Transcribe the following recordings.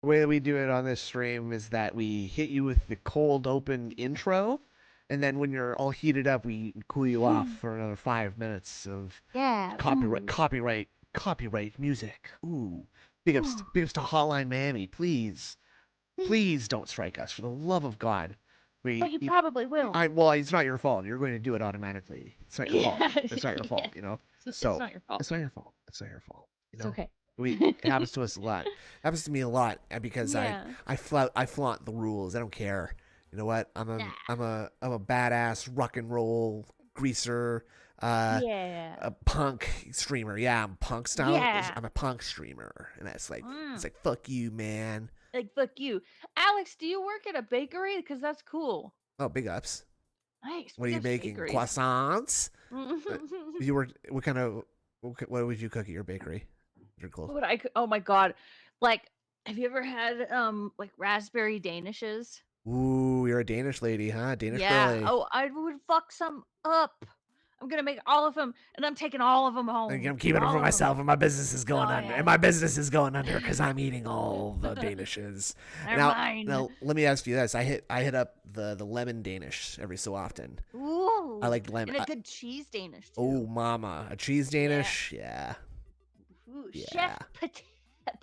way that we do it on this stream is that we hit you with the cold open intro, and then when you're all heated up, we cool you off for another 5 minutes of Yeah. copyright, Ooh. copyright, copyright music. Ooh, big ups to Hotline Miami. Please don't strike us for the love of God. But We, you you, probably will. well, it's not your fault. You're going to do it automatically. It's not your fault. Yeah. It's not your Yeah. fault. You know. It's So not your fault. it's not your fault. It's not your fault. You It's know. okay. It happens to us a lot. It happens to me a lot because Yeah. I flaunt the rules. I don't care. You know what? Nah. I'm a badass rock and roll greaser, Yeah. a punk streamer. Yeah, I'm punk style. Yeah. I'm a punk streamer, and that's like it's Mm. like fuck you, man. Like fuck you, Alex. Do you work at a bakery? Because that's cool. Oh, big ups. Nice. What are Big you ups to baking? bakeries. Croissants? You were what kind of what would you cook at your bakery? You're cool. What I? Oh my god. Like, have you ever had like raspberry danishes? Ooh, you're a Danish lady, huh? Danish Yeah. girly. Oh, I would fuck some up. I'm gonna make all of them, and I'm taking all of them home. I'm keeping them All for of them. myself, and my business is going Oh under. yeah. And my business is going under because I'm eating all the Danishes. They're Now, mine. let me ask you this: I hit up the lemon Danish every so often. Ooh. I like lemon. And a good cheese Danish too. Oh, mama, a cheese Danish? Yeah. Ooh, Yeah. chef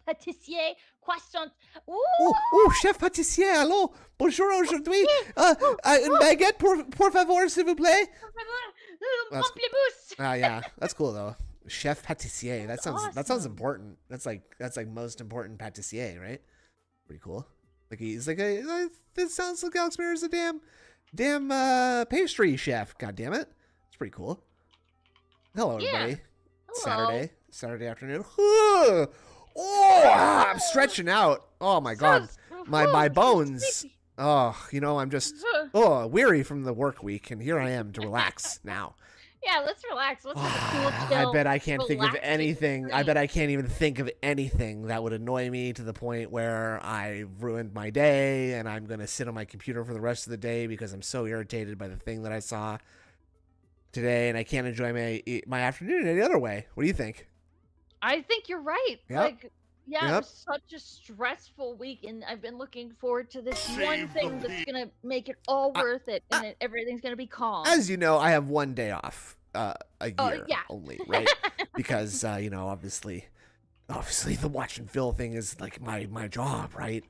pâtissier croissant. Ooh. Oh, chef pâtissier, allô? Bonjour aujourd'hui. Une baguette pour favor, s'il vous plaît. That's- Pamplemousse. yeah, that's cool though. Chef pâtissier. That sounds Awesome. important. That's like most important pâtissier, right? Pretty cool. Like he's like a. This sounds like Alex Mirror is a damn pastry chef. God damn it, it's pretty cool. Hello, Yeah. everybody. Hello. Saturday afternoon. I'm stretching out. Oh my god, my bones. Oh, you know, I'm just weary from the work week, and here I am to relax now. Yeah, let's relax. Let's have a cool, chill. I bet I can't think of relaxing anything. I stream. bet I can't even think of anything that would annoy me to the point where I ruined my day and I'm going to sit on my computer for the rest of the day because I'm so irritated by the thing that I saw today and I can't enjoy my afternoon any other way. What do you think? I think you're right. Yep. Like, yeah, it Yep. was such a stressful week, and I've been looking forward to this one thing that's gonna make it all worth it, and then everything's gonna be calm. As you know, I have one day off a Oh, year yeah. only, right? Because you know, obviously the watch and fill thing is like my job, right?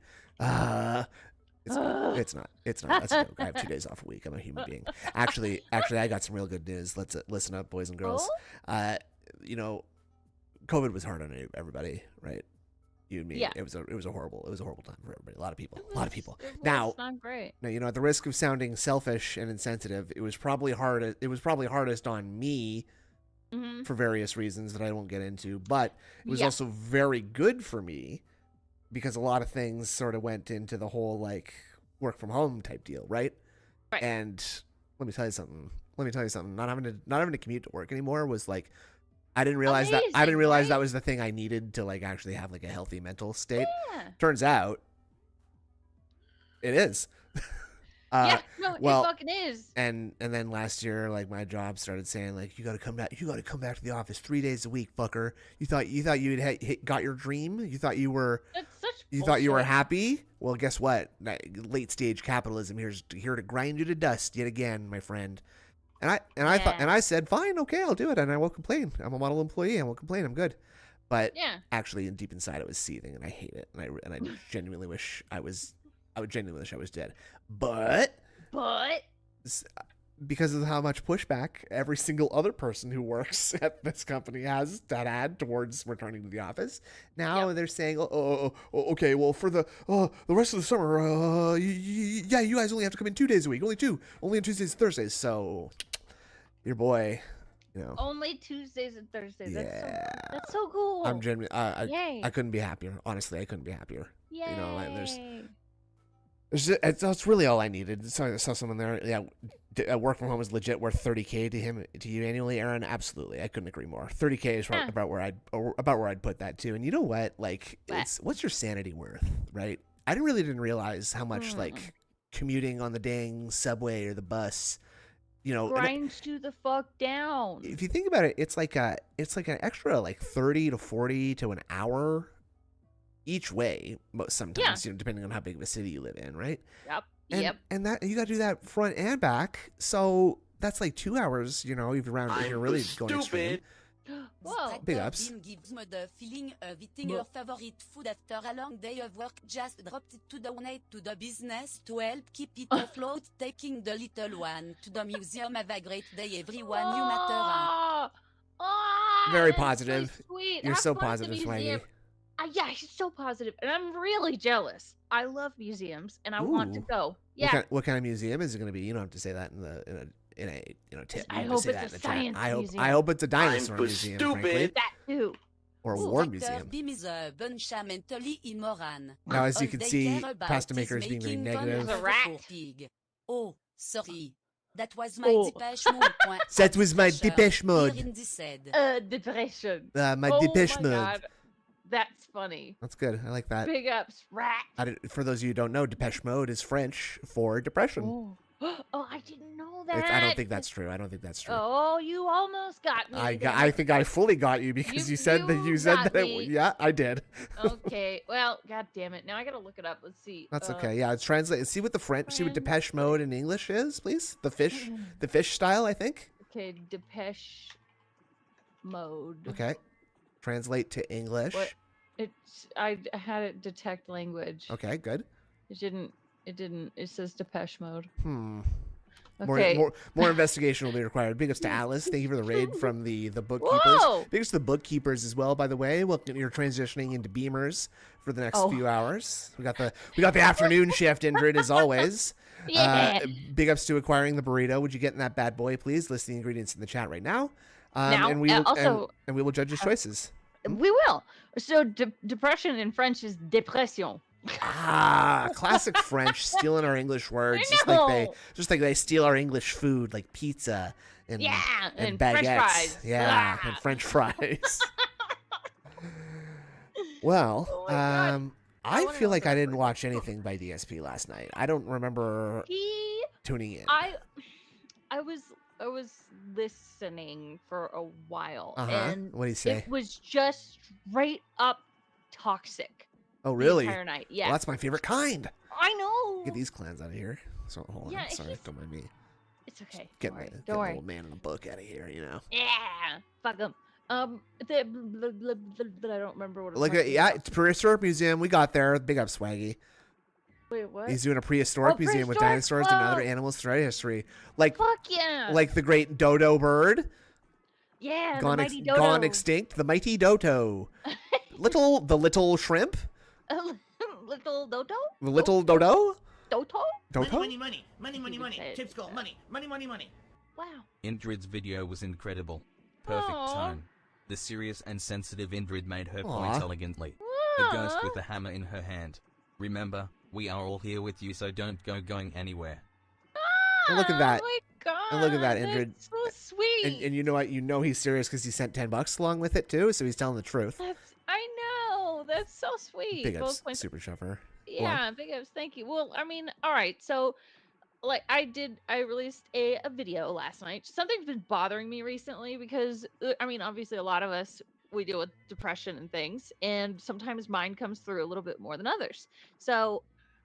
It's not. That's a joke. I have 2 days off a week. I'm a human being. Actually, I got some real good news. Let's listen up, boys and girls. Oh? You know, COVID was hard on everybody, right? You and me. Yeah. It was a horrible time for everybody. A lot of people. It Now, was not great. now, you know, at the risk of sounding selfish and insensitive, it was probably hardest on me Mm-hmm. for various reasons that I won't get into, but it was Yeah. also very good for me because a lot of things sort of went into the whole like work from home type deal, right? Right. And let me tell you something. Not having to commute to work anymore was like I didn't realize Amazing, that right? was the thing I needed to like actually have like a healthy mental state. Yeah. Turns out it is. Yeah. No, well, it fucking is. And then last year, like my job started saying, like you got to come back to the office 3 days a week, fucker. You thought you had got your dream. You thought you were That's such. thought you were bullshit. happy. Well, guess what? Late stage capitalism here to grind you to dust yet again, my friend. I thought Yeah. I said fine, okay, I'll do it, and I won't complain. I'm a model employee. I won't complain. I'm good. But Yeah. actually, deep inside, I was seething, and I hate it, and I genuinely wish I was dead. But But because of how much pushback every single other person who works at this company has had towards returning to the office, now they're saying, okay, well, for the rest of the summer, yeah, you guys only have to come in 2 days a week, only on Tuesdays and Thursdays. So, your boy, you know, only Tuesdays and Thursdays. yeah, That's so cool. I'm genuinely, Yay. I couldn't be happier. Honestly, I couldn't be happier. Yay. You know, that's really all I needed. So I saw someone there. Yeah, work from home is legit worth $30K to you annually, Aaron. Absolutely, I couldn't agree more. $30K is Yeah. about where I'd put that too. And you know what? Like, what's your sanity worth, right? I didn't realize how much like commuting on the dang subway or the bus, you know, grinds you the fuck down. if you think about it, it's like an extra like 30 to 40 to an hour each way. Sometimes, Yeah. depending on how big of a city you live in, right? Yep. And, Yep. And that you got to do that front and back. So that's like 2 hours. If you're really going extreme. Whoa. Big ups. Gives me the feeling of eating your favorite food after a long day of work. Just dropped it to donate to the business to help keep it afloat. Taking the little one to the museum. Have a great day, everyone. You matter. Very that's positive. So sweet. You're Have so fun at the positive, museum. Swaggy. Yeah, she's so positive, and I'm really jealous. I love museums, and I want to Ooh. go. Yeah. What kind of museum is it going to be? You don't have to say that in a tip. I You hope say it's that a in the chat. science museum. I hope it's a dinosaur museum, frankly. That too. Or a Ooh. war museum. Beam is a bunch of mentally immoral. Now, as you All can they see, care about Pasta is Maker is being very making fun negative. of The rat. poor pig. Oh, sorry. That was my Oh. Depeche Mode. That was my Depeche Mode. Here in this head. Depression. My Oh Depeche my Mode. God. That's funny. That's good. I like that. Big ups, rat. For those of you who don't know, Depeche Mode is French for depression. Oh. Oh, I didn't know that. I don't think that's true. Oh, you almost got me. I think I fully got you because you said got that me. yeah, I did. Okay. Well, god damn it. Now I gotta look it up. Let's see. That's okay. Yeah, it's translate. See what Depeche Mode in English is, please. The fish style, I think. Okay, Depeche Mode. Okay. Translate to English. What? I had it detect language. Okay, good. It didn't. It says Depeche Mode. Okay. More investigation will be required. Big ups to Alice. Thank you for the raid from the bookkeepers. Whoa! Big ups to the bookkeepers as well, by the way. Well, you're transitioning into Beamers for the next few hours. We got the afternoon shift, Indrid, as always. Yeah. Big ups to acquiring the burrito. Would you get in that bad boy, please? List the ingredients in the chat right now. And we will judge his choices. We will. So depression in French is dépression. Classic French, stealing our English words, just like they steal our English food, like pizza and and baguettes, French fries. and French fries. Well, Oh my God. I feel like I didn't watch anything by DSP last night. I don't remember tuning in. I was listening for a while, and what do you say? it was just straight up toxic. Oh, really? The entire night. Yeah. Well, that's my favorite kind. I know. Get these clans out of here. So hold on. Sorry, don't mind me. It's okay. Get Don't worry. the Don't worry. little man in the book out of here. Yeah. Fuck them. I don't remember what. Look at it's prehistoric museum. We got there. Big up, Swaggy. Wait, what? He's doing a prehistoric museum with dinosaurs and other animals throughout history. Like, fuck yeah. Like the great dodo bird. Yeah, Gone, the mighty dodo. Gone extinct. The mighty dodo. the little shrimp. Little dodo. The little dodo. Dodo. Dodo. Money. Tips go. Money. Wow. Indrid's video was incredible. Perfect tone. The serious and sensitive Indrid made her point elegantly. The ghost with the hammer in her hand. Remember, we are all here with you, so don't go going anywhere. And look at that. Oh my God. And look at that, Indrid. That's so sweet. And you know what? You know he's serious because he sent $10 along with it too, so he's telling the truth. I know. That's so sweet. Big ups, Super Shuffer. Yeah, big ups. Thank you. Well, I mean, all right. So, like, I released a video last night. Something's been bothering me recently because, I mean, obviously a lot of us, we deal with depression and things, and sometimes mine comes through a little bit more than others. So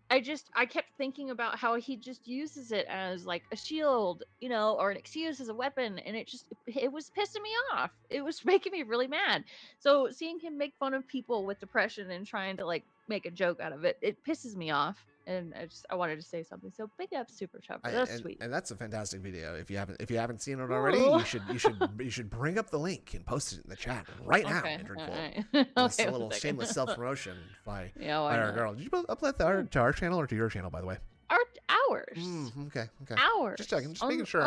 I kept thinking about how he just uses it as like a shield, or an excuse as a weapon, and it was pissing me off. It was making me really mad. So seeing him make fun of people with depression and trying to like make a joke out of it, it pisses me off. And I wanted to say something. So big up, Super Chopper. That's sweet. And that's a fantastic video. If you haven't seen it already, you should bring up the link and post it in the chat right now. Okay. It's a little shameless self promotion by our girl. Did you upload that to our channel or to your channel, by the way? Ours. Okay. Ours. Just checking. Just making sure.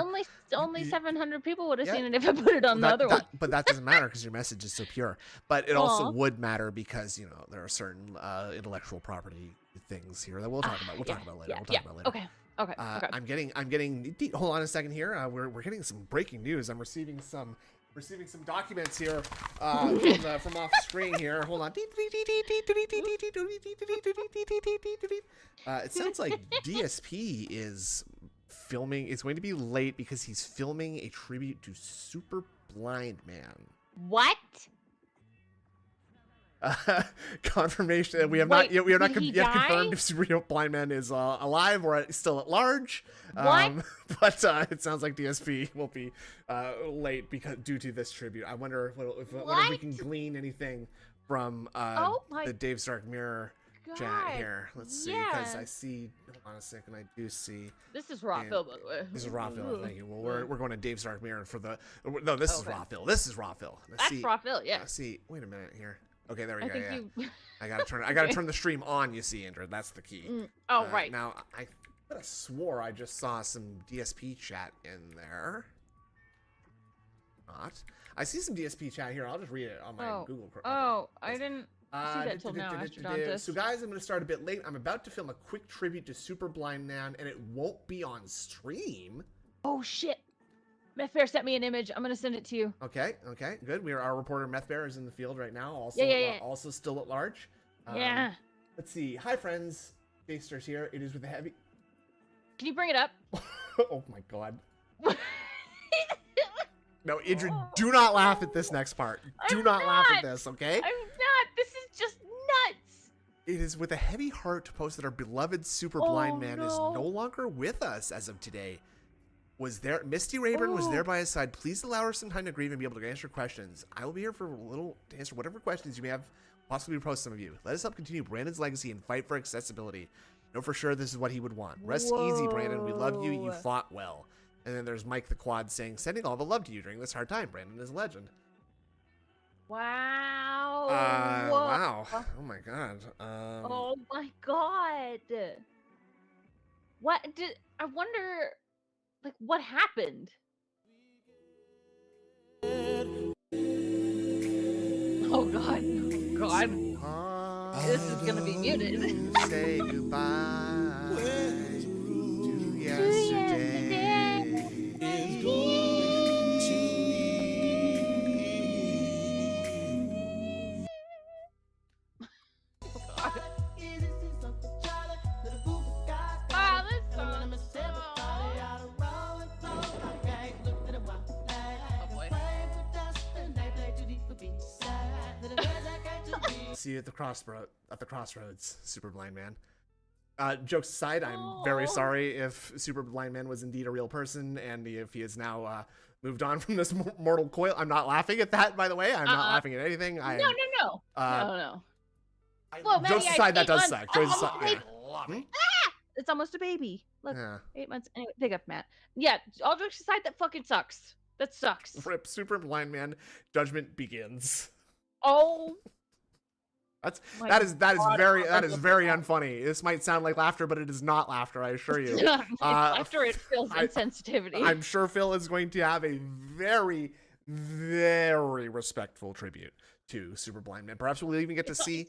Only 700 people would have seen it if I put it on the other one. But that doesn't matter because your message is so pure. But it also would matter because there are certain intellectual property things here that we'll talk about. We'll talk about later. Okay. I'm getting. Hold on a second here. We're getting some breaking news. I'm receiving some documents here from off screen here. Hold on. It sounds like DSP is filming. It's going to be late because he's filming a tribute to Super Blind Man. What? confirmation. We have Wait, not did he yet confirmed die? if Super Blind Man is alive or still at large. What? But it sounds like DSP will be late due to this tribute. I wonder if we can glean anything from the Dave Stark Mirror chat here. Let's see, because I see. Hold on a second. I do see. This is raw Phil, by the way. This is raw Phil. Thank you. Well, we're going to Dave Stark Mirror for the. No, this is raw Phil. This is raw Phil. That's raw Phil. Yeah. See. Wait a minute here. Okay, there we I go. think Yeah. I gotta turn the stream on. You see, Andrew. That's the key. Oh, right. Now I could have swore I just saw some DSP chat in there. Not. I see some DSP chat here. I'll just read it on my Google Chrome. Oh, I didn't see that till now, Astrodontus. So guys, I'm going to start a bit late. I'm about to film a quick tribute to Super Blind Man, and it won't be on stream. Oh, shit. Meth Bear sent me an image. I'm going to send it to you. Okay, good. Our reporter Meth Bear is in the field right now, also still at large. Yeah. Let's see. Hi, friends. Dasters here. It is with a heavy... Can you bring it up? Oh, my God. No, Idris, do not laugh at this next part. Do not laugh at this, okay? I'm not. This is just nuts. It is with a heavy heart to post that our beloved Super Blind Man is no longer with us as of today. Misty Rayburn was there by his side. Please allow her some time to grieve and be able to answer questions. I will be here for a little to answer whatever questions you may have possibly proposed some of you. Let us help continue Brandon's legacy and fight for accessibility. Know for sure this is what he would want. Rest easy, Brandon. We love you. You fought well. And then there's Mike the Quad saying, sending all the love to you during this hard time. Brandon is a legend. Wow. Wow. Oh, my God. Oh, my God. What did... I wonder, like, what happened? Oh, God. Oh, God. This is going to be muted. Say goodbye to yesterday. See you at the crossroads, Super Blind Man. Jokes aside, I'm very sorry if Super Blind Man was indeed a real person, and if he has now moved on from this mortal coil. I'm not laughing at that, by the way. I'm not laughing at anything. No. Well, Maddie, jokes aside, that does suck. Jokes aside, yeah. It's almost a baby. Look, yeah. 8 months. Anyway, big up, Matt. Yeah, all jokes aside, that fucking sucks. That sucks. Rip Super Blind Man. Judgment begins. Oh. That is very unfunny. This might sound like laughter, but it is not laughter, I assure you. Laughter, it feels insensitivity. I'm sure Phil is going to have a very, very respectful tribute to Super Blind Man. Perhaps we'll even get to see.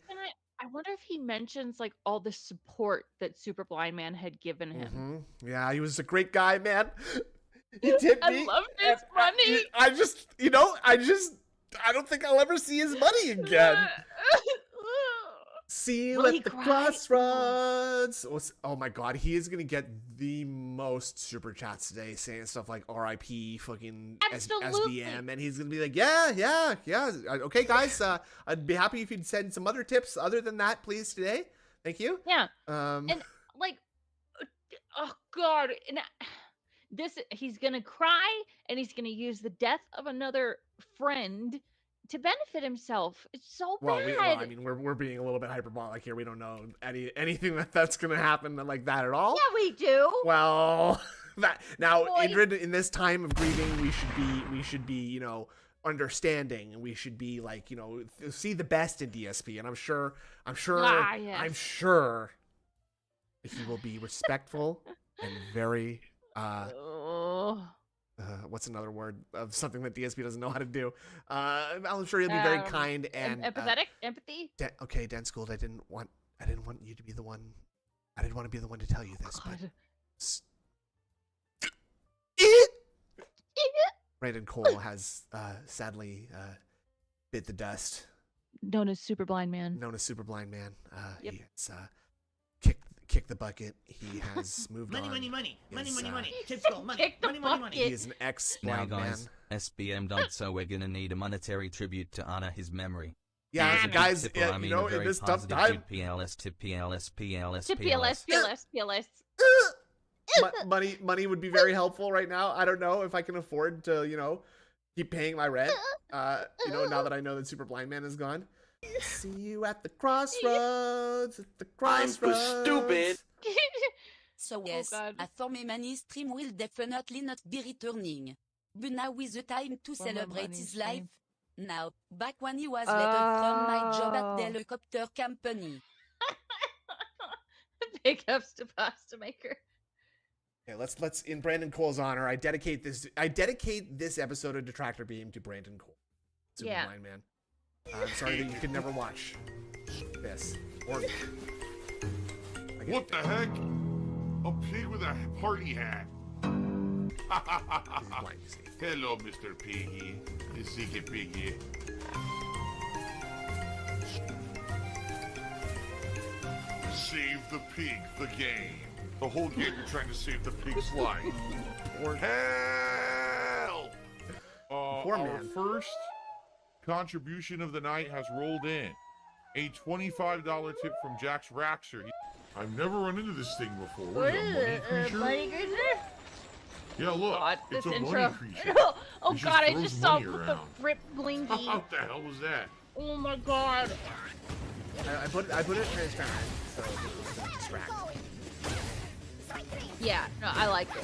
I wonder if he mentions like all the support that Super Blind Man had given him. Mm-hmm. Yeah, he was a great guy, man. He tipped me. I love his money. I don't think I'll ever see his money again. See you at the crossroads. Oh my God, he is gonna get the most super chats today, saying stuff like "R.I.P. fucking SBM," and he's gonna be like, "Yeah. Okay, guys, I'd be happy if you'd send some other tips other than that, please, today. Thank you." Yeah. And like, oh God, and he's gonna cry, and he's gonna use the death of another friend to benefit himself. It's so bad. I mean, we're being a little bit hyperbolic here. We don't know anything that's gonna happen like that at all. Yeah, we do. Well, Ingrid, in this time of grieving, we should be, understanding, and we should be like, see the best in DSP. And I'm sure he will be respectful and very what's another word of something that DSP doesn't know how to do? I'm sure he'll be very kind and empathetic. Empathy. Okay, Dan Schooled, I didn't want you to be the one. I didn't want to be the one to tell you this, but Brandon Cole has sadly bit the dust. Known as Super Blind Man. Yep. He has kicked the bucket. He has moved on. Money. Tips go, money. He is an ex-blind man. SBM died, so we're gonna need a monetary tribute to honor his memory. Yeah, guys, Tipper, you I mean know, a in very this tough positive time, dude, PLS, tip PLS, PLS, To PLS, PLS. PLS. money would be very helpful right now. I don't know if I can afford to, you know, keep paying my rent. You know, now that I know that Super Blind Man is gone. See you at the crossroads. At the crossroads. stupid. So yes, God. a For My Money stream will definitely not be returning. But now is the time to For My celebrate Money his life. stream. Now, back when he was let from my job at the Oh. helicopter company. Big ups to Pasta Maker. Okay, let's in Brandon Cole's honor, I dedicate this episode of Detractor Beam to Brandon Cole. Super Yeah. Blind Man. I'm sorry that you could never watch this. Or What the heck? A pig with a party hat. blind, you see. Hello, Mr. Piggy. The Ziggy Piggy. Save the pig, the game. The whole game you're trying to save the pig's life. Or Hell! Poor Our man. first contribution of the night has rolled in. A $25 tip from Jax Raxer. I've never run into this thing before. What is it, a money creature? Money creature? Yeah, look. God, it's this a intro. money creature. Oh It just God, I throws just saw money the around. rip blinky. What the hell was that? Oh my God. I put it transparent so it doesn't distract. Yeah, no, I like it.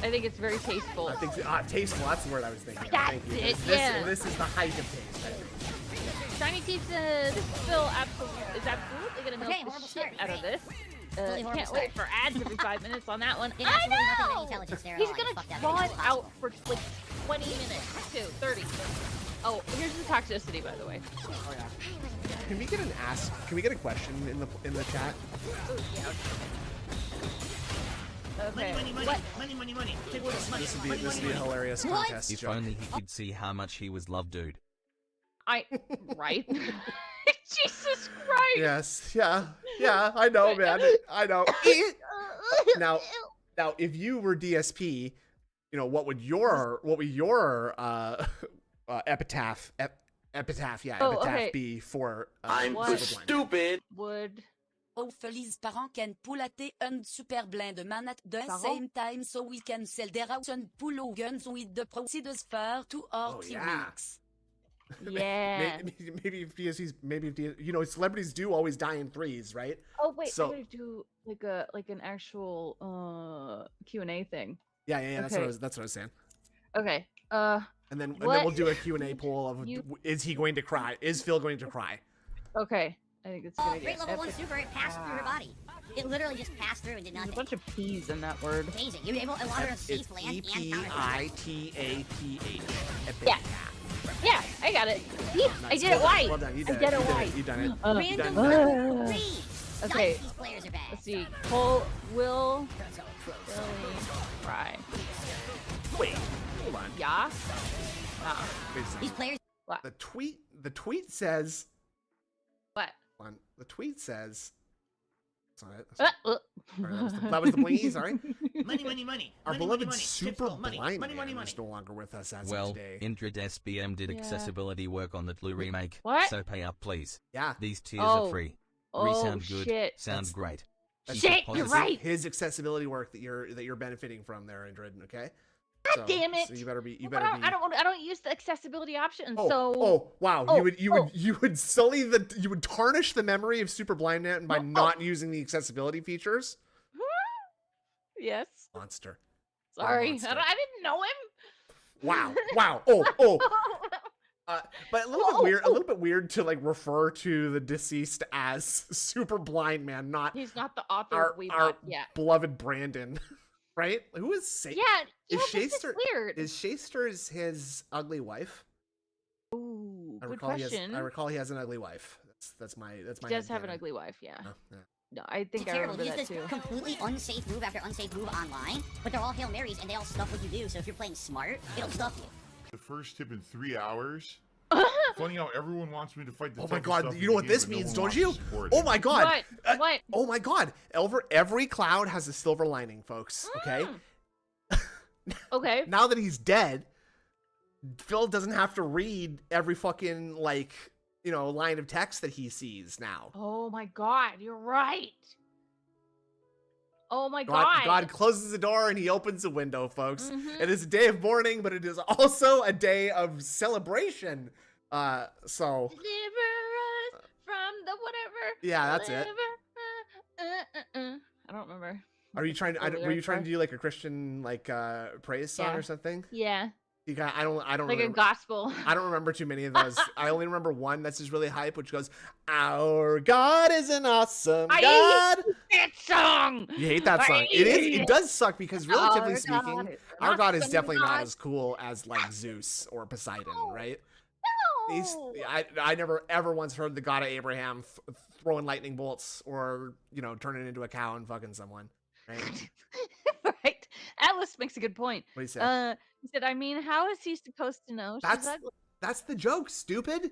I think it's very tasteful. I think tasteful. That's the word I was thinking. That's Thank you. it, This, yeah. this is the height of taste. I think. Shiny Pizza, this Phil is absolutely gonna milk Okay, the horrible shit start. out of this. Totally horrible Can't start. wait for ads every 5 minutes on that one. Did I absolutely nothing with know! intelligence there at He's all. I gonna fucked up. draw it It's out impossible. for like 20 minutes too, 30. Oh, here's the toxicity, by the way. Oh yeah. Can we get an ask? Can we get a question in the chat? Ooh, yeah. Okay. Money. Take what is money. This would be a hilarious contest. If joke. only he could see how much he was loved, dude. Right? Jesus Christ! Yes. Yeah. I know, man. I know. Now, if you were DSP, you know what would your epitaph okay. be for? I'm What? stupid. Would Hopefully his parents can pull out un super blind man at the Parents? same time so we can sell their house and pull guns with the proceeds for 2 or Oh, 3 yeah. weeks. yeah. Maybe if DSP's you know, celebrities do always die in threes, right? Oh wait, So- I'm gonna do like an actual Q&A thing. Yeah. That's Okay. what I was saying. Okay. And then What? we'll do a Q&A poll of You- is he going to cry? Is Phil going to cry? Okay. I think it's a good idea. Great level 1 Epic. super, it passed through her body. It literally just passed through and did There's a nothing. bunch of P's in that word. Amazing. You were able to allow her to It's safe land and counter. EPITATH. Yeah. Yeah, I got it. See? I did it white. Well done. You I did did it it. white. You done it. Random done number it. 3. Okay. These players are bad. Let's see. Cole will Billy cry. Wait. Hold on. Yeah? Nah. Wait a second. These players. The tweet says. What? Hold on. The tweet says. Sorry, Uh. that was the blingy. Sorry. Money. Our Money, beloved money. super Tipsy, money. blind Money. man is no longer with us as Well, of today. Indrid SBM did Yeah. accessibility work on the Blue remake. What? So pay up, please. Yeah. These tiers Oh. are free. Oh, Resound good. shit. Sound That's- great. That's Shit, Keep it you're positive. right. His accessibility work that you're benefiting from there, Indrid. Okay. God damn it. So you better be. I don't use the accessibility option, Oh, so oh wow! Oh, You would sully you would tarnish the memory of Super Blind Man by not using the accessibility features. yes. Monster. Sorry. monster. I didn't know him. Wow. Oh. But a little bit weird to like refer to the deceased as Super Blind Man, not He's not the author our, of We our Bought yet. beloved Brandon, right? Who is Sa- Yeah, Is this is Shaster- weird. Is Shaster's his ugly wife? Ooh, I good recall question. I recall he has an ugly wife. That's my. He does have an headcanon. ugly wife, yeah. Oh, yeah. No, I think It's I terrible. remember He that does this too. completely unsafe move after unsafe move online, but they're all Hail Marys and they all stuff what you do. So if you're playing smart, it'll stuff you. The first tip in 3 hours. Funny how everyone wants me to fight the Oh my toughest god, stuff in you know the what game, this but no means, one don't wants you? to support Oh it. my god. What? Oh my god. Every cloud has a silver lining, folks. Okay? Okay. Now that he's dead, Phil doesn't have to read every fucking line of text that he sees now. Oh my God, you're right. Oh my God closes the door and he opens the window, folks. Mhm. It is a day of mourning, but it is also a day of celebration. So Deliver us from the whatever. yeah, that's it. I don't remember. Are you trying to? What the Were you lyrics trying are. to do like a Christian praise song Yeah. or something? Yeah, I don't like a remember. gospel. I don't remember too many of those. I only remember one that's just really hype, which goes, "Our God is an awesome I God." hate that song. You hate that song. I hate It does suck because relatively speaking, our God is awesome definitely not God. as cool as like Zeus or Poseidon, No. right? No. I never ever once heard the God of Abraham throwing lightning bolts or turning into a cow and fucking someone, right? Right. Atlas makes a good point. What do you say? He said, I mean, how is he supposed to know she's ugly? That's the joke, stupid.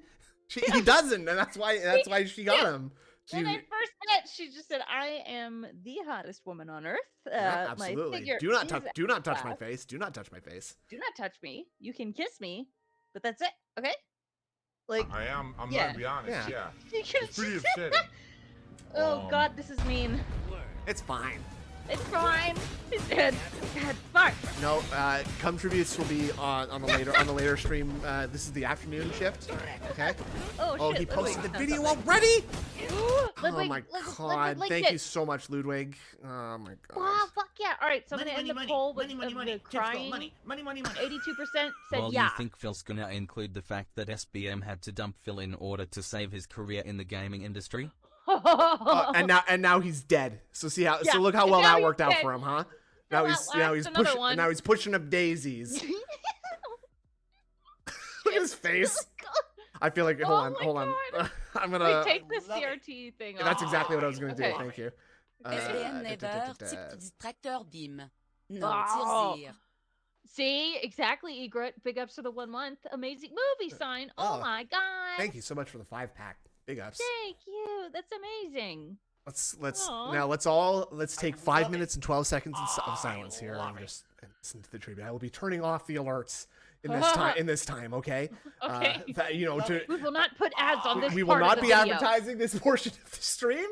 He doesn't, and that's why she got him. When they first met, she just said, I am the hottest woman on earth. Yeah, My absolutely. figure Do not is touch my class. face. Do not touch my face. Do not touch me. You can kiss me, but that's it. Okay? Like, I'm Yeah. gonna be honest. Yeah. Yeah. you can It's pretty upsetting. Oh God, this is mean. It's fine. It's fine. He's dead. God, fuck. No, come tributes will be on the later stream. This is the afternoon shift. Okay. Oh, shit. He posted the Ludwig. video already. Oh Ludwig, my Ludwig God! linked Thank it. you so much, Ludwig. Oh my God. Wow, fuck yeah. All right, so I'm Money, going to end money, the poll with money, money, money. the Tips go. crying. Money, money, money, money. 82% said Well, yeah. you think Phil's gonna include the fact that SBM had to dump Phil in order to save his career in the gaming industry? And now he's dead. So see how Yeah, so look how and well now that he's worked out dead. for him, huh? Phil Now he's outlasts another pushing one. now he's pushing up daisies. Look at his face. I feel like hold Oh on. my I'm Wait, gonna. take the CRT thing off. That's exactly what I was gonna do. Okay. Thank you. SBM never, type Detractor bim. No, Oh. tir. See, exactly, Egret. Big ups for the 1 month. Amazing movie sign. Oh Oh, my God. Thank you so much for the 5-pack. Big ups. Thank you. That's amazing. Let's Aw. let's take 5 minutes and 12 seconds of silence here and just listen to the tribute. I will be turning off the alerts in this time, okay? Okay. We will not put ads on this we will part of not the be video. advertising this portion of the stream.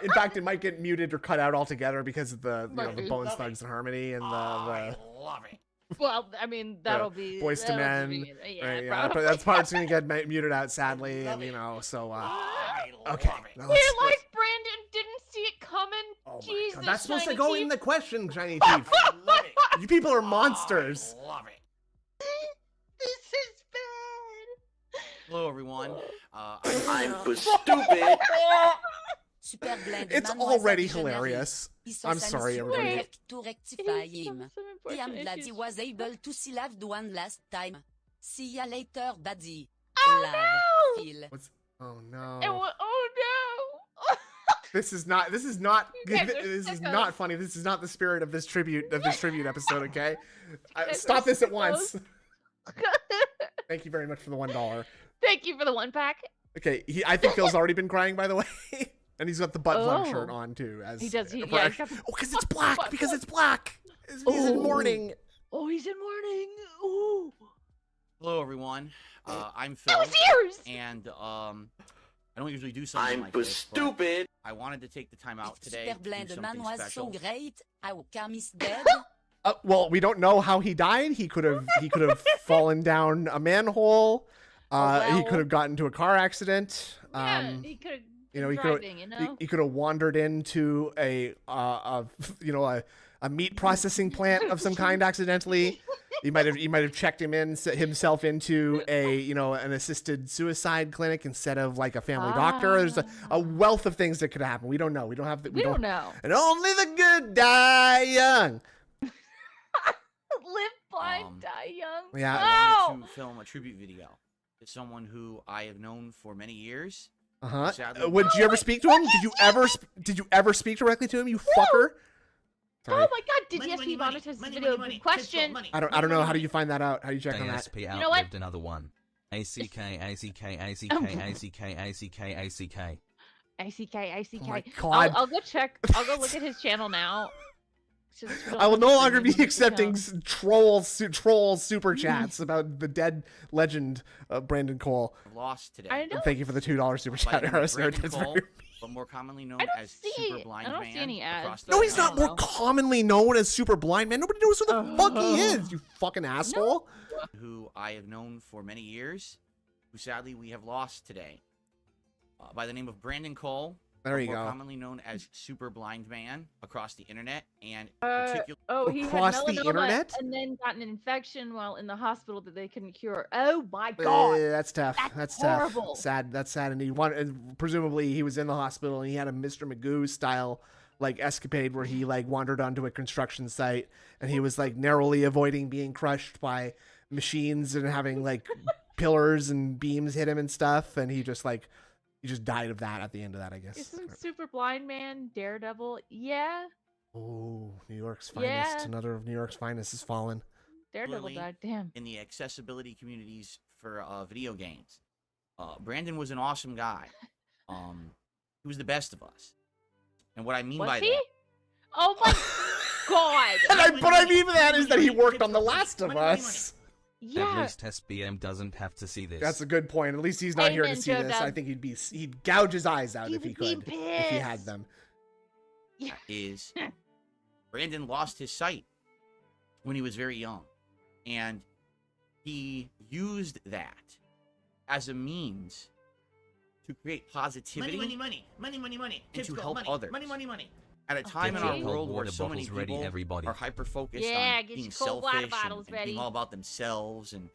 In fact, it might get muted or cut out altogether because of the Lucky. Bones, Thugs, and Harmony and the Love it. Well, I mean, that'll be Boys to that'll Men. be- yeah, right, probably. but that part's gonna get muted out sadly, and so okay. Now We're let's- like Brandon didn't see it coming. Oh my Jesus, God, that's supposed to Shiny go Teeth. in the question, Shiny Thief. You people are monsters. Love it. This is bad. Hello, everyone. I'm stupid. Super blend It's mademoiselle already Générique. hilarious. Ils sont I'm sorry, satisfaits everybody. to rectify It is him. so important I am glad issues. he was able to see live one last time. See ya later, buddy. Oh, Love, no! Phil. What's? Oh no. Oh no! This is not. This is not. You guys are This is sickos. not funny. This is not the spirit of this tribute episode. Okay. guys Stop are this at sickos. once. Thank you very much for the $1. Thank you for the 1 pack. Okay. I think Phil's already been crying, by the way. And he's got the butt plug shirt Oh. on too. As He does. for He's act- got the because it's black. butt Because plug. it's black. He's in Oh. mourning. Oh, he's in mourning. Ooh. Hello, everyone. I'm That Phil, was yours. and I don't usually do something I'm like this, but stupid. I wanted to take the time out If today Super to do blend man something was so special. great, how come he's dead? Well, we don't know how he died. He could have fallen down a manhole. He well. could have gotten into a car accident. Yeah, he could have. he could driving, you know. he could have wandered into a meat processing plant of some kind accidentally. He might have checked himself into an assisted suicide clinic instead of like a family doctor. There's a wealth of things that could happen. We don't know. We don't have. We don't know. And only the good die young. Live blind, Um, die young. Yeah. I Oh! wanted to film a tribute video to someone who I have known for many years. Uh-huh. Sadly- Did you ever speak to him? Did you ever speak directly to him? You fucker. Sorry. Oh my God! Did Money, DSP money, money. monetize this Money, video? money, Good money. Tips question. go. Money. I don't know. How do you find that out? How do you check on that? DSP know what? outlived another one. ACK, ACK, ACK, ACK, ACK, ACK. ICK. Oh my God. I'll go check. I'll go look at his channel now. I will no longer be accepting troll super chats about the dead legend Brandon Cole. Lost today. I don't Thank you for the $2 super By chat, the name of Harris. Brandon That's Cole, very- but more commonly known I don't as see- Super Blind I don't Man. see any ads, across but No, the he's not I don't more know. commonly known as Super Blind Man. Nobody knows who the fuck he is, you fucking asshole. Who I have known for many years, who sadly we have lost today. By the name of Brandon Cole. There you more go. commonly known as Super Blind Man across the internet, and particularly He Across had the melanoma internet? and then got an infection while in the hospital that they couldn't cure. Oh my god. That's tough. That's tough. horrible. Sad. That's sad. And presumably he was in the hospital and he had a Mr. Magoo style like escapade where he like wandered onto a construction site and he was like narrowly avoiding being crushed by machines and having like pillars and beams hit him and stuff, and he just died of that at the end of that, I guess. Isn't Super Blind Man Daredevil? Yeah. Oh, New York's finest. Yeah. Another of New York's finest has fallen. Daredevil Lily. died. Damn. in the accessibility communities for video games. Brandon was an awesome guy. He was the best of us. And what I mean Was by he? that, Oh my god. What I mean by that is that he worked on The Last of Us. At Yeah. least SBM doesn't have to see this. That's a good point. At least he's not here to Amen, see Joe this. Dub. I think he'd gouge his eyes out He if he would be could, if he had pissed. them. Yeah. is Brandon lost his sight when he was very young. And he used that as a means to create positivity Money. and Kids to go, help money. others. Money. at a time in Get our your world cold where water so many bottles ready, people everybody. are hyper-focused Yeah, on get being your cold water selfish bottles and ready. being all about themselves and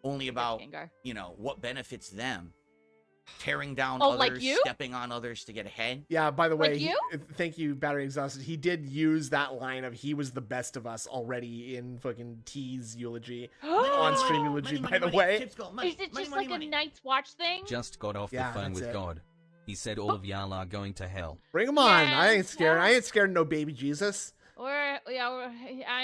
only about, what benefits them. Tearing down Oh, others, like you? stepping on others to get ahead. Yeah, by the way, Like you? thank you, Battery Exhausted. He did use that line of he was the best of us already in fucking T's eulogy. On-stream eulogy, by the way. Kids go, Is it just like a Night's Watch thing? Just got off Yeah, the phone that's with it. God. He said all of y'all are going to hell. Bring him on. Yeah, I ain't scared. yeah. I ain't scared of no baby Jesus. I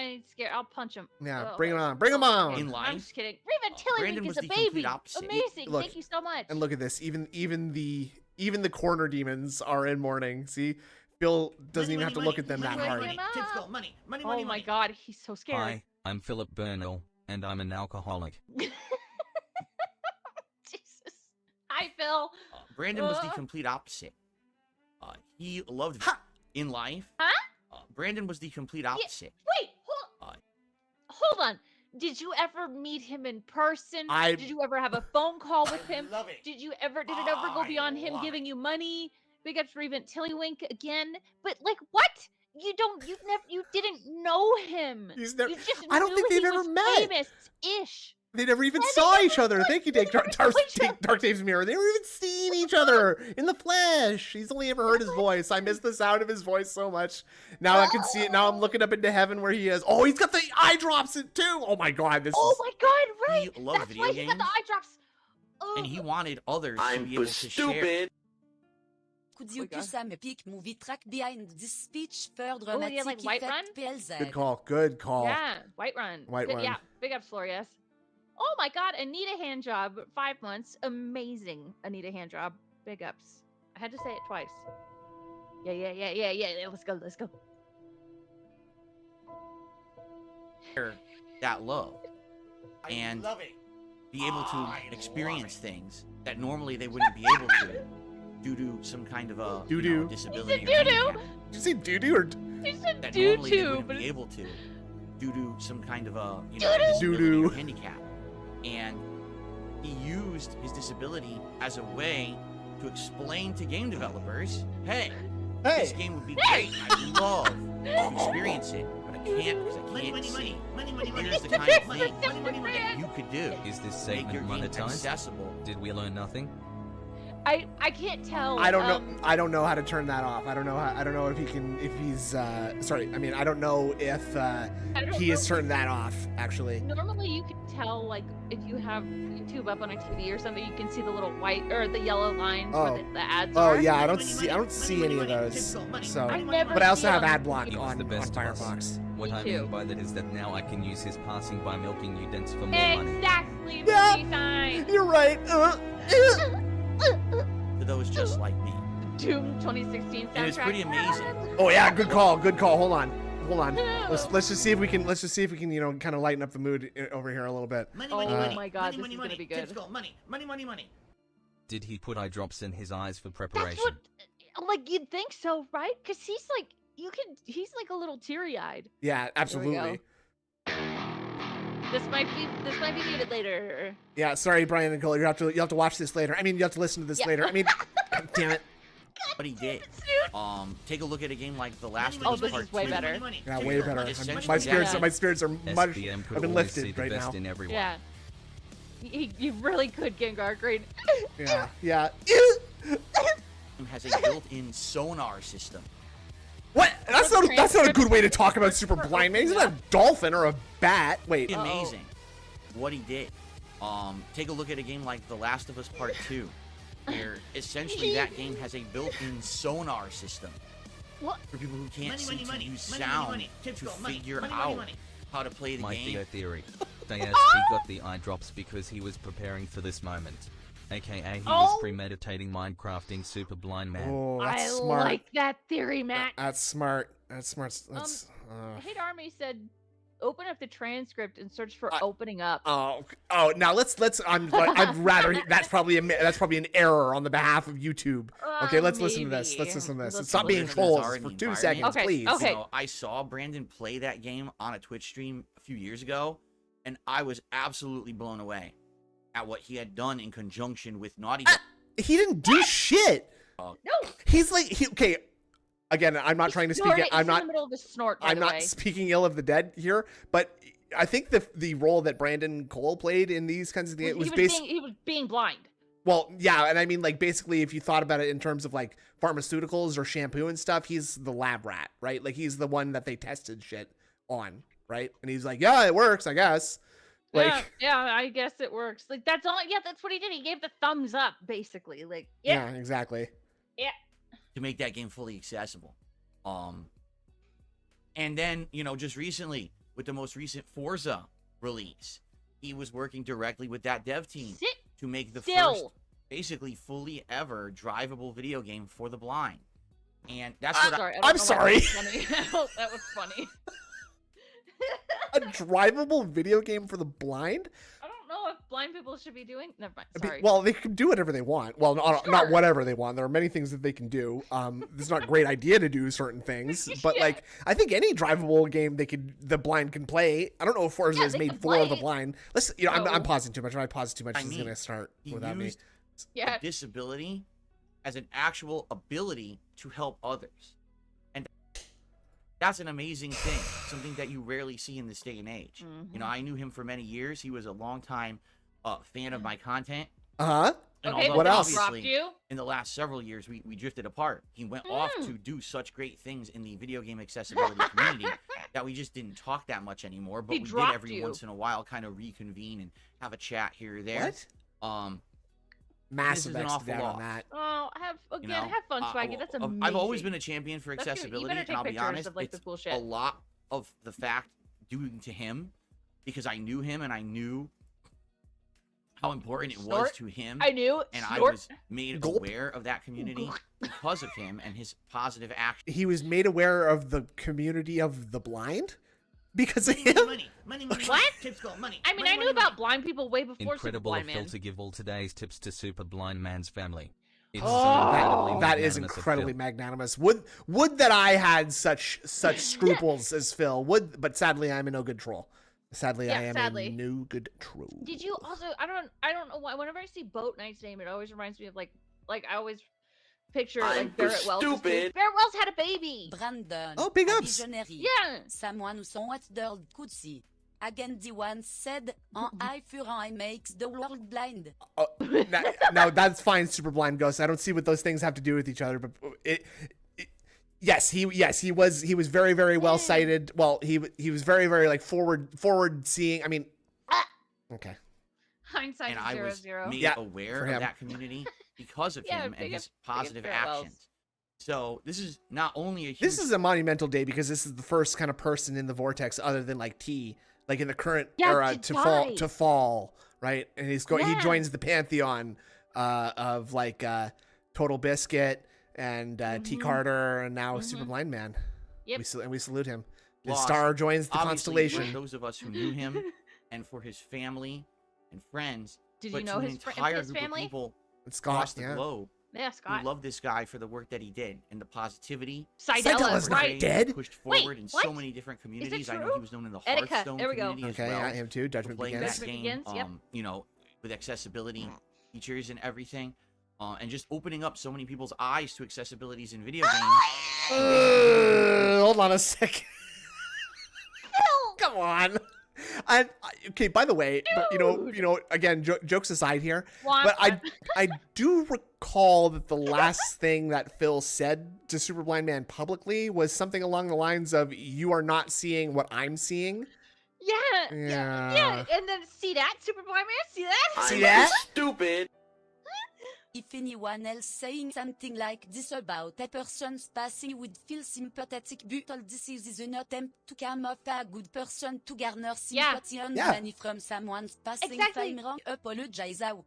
ain't scared. I'll punch him. Yeah, Oh, bring him on. Bring him on. In I'm life, just kidding. Raven Brandon Tillywink was is a the complete baby. opposite. Amazing. Look, Thank you so much. And look at this. Even the corner demons are in mourning. See, Bill doesn't even have to look at them that hard. Kids go, money. Oh my god, he's so scared. Hi, I'm Philip Burnell, and I'm an alcoholic. Jesus. Hi, Phil. Brandon was the complete opposite. He loved in life. Huh? Brandon was the complete opposite. Wait, hold on. Did you ever meet him in person? Did you ever have a phone call with him? Love it. Did it ever go beyond him giving you money? Big ups for Raven Tillywink again. But like, what? You didn't know him. He's never. You just I don't knew think he they've ever was met. Famous-ish. They never even Why saw they each other. never Thank you, Dark Dave's Mirror. They never even seen each other in the flesh. He's only ever heard his voice. I miss the sound of his voice so much. Now I can see it. Now I'm looking up into heaven where he is. Oh, he's got the eye drops too. Oh my god, this Oh is. my god, right. He loved That's video why he got the games. eye drops. And he wanted others to I'm be able to share. stupid. Could you do some epic movie track behind this speech? Further Oh, yeah, like dramatic Whiterun? effect Good call. Good call. Yeah, Whiterun. Whiterun. Yeah, big ups, Florias. Oh my god, Anita hand job, 5 months. Amazing, Anita hand job. Big ups. I had to say it twice. Yeah. Let's go. Share that love and Love it. be able to I experience love things that normally they wouldn't be able to due to some kind of a Doo-doo. disability. He said or doo-doo. handicap. Did you say doo-doo or He said That doo normally they too, wouldn't but be it's able to due to some kind of a Doo-doo. disability Doo-doo. or handicap. And he used his disability as a way to explain to game developers, hey, this game would be great. I'd love to experience it, but I can't because I can't see. Here's the kind of thing that you could do. Is this Make your segment game monetized? accessible. Did we learn nothing? I can't tell. I don't know. I don't know how to turn that off. I don't know if he can. If he's. Sorry. I mean, I don't know if he has turned that off. Actually. Normally, you can tell, like, if you have YouTube up on a TV or something, you can see the little white or the yellow lines Oh. where the ads Oh are. yeah, I don't see any of those. So, I never but I also see have them. ad block He was on the best of us. Firefox. What Me I too. mean by that is that now I can use his passing by milking you dents for more money. Exactly. Yeah. Movie sign. You're right. To those just like me. Doom 2016 soundtrack. And it's pretty amazing. Oh yeah, good call. Good call. Hold on. hold on. Let's just see if we can you know kind of lighten up the mood over here a little bit. Money, Oh money, money. my God, money, this is money, gonna be Tips good. go. Money, money, money, money. Did he put eye drops in his eyes for That's preparation? what, like you'd think so, right? Because he's like, he's like a little teary-eyed. Yeah, absolutely. This might be needed later. Yeah, sorry, Brian and Cole. You have to watch this later. I mean, you have to listen to this later. I mean, God damn it. But he did. Take a look at a game like The Last of Oh, Us this Part is way 2. better. Yeah, way better. Essentially, My spirits are much SPM could have been always see lifted the right best now. in everyone. Yeah. You really could, Gengar Green. Yeah. Has a built-in sonar system. What? That's not a good way to talk about Super Blind Man. He's not a dolphin or a bat. Wait. Amazing. What he did. Take a look at a game like The Last of Us Part 2, where essentially that game has a built-in sonar system. What? For people who can't see to use sound to figure out how to play the My game. Theo theory. DSP got the eye drops because he was preparing for this moment. AKA he was premeditating Minecrafting Super Blind Man. Oh, that's I smart. like that theory, Matt. That's smart. That's smart. That's. Hate Army said, open up the transcript and search for opening up. Oh, now let's. I'd rather. That's probably an error on the behalf of YouTube. Okay, let's listen to this. Let's listen to this. Stop being trolls for 2 seconds, please. Okay. You know, I saw Brandon play that game on a Twitch stream a few years ago, and I was absolutely blown away at what he had done in conjunction with Naughty Dog. He didn't do shit. No. He's like okay. Again, I'm not trying to speak. I'm not. In the middle of a snort. I'm not speaking ill of the dead here, but I think the role that Brandon Cole played in these kinds of things was basically he was being blind. Well, yeah, and I mean, like, basically, if you thought about it in terms of like pharmaceuticals or shampoo and stuff, he's the lab rat, right? Like, he's the one that they tested shit on, right? And he's like, yeah, it works, I guess. Like, yeah, I guess it works. Like, that's all. Yeah, that's what he did. He gave the thumbs up, basically. Like, yeah, exactly. Yeah. To make that game fully accessible. And then, you know, just recently with the most recent Forza release, he was working directly with that dev team to make the first basically fully ever drivable video game for the blind. And that's what I'm sorry. That was funny. A drivable video game for the blind? I don't know if blind people should be doing. Never mind. Sorry. Well, they can do whatever they want. Well, not whatever they want. There are many things that they can do. It's not a great idea to do certain things, but like I think any drivable game the blind can play. I don't know if Forza is made for the blind. Let's, I'm pausing too much. If I pause too much, he's gonna start without me. A disability as an actual ability to help others. And that's an amazing thing, something that you rarely see in this day and age. Mm-hmm. You know, I knew him for many years. He was a longtime fan of my content. Uh-huh. And okay, what else? In the last several years, we drifted apart. He went off to do such great things in the video game accessibility community that we just didn't talk that much anymore. But we did every once in a while kind of reconvene and have a chat here or there. What? Massive X down on that. Oh, have fun, Swaggy. That's amazing. I've always been a champion for accessibility, and I'll be honest, of, like, it's the cool shit. a lot of the fact due to him, because I knew him and I knew how important it was to him. I knew, and I was made aware of that community because of him and his positive action. He was made aware of the community of the blind because of him. Money, what? Tips go, money. I mean, I knew about blind people way before Incredible Super of Blind Phil Man. to give all today's tips to Super Blind Man's family. It's That is incredibly magnanimous. Would that I had such scruples as Phil. But sadly, I'm a no good troll. Sadly, I am a no good troll. Did you also? I don't know why. Whenever I see Boat Knight's name, it always reminds me of like I always picture like Barrett Wells. Stupid. Barrett Wells had a baby. Brandon. Oh, big ups. Yeah. Someone who somewhat dull could see. Agandi once said, "En eye for eye makes the world blind." Now that's fine, Super Blind Ghost. I don't see what those things have to do with each other, but yes, he was very, very well sighted. Well, he was very, very like forward seeing. I mean, okay. Hindsight And I was 0-0. made aware of that community because of him and his positive actions. So this is not only a huge... This is a monumental day because this is the first kind of person in the vortex other than like T, like in the current era to fall, right? And he joins the pantheon of like Total Biscuit and T Carter and now Super Blind Man. Yep. We salute him. His loss, star joins the obviously, for constellation. those of us who knew him, and for his family and friends. Did but you know to an his entire his group family? of people And Scott, across the yeah. globe Yeah, who Scott. love this guy for the work that he did and the positivity. Seidella's not right? dead? Pushed Wait, forward in what? so many different communities. I know true? he was known in the Etika, Hearthstone there we go. community Okay, as well. I am too. for Judgment playing Begins. that game, Begins, yep. you know, with accessibility features and everything, and just opening up so many people's eyes to accessibilities in video games. Hold on a second. Come on. Okay. By the way, but, you know, again, jokes aside here, but I do recall that the last thing that Phil said to Superblind Man publicly was something along the lines of, "You are not seeing what I'm seeing." Yeah. And then see that, Super Blind Man? See that? See I'm that? stupid. If anyone else saying something like this about a person's passing would feel sympathetic, but all this is an attempt to come off a good person to garner sympathy and money from someone's passing. Exactly. If I'm wrong, apologize out.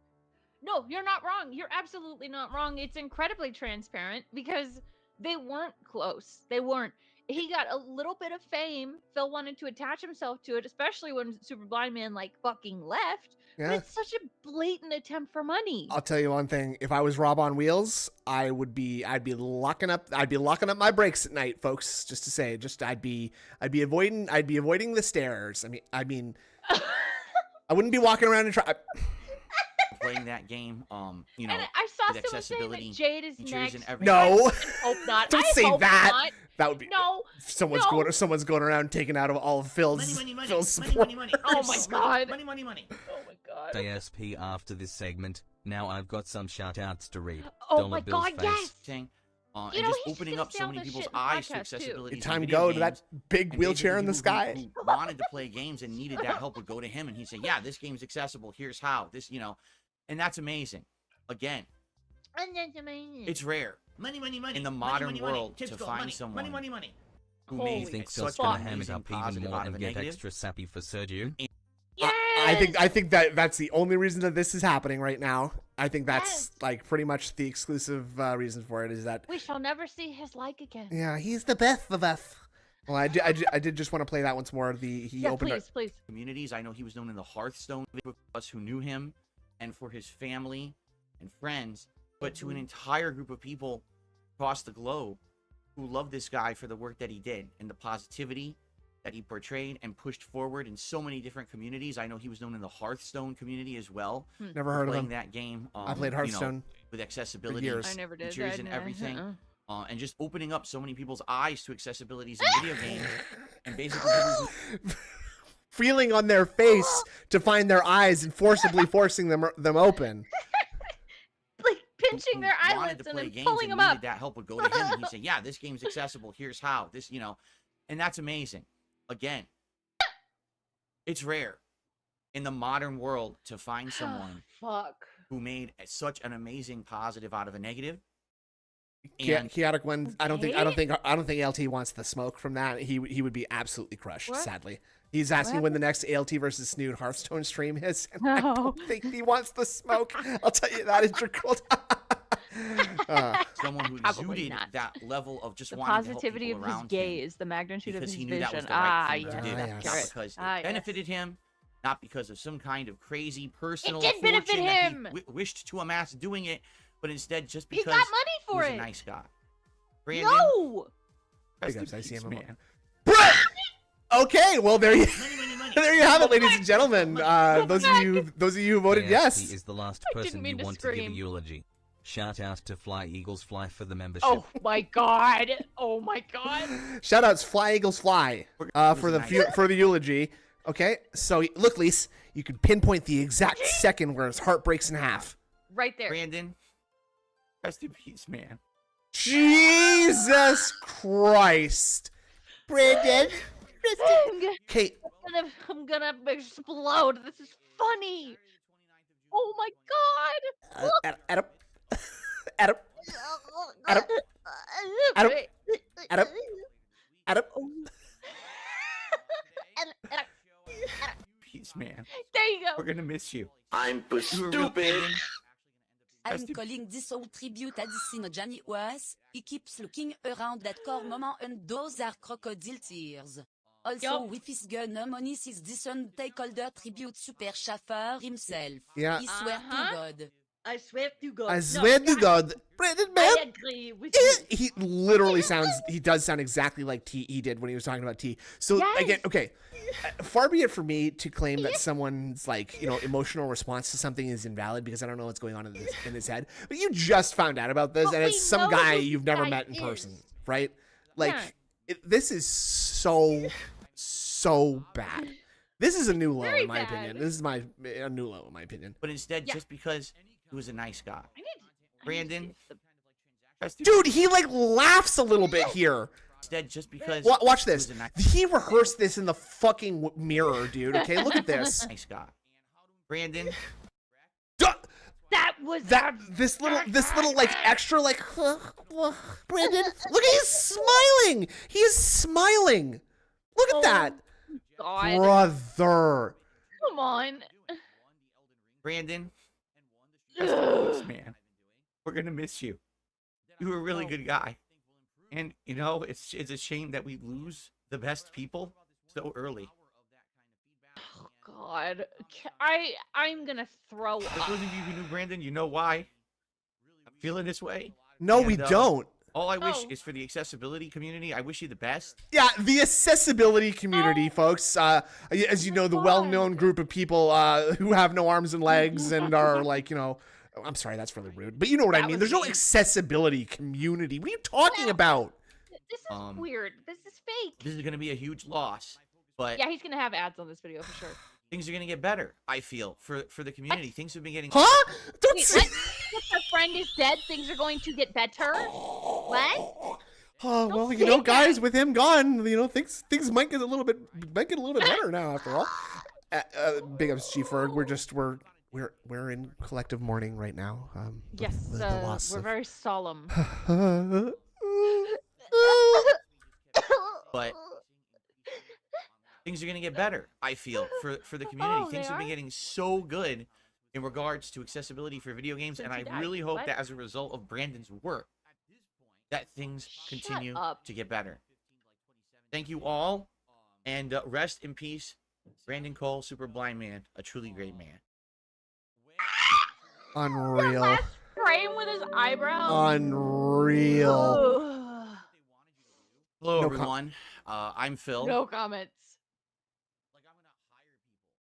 No, you're not wrong. You're absolutely not wrong. It's incredibly transparent because they weren't close. They weren't. He got a little bit of fame. Phil wanted to attach himself to it, especially when Super Blind Man like fucking left. Yeah. But it's such a blatant attempt for money. I'll tell you one thing. If I was Rob on Wheels, I'd be locking up my brakes at night, folks. Just to say, I'd be avoiding the stairs. I mean, I wouldn't be walking around and try. Playing that game, you know, And I saw with someone saying accessibility that Jade is features next. and everything. No. Hope not. Don't I say hope that. not. That would be No. someone's going around taking out of all of Phil's Money. support. Money. Oh my god. Money. Oh my god. DSP after this segment. Now I've got some shout-outs to read. Oh Dollar my Bill's god, face. yes. Thing, and You know, just he's opening gonna up say so all many this people's shit in the eyes to podcast, too. accessibility. Time to go to that big wheelchair in the sky. Who wanted to play games and needed that help would go to him, and he'd say, "Yeah, this game's accessible. Here's how." This, you know, and that's amazing. Again, it's rare Money. in the modern world to find someone Money. who Holy You made think such Phil's an gonna ham it amazing up even positive more out of and a get negative. extra sappy for Sergio? Yes. I think that's the only reason that this is happening right now. I think that's like pretty much the exclusive reason for it is that We shall never see his like again. yeah, he's the best of us. Well, I did just want to play that once more. He opened please. Communities. I know he was known in the Hearthstone of us who knew him, and for his family and friends, but to an entire group of people across the globe who love this guy for the work that he did and the positivity that he portrayed and pushed forward in so many different communities. I know he was known in the Hearthstone community as well. Never heard of playing him. that game. I played you know, Hearthstone with accessibility, years. I never did. features and everything. And just opening up so many people's eyes to accessibilities in video games, and basically feeling on their face to find their eyes and forcibly forcing them open. Like pinching their wanted eyelids to and play then games pulling and them needed up. that help would go to him, and he'd say, "Yeah, this game's accessible. Here's how." This, you know, and that's amazing. Again, it's rare in the modern world to find someone Fuck. who made such an amazing positive out of a negative. And Chaotic one. I don't think LT wants the smoke from that. He would be absolutely crushed. What? Sadly, he's asking when the next ALT versus Snood Hearthstone stream is. And I No. don't think he wants the smoke. I'll tell you that, Integral. someone who Probably exuded not. that level of just The wanting to help positivity people of his around him, gaze, the magnitude of because his he knew vision. that was the right thing yes. to do, yes. not Yes. because it Yes. benefited him, not because of some kind of crazy personal did benefit fortune that him! he wished to amass doing it, but instead just He because got money he for was it. a nice guy. Brandon, No. rest Big ups, in I see peace, him. man. Okay, well there you Money. there you have it, ladies and gentlemen. Those of you who voted DSP yes. is the last I didn't person mean you to want to give a scream. eulogy. Shout out to Fly Eagles Fly for the membership. Oh my god. Oh my god. Shoutouts, Fly Eagles Fly, for the nice. for the eulogy. Okay, so look, Lise, you can pinpoint the exact second where his heart breaks in half. Right there. Brandon, rest in peace, man. Jesus Christ, Brandon. Okay, I'm gonna explode. This is funny. Oh my god. Adam, Adam, Adam, Adam, Adam, Adam. Peace, man. There you We're go. gonna miss you. I'm You were real, stupid. Brandon. I'm Rest in calling this all tribute at this Johnny was. He keeps looking around that core moment and those are crocodile tears. Also, with his gun, money is decent stakeholder tribute super chauffeur himself. Yeah. He swear to God. I swear to God. I swear to God, Brandon, man. I agree with you. He literally he does sound exactly like he did when he was talking about T. So again, okay, far be it for me to claim that someone's like, emotional response to something is invalid because I don't know what's going on in his head. But you just found out about this, and it's some guy you've never met in person, right? Like, this is so bad. This is a new low in my opinion. This is a new low in my opinion. But instead, just because he was a nice guy, Brandon. Dude, he like laughs a little bit here. Instead, just because. Watch this. He rehearsed this in the fucking mirror, dude. Okay, look at this. Nice guy, Brandon. That was this little like extra like Brandon. Look, he's smiling. He is smiling. Look at that. God. Brother. Come on. Brandon. Man, we're gonna miss you. You were a really good guy, and it's a shame that we lose the best people so early. Oh God, I'm gonna throw up. For those of you who knew Brandon, you know why I'm feeling this way. No, we don't. All I wish is for the accessibility community. I wish you the best. Yeah, the accessibility community, folks. As you know, the well-known group of people who have no arms and legs and are like, I'm sorry, that's really rude, but you know what I mean. There's no accessibility community. What are you talking about? This is weird. This is fake. This is going to be a huge loss, but yeah, he's going to have ads on this video for sure. Things are going to get better, I feel, for the community. Things have been getting... Huh? Don't Wait, say... Our friend is dead. Things are going to get better. What? Oh, well, guys, with him gone, things might get a little bit better now after all. Big ups, G-Ferg. We're in collective mourning right now. Yes, the loss we're very solemn. But things are going to get better, I feel, for the community. Things have been getting so good in regards to accessibility for video games, and I really hope that as a result of Brandon's work, that things continue to get better. Thank you all, and rest in peace, Brandon Cole, Super Blind Man, a truly great man. Unreal. Last frame with his eyebrow. Unreal. Hello, everyone. I'm Phil. No comments.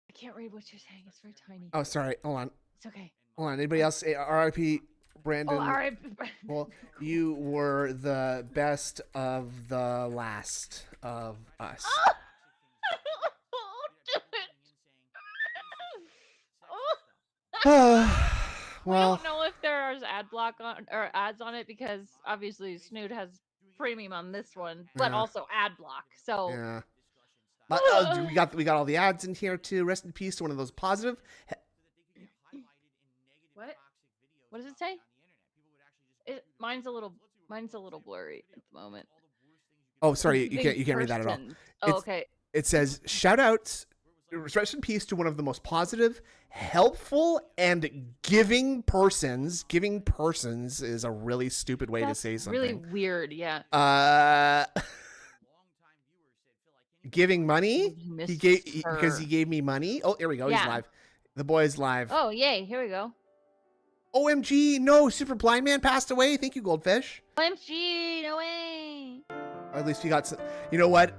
I can't read what you're saying. It's very tiny. Oh, sorry. Hold on. It's okay. Hold on. Anybody else? R.I.P. Brandon. Oh, R.I.P. Well, you were the best of the last of us. Well, I don't know if there's ad block on or ads on it because obviously Snood has premium on this one, but also ad block. So yeah. But, we got all the ads in here too. Rest in peace to one of those positive. What? What does it say? Mine's a little blurry at the moment. Oh, sorry, you can't read that at all. Oh, okay. It says shout outs. Rest in peace to one of the most positive, helpful, and giving persons. Giving persons is a really stupid way to say something. Really weird, yeah. Giving money. Because he gave me money. Oh, here we go. Yeah. He's live. The boy's live. Oh, yay! Here we go. OMG! No, Super Blind Man passed away. Thank you, Goldfish. OMG! No way. Or at least we got some. You know what?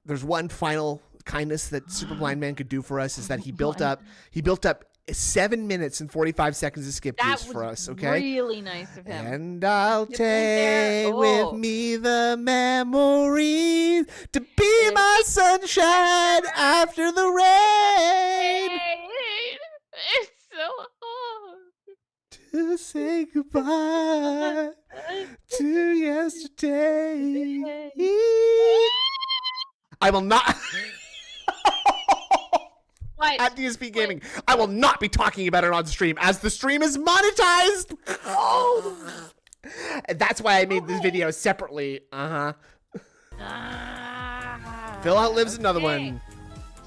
There's one final kindness that Super Blind Man could do for us is that he built up 7 minutes and 45 seconds of skip juice for us. Okay, really nice of him. And I'll take with me the memories to be my sunshine after the rain. It's so hard to say goodbye to yesterday. I will not. At DSP Gaming, I will not be talking about it on stream as the stream is monetized. That's why I made this video separately. Phil outlives another one.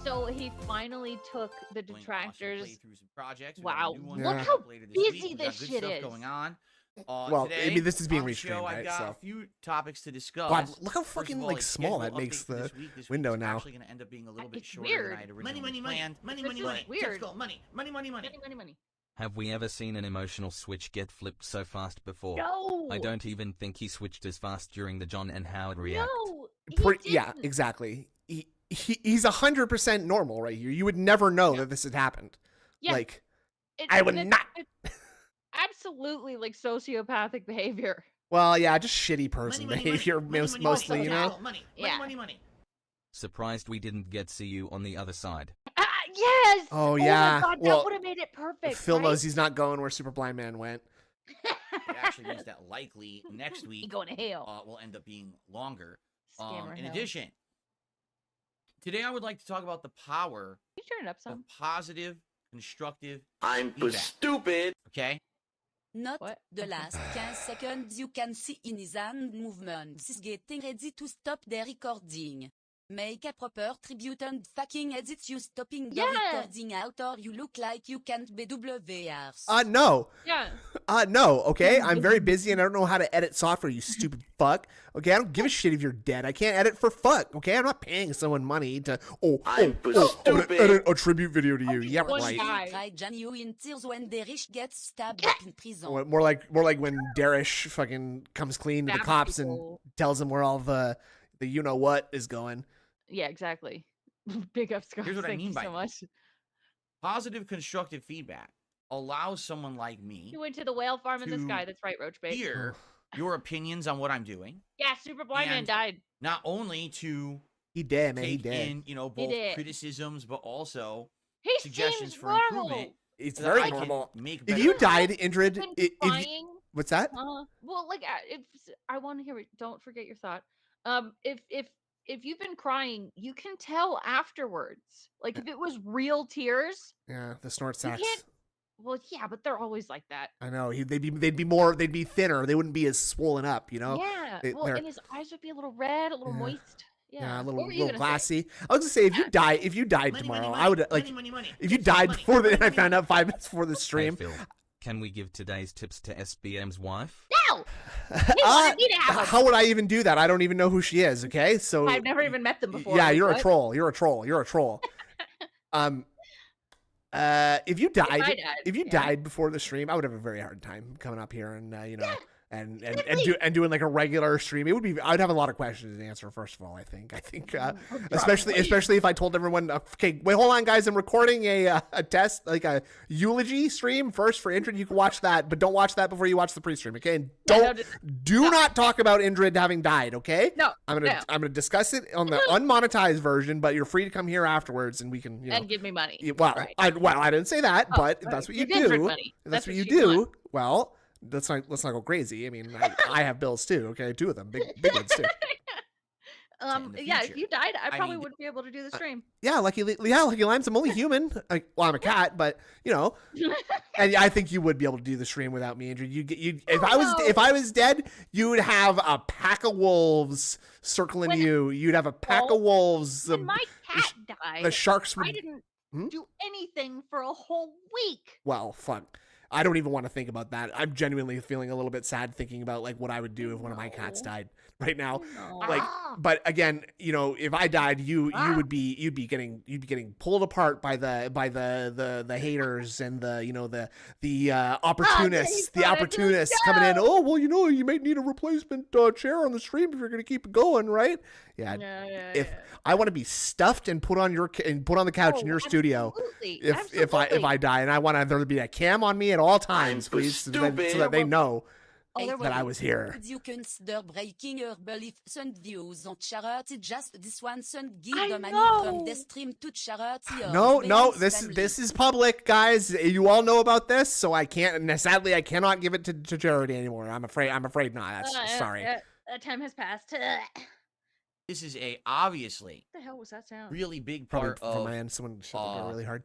So he finally took the Going to also detractors. play through some projects. We Wow, got a new one look coming how up later this busy week. We got this good shit stuff is. going on. Well, Today, I mean, this is being on the restreamed, show, right? I've got So. a few topics to discuss. God, look how First of fucking all, like a small that schedule makes update for the this week. This window week's now. actually going to end up being a little bit It's shorter weird. than I had originally Money, money, planned. money, This money, is money. weird. Typical money, money, money, money. Money. Have we ever seen an emotional switch get flipped so fast before? No. I don't even think he switched as fast during the John and Howard react. No. He Yeah, didn't. exactly. He's 100% normal right here. You would never know that this had happened. Yeah. Like, It's- I would it's- not. it's absolutely like sociopathic behavior. well, yeah, just shitty person Money, money, behavior money, money, money, mostly, money, you know? Money, money, Yeah. money, money. Surprised we didn't get see you on the other side. Yes. Oh, yeah. my God, Well, that would have made it perfect. Phil right? knows he's not going where Super Blind Man went. It actually means that likely next He week going to hell. will end up being longer. Scammer In hell. addition, today I would like to talk about the power You turn it up of some. positive, constructive I'm feedback. stupid. Okay? Not What? the last 15 seconds you can see in his hand movements is getting ready to stop the recording. Make a proper tribute and fucking edit you stopping the Yeah. recording out or you look like you can't BWRs. No. Yeah. No, okay? I'm very busy and I don't know how to edit software, you stupid fuck. Okay, I don't give a shit if you're dead. I can't edit for fuck, okay? I'm not paying someone money to, I'm gonna stupid. edit a tribute video to you. Yeah, One right. guy. Cry Janio in tears when the rich gets stabbed up in prison. More like when Darish fucking comes clean to the Stabs cops and people. tells them where all the you know what is going. Yeah, exactly. Big up, Scott. Here's what I Thank mean you by so much. Positive, constructive feedback allows someone like me You went to the whale farm in the to sky. That's right, Roach Bait. hear your opinions on what I'm doing. Yeah, Super Blind Man And died. Not only to He dead, man. He take dead. in, He both did. criticisms, but also He suggestions seems for normal. improvement. It's so that very I can normal. make If better you content. died, Indrid, Been if you, crying. what's that? Well, like, if I want to hear it, don't forget your thought. If you've been crying, you can tell afterwards. Like, if it was real tears, Yeah, the snort you sacks. can't. Well, yeah, but they're always like that. I know. They'd be thinner. They wouldn't be as swollen up, you know? Yeah. They're- And his eyes would be a little red, a little Yeah. moist. Yeah. Yeah, a What little were you gonna say? glassy. I was gonna say if you died Money, tomorrow, money, I would money, like money, money, money. if you Typical died money, before money, I money, found money. out 5 minutes before the Hey stream. Phil, can we give today's tips to SBM's wife? No! He wanted me to have them. How would I even do that? I don't even know who she is. Okay, so I've never even met them before. yeah, like, you're a what? troll. You're a troll. You're a troll. If you died, I died, if you yeah. died before the stream, I would have a very hard time coming up here and and exactly. doing like a regular stream. It would be. I'd have a lot of questions to answer. First of all, I think Probably. especially if I told everyone, okay, wait, hold on, guys, I'm recording a test, like a eulogy stream first for Indrid. You can watch that, but don't watch that before you watch the pre-stream, okay? And do not talk about Indrid having died, okay? No, I'm gonna discuss it on the unmonetized version, but you're free to come here afterwards, and we can and give me money. Well, Right. I didn't say that, Oh, but if right. that's what you Give Indrid do. money. If that's what you she do. wants. Well, let's not go crazy. I mean, I have bills too. Okay, 2 of them, big ones too. in the Yeah, if future. you died, I I probably mean, wouldn't be able to do the stream. Yeah, Lucky Limes. I'm only human. Well, I'm a cat, but and I think you would be able to do the stream without me, Andrew. If I was dead, you would have a pack of wolves circling you. You'd have a pack of wolves. When my cat died, the sharks I would. didn't Hmm? do anything for a whole week. Well, fuck. I don't even want to think about that. I'm genuinely feeling a little bit sad thinking about like what I would do if one of my cats died right now. Like, but again, if I died, you'd be getting pulled apart by the haters and the opportunists, coming in. Oh, well, you may need a replacement chair on the stream if you're going to keep it going, right? Yeah. If I want to be stuffed and put on the couch in your studio, if I die, and I want there to be a cam on me at all times, please, so that they know that I was here. Would you consider breaking your beliefs and views on charity? Just this one son give I the money know. from the stream to charity. Or No, Ben's family. this is public, guys. You all know about this, so I can't. And sadly, I cannot give it to charity anymore. I'm afraid not. Sorry. That time has passed. This is obviously What the hell was that sound? really big Probably part from of my end. Someone shut the door really hard.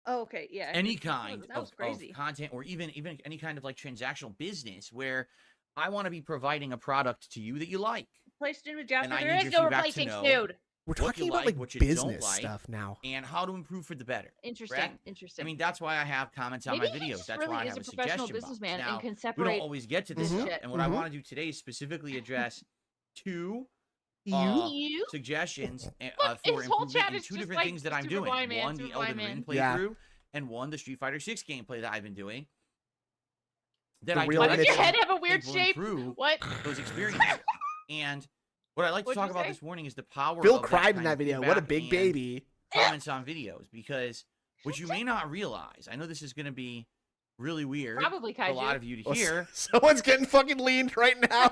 Oh, okay, yeah. any That kind was of crazy. content, or even any kind of like transactional business where I want to be providing a product to you that you like. Placed in with Jasper. And I There need is your no feedback to replacing know Snood. We're what talking you about like, like what you business don't like, stuff now. and how to improve for the better. Interesting. correct? Interesting. I mean, that's why I have comments on Maybe my he videos. just That's really why I is have a a professional suggestion box. businessman Now, and can we separate don't always get to this this stuff, shit. and what I want to do today is specifically address two You? suggestions Look, for his whole improvement chat in is two just different like things that I'm Super doing. Blind Man, One, the Super Elden Blind Ring Man. Yeah. playthrough, and one, the Street Fighter 6 gameplay that I've been doing. That The I real Why don't does your Mitchell. head have a think weird will shape? improve What? those experiences. And what I'd like to What'd talk you about say? this morning is the power Phil of cried in kind that of video. What a feedback big and baby. comments on videos, because what you may not realize, I know this is going to be really weird Probably for a lot kaiju. of you to Well, hear. Someone's getting fucking leaned right now.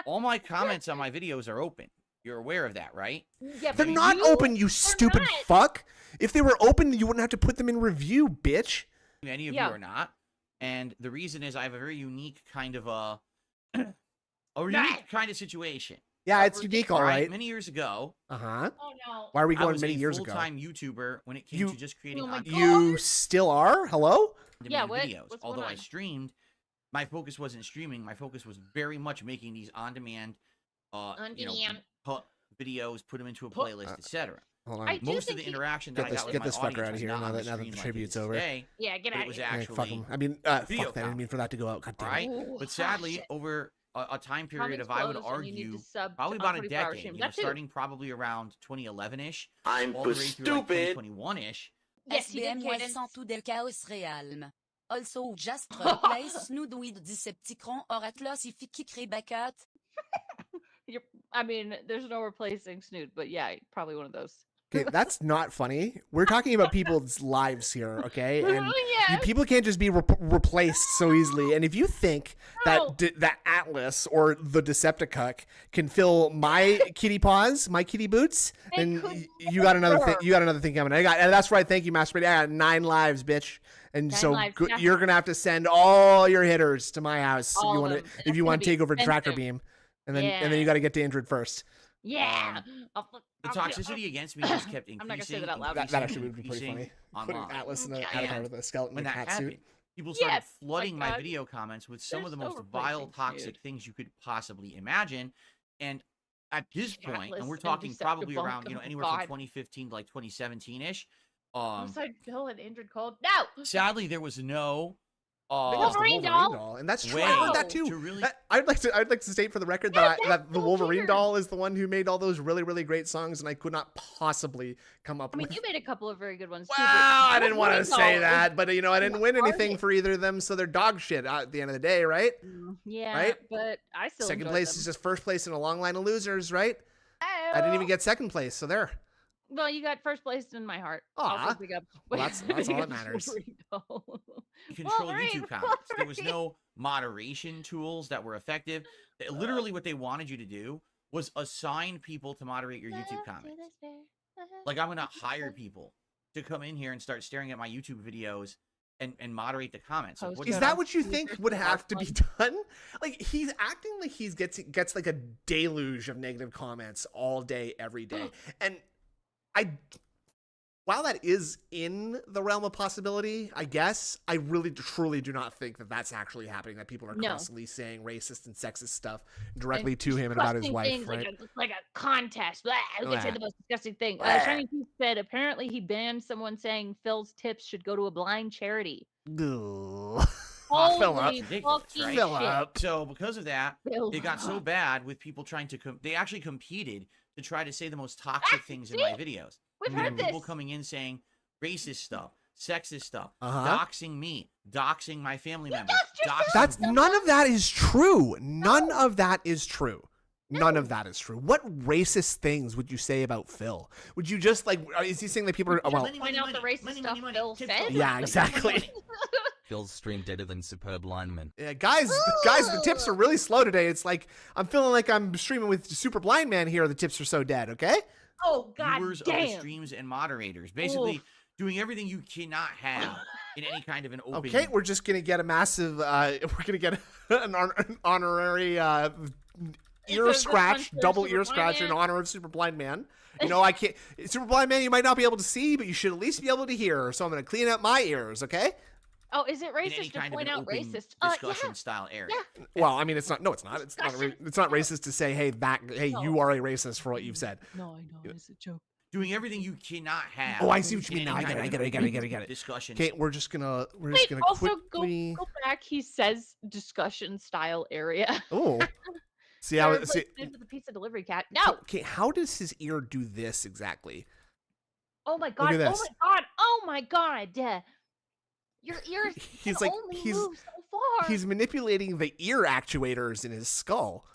All my comments on my videos are open. You're aware of that, right? Yeah, They're but not you open, you are stupid not. fuck. If they were open, you wouldn't have to put them in review, bitch. Many of Yeah. you are not. And the reason is I have a very unique kind of a unique kind of situation. Yeah, it's unique, all right. Many years ago, Uh-huh. Oh no. Why are we I going was many a years ago? full-time YouTuber when it came You- to just creating Oh my on-demand You still are? Hello? Yeah, what? videos. What's going Although I on? streamed, my focus wasn't streaming. My focus was very much making these on-demand, On-demand. videos, put them into a playlist, etc. Hold I on. do Most of think the he- interaction Get that this- I got with get my this fucker audience outta was here not now on that- the now that the stream like it tribute's is over. today, Yeah, get but out it of was here. Yeah, actually fuck 'em. I mean, video fuck that. I didn't comment. mean for that to go out. God damn it. right? Ooh, But hot sadly, shit. over a time period Comments of, I would closed and you need argue, to sub probably on about a 24-hour decade. stream. You know, That too. starting probably around 2011-ish, I'm all the way through like stupid. 2021-ish. Yes, you did, SBM Cadence. sans tout del chaos realm. Also, just replace Snood with Decepticon or Atlas Bakat. I mean, there's no replacing Snood, but yeah, probably one of those. Okay, that's not funny. We're talking about people's lives here, okay? And Yes. people can't just be replaced so easily. And if you think No. that Atlas or the Decepticon can fill my kitty paws, my kitty boots, They then could you got another thing. never. You got another thing coming. And that's right. Thank you, Master. I got 9 lives, bitch. And 9 so lives, yeah. you're gonna have to send all your hitters to my house All if you of want them. to. And If that's you gonna want to be take over Detractor expensive. Beam, and then Yeah. you got to get to Indrid first. Yeah. The toxicity against me just kept increasing. I'm not gonna say that out loud. That actually would be pretty increasing funny. Putting online. Atlas in the Yeah. avatar with a skeleton When and that cat happened, suit. people started Yes, flooding like my that. video comments with some of the There's most no vile, replacing toxic Snood. things you could possibly imagine. And at this point, Atlas and we're and talking probably Decepticon, around, oh anywhere from God. 2015 to like 2017-ish. Outside Bill and Indrid Cold. No. Sadly, there was no Because the Wolverine doll? and that's true. way I heard that too. to really. I'd like to state for the record Yeah, that the that's Wolverine weird. doll is the one who made all those really, really great songs, and I could not possibly come up I mean, with. you made a couple of very good ones too. Well, but I didn't want to Wolverine say doll that, but I didn't win anything garbage. for either of them, so they're dog shit at the end of the day, right? is- Yeah, Right? but I still Second enjoyed place them. is just first place in a long line of losers, right? I didn't even get second place, so there. Well, you got first place in my heart. Aw. Also big up. Well, that's big all that up matters. Wolverine doll. Control Wolverine, YouTube comments. There was Wolverine. no moderation tools that were effective. Literally, what they wanted you to do was assign people to moderate your YouTube comments. Like, I'm gonna hire people to come in here and start staring at my YouTube videos and moderate the comments. Like, Post what Is Is that that what you on think Twitter would for have to be fun? done? Like he's acting like he gets like a deluge of negative comments all day, every day. And while that is in the realm of possibility, I guess, I really truly do not think that that's actually happening, that people are No. constantly saying racist and sexist stuff directly And to him and about his disgusting wife, things right? like a contest. Blah, who can say Blah. the most disgusting thing? Blah. Shiny Teeth said apparently he banned someone saying Phil's tips should go to a blind charity. Ugh. Aw, fill up. Holy Ridiculous, fucking right? Fill shit. up. So because of that, Fill it got so up. bad with people trying to they actually competed to try to say the most toxic things in my videos. We've We had heard people this. coming in saying racist stuff, sexist stuff, Uh-huh. doxing me, doxing my family members. doxed yourself. doxing That's them. none of that is true. None of that is true. None of that is true. What racist things would you say about Phil? Would you just like? Is he saying that people are? Oh, well, Money, Point out the racist stuff Phil Tips said? go Yeah, up. exactly. Phil's stream deader than superb lineman. yeah, guys, the tips are really slow today. It's like I'm feeling like I'm streaming with Super Blind Man here. The tips are so dead. Okay. Oh god Viewers of the damn. streams and moderators, basically Oof. doing everything you cannot have in any kind of an open. Okay, we're just gonna get a massive. We're gonna get an honorary ear Because scratch, this one's for double Super ear Blind scratch in Man. honor of Super Blind Man. You know, I can't. Super Blind Man, you might not be able to see, but you should at least be able to hear. So I'm gonna clean up my ears. Okay. Oh, is it in any racist to kind of point an out open racist? discussion Yeah. style area. Yeah. Well, I mean, it's not. No, it's not. It's not. It's not racist to say, hey, No. you are a racist for what you've said. No, I know. It's a joke. Doing everything you cannot have. Oh, I see what you in mean now. any I get it. kind I of get it. I get it. I get it. I get it. Discussion. Okay, we're just gonna Wait, also quickly. go back. He says discussion style area. Oh, see how Sorry, see. played with the pizza delivery cat. No. Okay, how does his ear do this exactly? Oh my god. at Oh this. my god. Oh my god. Your ears He's can like only move so far. he's manipulating the ear actuators in his skull.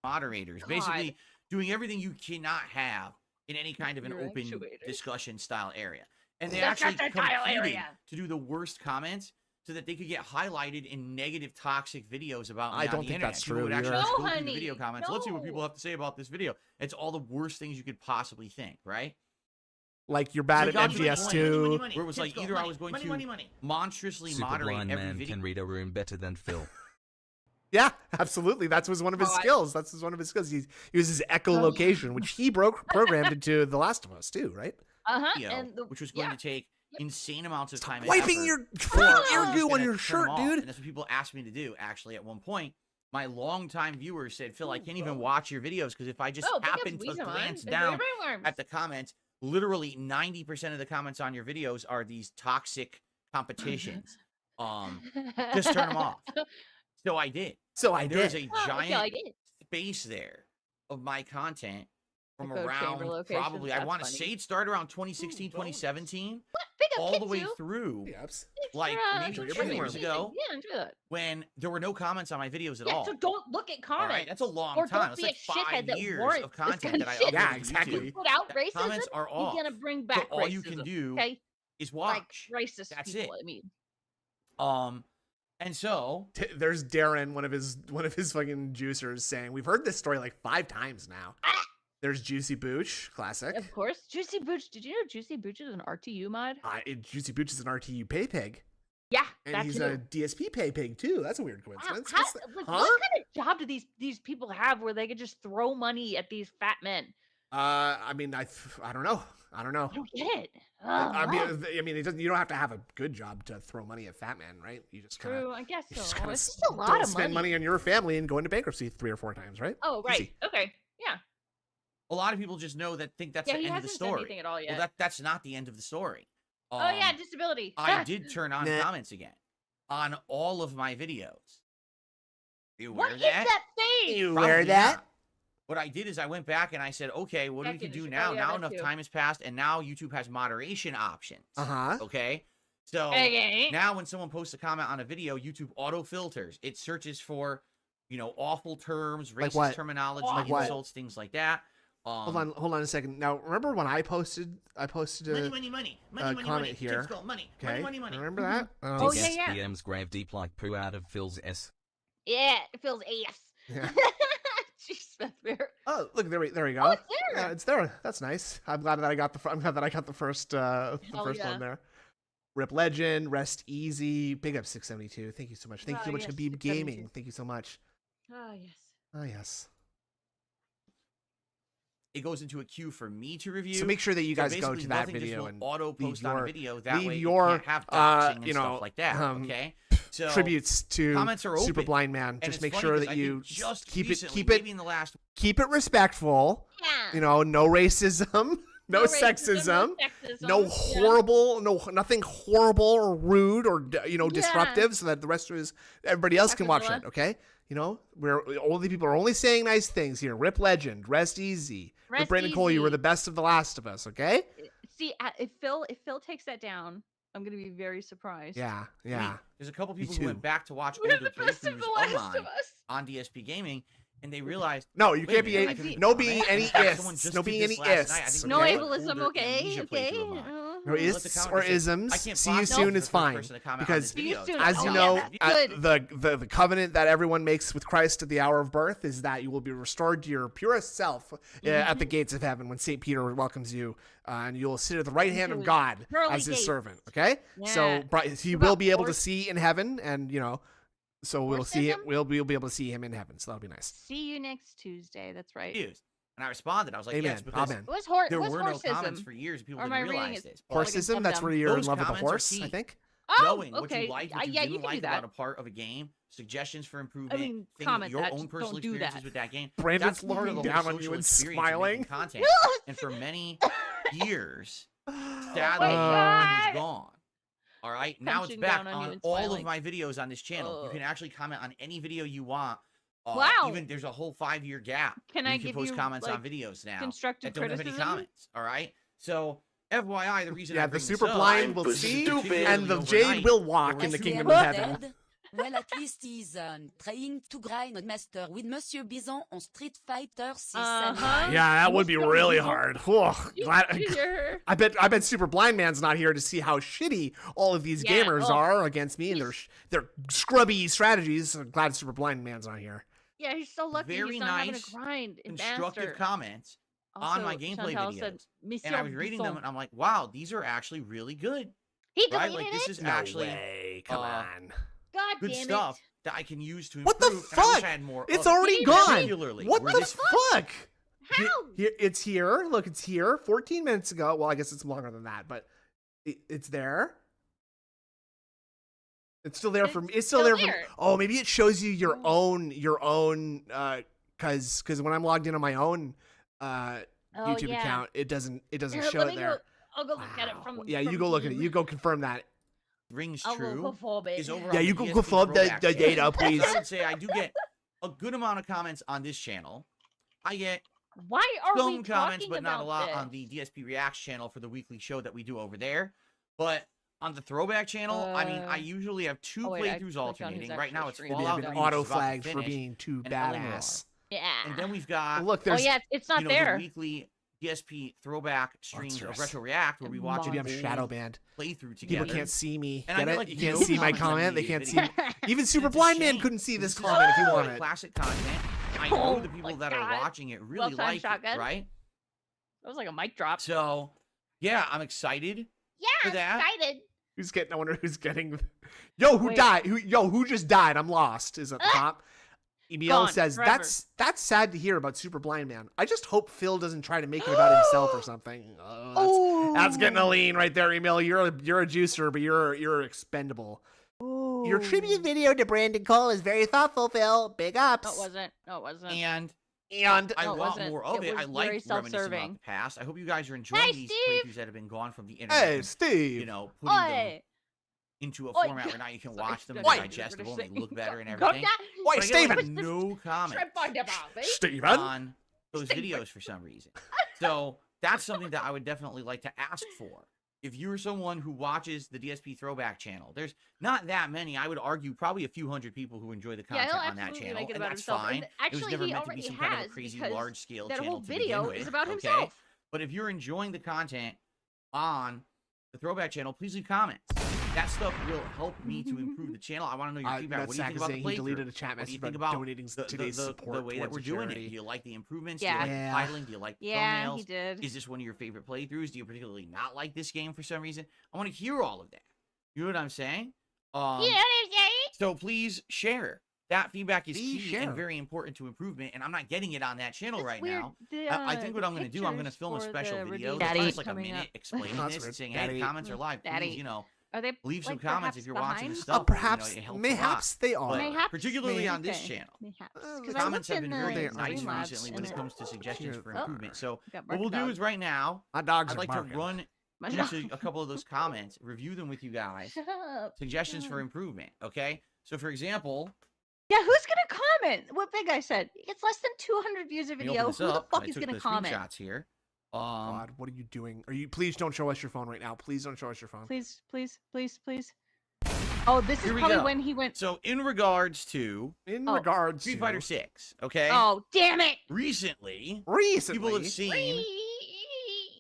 Moderators. God. Basically, doing everything you cannot have in any kind of an Ear open actuators. discussion style area. And they Discussion actually style competed area. to do the worst comments so that they could get highlighted in negative toxic videos about me I on don't the think internet. that's People true would actually either. just No, go through the honey, video comments. Let's see what people no. have to say about this video. It's all the worst things you could possibly think, right? Like you're bad So at it got to the MGS point two. where it was like either I was going to monstrously Super moderate blind every man video. can read a room better than Phil. Yeah, absolutely. That was one of his God. skills. That's one of his skills. He uses echolocation, which he programmed into The Last of Us too, right? Video, And the, which was going to take insane amounts of time. and Wiping effort. your I freaking was ear goo gonna on your turn shirt, them off, dude. And that's what people asked me to do. Actually, at one point, my longtime viewers said, "Phil, I can't even watch your videos because if I just happen to glance down at the comments, literally 90% of the comments on your videos are these toxic competitions. Just turn them off." So I did. So I And there's did. a giant space there of my content from Echo chamber around locations, probably, I that's want to funny. say it started around 2016, 2017, Big up all the way Kitsu. through Yes. like maybe Enjoy your 2 brain years worm. ago Yeah, enjoy that. when there were no comments on my videos at Yeah, all. so don't look at All comments. right, that's a long Or time. don't It's be like a shithead 5 that years warrants of this kind content of that I shit. uploaded Yeah, to exactly. YouTube. You put out That racism, comments are you're off. gonna bring So back all racism. you can do Okay? is Like watch. racist That's people, it. I mean. And so There's Darren, one of his fucking juicers, saying we've heard this story like 5 times now. There's Juicy Booch, classic. Of course. Juicy Booch. Did you know Juicy Booch is an RTU mod? Juicy Booch is an RTU pay pig, Yeah, and that he's too. a DSP pay pig too. That's a weird Wow, coincidence. how, What's like, what kind of job do these people have where they could just throw money at these fat men? I mean, I don't know. I don't know. I don't get it. I mean, it doesn't. You don't have to have a good job to throw money at fat man, right? You just kind True, of I guess you just so. kinda It's just a lot of spend money money. on your family and go into bankruptcy 3 or 4 times, right? Oh, right. Easy. Okay. Yeah. a lot of people just know that think that's Yeah, the he end of the hasn't said story. anything at all yet. Well, that's not the end of the story. Oh yeah, disability. I did turn on Nah. comments again on all of my videos. You What aware is of that? that face? You Probably wear that? not. What I did is I went back and I said, okay, what do we Second, can you do should now? probably have Now that enough too. time has passed, and now YouTube has moderation options. Uh-huh. Okay, so Okay. now when someone posts a comment on a video, YouTube auto filters. It searches for, awful terms, Like racist what? terminology, Like what? insults, things like that. Hold on a second. Now, remember when I posted a comment here? Kids go, money. Okay, remember that? Oh, yeah, yeah. DSPM's grave deep like poo out of Phil's S. Yeah, it feels ass. Yeah. Jeez, that's fair. Oh, look, there we go. Oh, it's there. Yeah, it's there. That's nice. I'm glad that I got the first yeah. one there. Rip Legend, Rest Easy, big up 672. Thank you so much. Thank you so much, yes, Habib 672. Gaming. Thank you so much. Oh yes. Oh yes. It goes into a queue for me to review. So make sure that you guys go basically to that nothing just video will and auto leave post on a your- video. That leave way your, you can't have doxing and you know, stuff like that. Okay. So tributes to comments are Super open. Blind Man. And Just it's make funny sure 'cause that I you think just keep recently, it maybe in the last respectful. Yeah. You know, no racism, no sexism. No horrible, nothing horrible or rude or disruptive, so that the rest of everybody else can watch Everyone. it. Okay, people are only saying nice things here. Rip Legend, Rest Easy, Rest Brandon Cole, you were easy. the best of the Last of Us. Okay, See, if Phil takes that down, I'm gonna be very surprised. yeah. There's a couple Me people too. who went back to watch We're older the best of playthroughs the of Last mine of Us. on DSPgaming, and they realized No, you wait can't a be minute, I any. can leave a No comment. being any In fact, someone ists. just No did being this any last night. I ists. think No Okay? ableism, older okay? amnesia Okay. playthrough of mine. No Let the ists or commenter say, isms. I can't See you possibly soon be is the first fine person to comment on because this See you video. soon. as Oh, you yeah, know, that's good. the covenant that everyone makes with Christ at the hour of birth is that you will be restored to your purest self at the gates of heaven when St. Peter welcomes you, and you'll sit at the right hand of Into God pearly as his gates. servant. Okay, so Yeah. he About will be able to horse- see in heaven, and so we'll see him. Horseism? We'll be able to see him in heaven. So that'll be nice. See you next Tuesday. That's right. Confused. And I responded. I was like, Amen. yes, because Amen. there What's were no comments horsism? for years. People Or am I didn't reading realize it? this. Like a Horsism. That's dum-dum. where you're in Those love with a comments are horse. I key. think. knowing what okay. you like, what you Yeah, you didn't can do like that. about a part of a game, suggestions for improvement, mean, things, comment your that, own just personal don't do experiences that. with that game. Brandon's That's part of looking the whole down on you social and experience of smiling. making content. And for many years, sadly, my it God. was gone. All right, now it's Punching back down on you on and all of smiling. my videos on this channel. You can actually comment on any video you want. Wow. Even there's a whole 5-year gap. Can where I you can give post you, comments on like, videos now constructive that don't have any criticism? comments. All right, so FYI, the reason I Yeah, the bring this super up blind is will because see, particularly and the overnight, jade will walk there in the was kingdom two- of heaven. Dead? Well, at least he's trying to grind master with Monsieur Bison on Street Fighter 6 and Uh-huh. Yeah, that would be really Bison. hard. Ugh, glad- Did you hear? I bet Super Blind Man's not here to see how shitty all of these Yeah, gamers oh. are against me and their scrubby strategies. I'm glad Super Blind Man's not here. Yeah, he's so lucky Very he's not nice, having a grind in constructive Master. comments on my Also, gameplay Chantal said, videos. Monsieur And I was reading them, Bison. and I'm like, wow, these are actually really good. He Right? deleted Like, this it? is No actually way, come on. God good damn stuff it. that I can use to What the improve. And I wish fuck? I had more It's of it. already Did he gone. Particularly What where the this fuck? How? It's here. Look, it's here. 14 minutes ago. Well, I guess it's longer than that, but it's there. It's still there for me. It's still there for. Oh, maybe it shows you your own. Because when I'm logged in on my own YouTube yeah. account, it doesn't Here, show let it me there. go. I'll go look at it from. Yeah, you from go look at it. Steam. You go confirm that. rings I'll true go perform it. is over Yeah, on you the go DSP confirm the throwback channel. data, please. I would say I do get a good amount of comments on this channel. I get Why are some we comments, talking but not a about lot this? on the DSP Reacts channel for the weekly show that we do over there. But on the throwback channel, I mean, I usually have two wait, I playthroughs clicked on his alternating. Right now, it's actual stream. Maybe Fallout I've been 3, which auto is about to flagged for finish, being too and Eleanor. badass. Yeah. And then we've got Look, there's. Oh yeah, it's not the there. weekly DSP throwback streams of Monstrous. Retro React where we watch Maybe I'm an shadow old banned. playthrough together. People can't see me. And I Get get, it? like, You can't no see my comments on comment. They the can't see video. me. Even Super It's a Blind Man shame. couldn't see this is comment if you really want it. classic content. I Oh know the my people that are God. watching it really Well timed like it, shotgun. right? That was like a mic drop. So, yeah, I'm excited for that. excited. Who's getting? I wonder who's getting. Yo, who Wait. died? Who just died? I'm lost. Is at the top. Emil Gone says forever. that's sad to hear about Super Blind Man. I just hope Phil doesn't try to make it about himself or something. That's getting a lean right there, Emil. You're a juicer, but you're expendable. Your tribute video to Brandon Cole is very thoughtful, Phil. Big ups. No, it wasn't. No, it wasn't. And And I No, it want wasn't. more of It it. I was like very reminiscing about self-serving. the past. I hope you guys are enjoying Hey, these Steve! playthroughs that have been gone from the internet. hey, and, Steve. you know, putting them Oi! into a Oi. format where now you can Sorry, watch them and sorry. they're digestible and they look better and Go everything. down. Wait, But I get, like, Steven. no comments Steven. on those Steven. videos for some reason. So that's something that I would definitely like to ask for. If you're someone who watches the DSP Throwback channel, there's not that many. I would argue probably a few hundred people who enjoy the Yeah, content he'll on that absolutely channel, make it and about that's himself. fine. And It was actually, never he meant to be already some kind of a has, crazy because large-scale that channel whole to video begin with. is about okay? himself. But if you're enjoying the content on the Throwback channel, please leave comments. That stuff will help me to improve the channel. I want to know your feedback. That's What do you think about the saying he playthrough? deleted a chat What do message you think about about donating the, today's the, support the way that towards we're a doing it? charity. Do you like the improvements? Yeah. Do you like the titling? Do you like the Yeah, thumbnails? he did. Is this one of your favorite playthroughs? Do you particularly not like this game for some reason? I want to hear all of that. You know what I'm saying? So please share. That feedback is Please key share. and very important to improvement, and I'm not getting it on that channel It's right weird, now. the, I think what the I'm going to do, I'm going to pictures film a for special the video redeemed that's Daddy just like a coming minute up. explaining That's this and right, saying, Daddy. hey, comments are live. Daddy. Please, you know, Are they leave some like, comments if perhaps you're watching behind? the stuff. Perhaps, you know, it helps mayhaps they a lot. are. But Mayhaps. particularly on this Okay. channel, Mayhaps. the 'Cause I comments looked have been in very the nice Streamlabs recently when and it comes to suggestions Cute. for improvement. So got what we'll do barking is right now, My dogs I'd are like to barking. run My into dog. a couple of those comments, review them with you guys. Shut up. Suggestions for improvement, okay? So for example, Yeah, who's gonna comment? What Big Guy said. It's less than 200 views a let me video. open this Who the up. fuck I is took gonna the comment? screenshots here. God, what are you doing? Are you? Please don't show us your phone right now. Please don't show us your phone. Please, please, please, please. Oh, this is Here we probably go. when he went. So in regards to In Oh. regards Street to Fighter 6, okay? Oh, damn it! Recently, recently, people have seen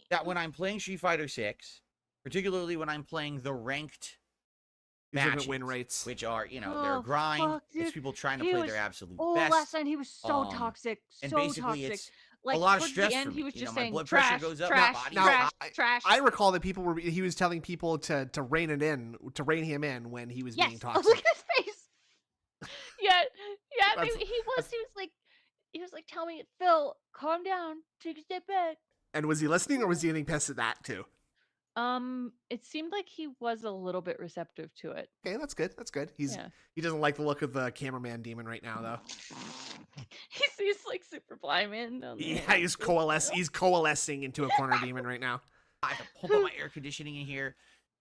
that when I'm playing Street Fighter 6, particularly when I'm playing the ranked these are the matches, win rates. which are, you know, they're Oh, a grind. fuck, It's dude. people trying to He play was- their absolute Oh, best. last night he was so Um, toxic. and So basically, toxic. it's Like, a lot of towards stress the end, for he me. was You just know, my saying blood pressure trash, goes up, my trash, body trash, I- trash. I recall that people were. He was telling people to rein it in, to rein him in when he was being Yes. Oh, toxic. look at his face. Yeah, yeah. That's- He was like, tell me, Phil, calm down, take a step back. And was he listening, or was he getting pissed at that too? It seemed like he was a little bit receptive to it. Okay, that's good. That's good. Yeah. He doesn't like the look of the cameraman demon right now, though. He's like super blind man. Yeah, he's coalescing into a corner demon right now. I have to pump up my air conditioning in here,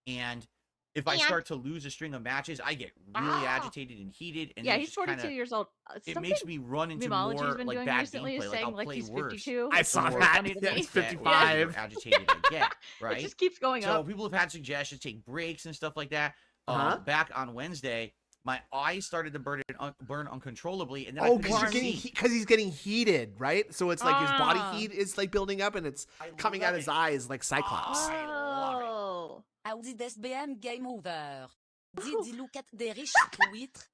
and if I start to lose a string of matches, I get really agitated and heated. And Yeah, then it he's just 42 kinda- years old. It makes me run into Mimology's more been like doing bad recently gameplay. is Like saying I'll like play he's worse. 52. I It's saw super that. funny to Yeah, me. he's The more 55. agitated I get, right? It just keeps going So up. people have had suggestions, take breaks and stuff like that. Uh-huh. Back on Wednesday, my eyes started to burn uncontrollably, and then Oh, I because couldn't see. he's getting heated, right? So it's like his body heat is like building up, and it's I coming love out his it. eyes like Cyclops. I love it. Oh. Audi DSPM Game Over. Did you look at the rich tweet?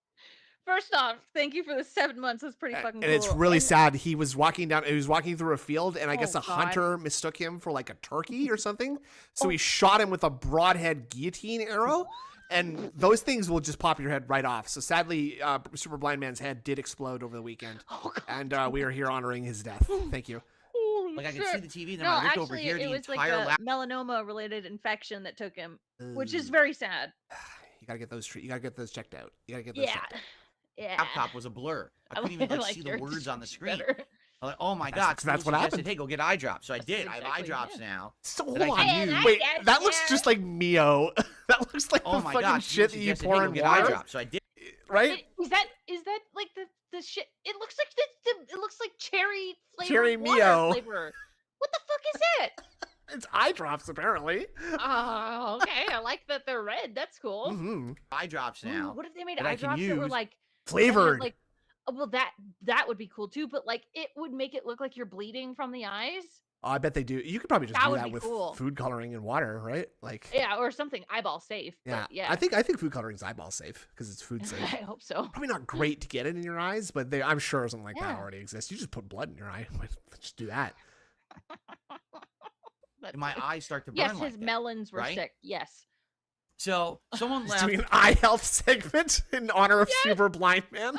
First off, thank you for the 7 months. That's pretty fucking And cool. it's really sad. He was walking through a field, and I guess Oh, a God. hunter mistook him for like a turkey or something. So he shot him with a broadhead guillotine arrow, and those things will just pop your head right off. So sadly, Super Blind Man's head did explode over the weekend, and we are here honoring his death. Thank you. Holy Like I shit. can see the TV, and then No, when I looked actually, over here, it the was like entire a lap. melanoma-related infection that took him, which is Ooh. very sad. You gotta get those. You gotta get those checked out. You gotta get those Yeah. checked out. Yeah. Laptop was a blur. I couldn't even like, see the your words on the screen. better. I'm like, oh my That's- god! that's someone what suggested, happened. Hey, go get eye drops. So I That's did. I have eye exactly, drops yeah. now. So that hold I on. can use. Wait, guess, that looks yeah. just like Mio. That looks like Oh the my fucking god! shit that you suggested, pour hey, go in get eye water, drops. So I did. right? Is that like the shit? It looks like it looks like cherry flavored Cherry water Mio. flavor. What the fuck is it? It's eye drops, apparently. Oh, okay. I like that they're red. That's cool. Mm-hmm. Eye drops Ooh, now. what if they made that I eye can drops that were use. like Flavored. Like, oh, well, that would be cool too. But like, it would make it look like you're bleeding from the eyes. Oh, I bet they do. You could probably just That do would that be with cool. food coloring and water, right? Like, Yeah, or something eyeball safe. yeah. But yeah. I think food coloring is eyeball safe because it's food safe. I hope so. Probably not great to get it in your eyes, but I'm sure something like that Yeah. already exists. You just put blood in your eye. Just do that. That's My it. eyes start to burn Yes, like his that, melons were right? sick. Yes. So someone He's left doing an eye health segment in honor of Super Blind Man.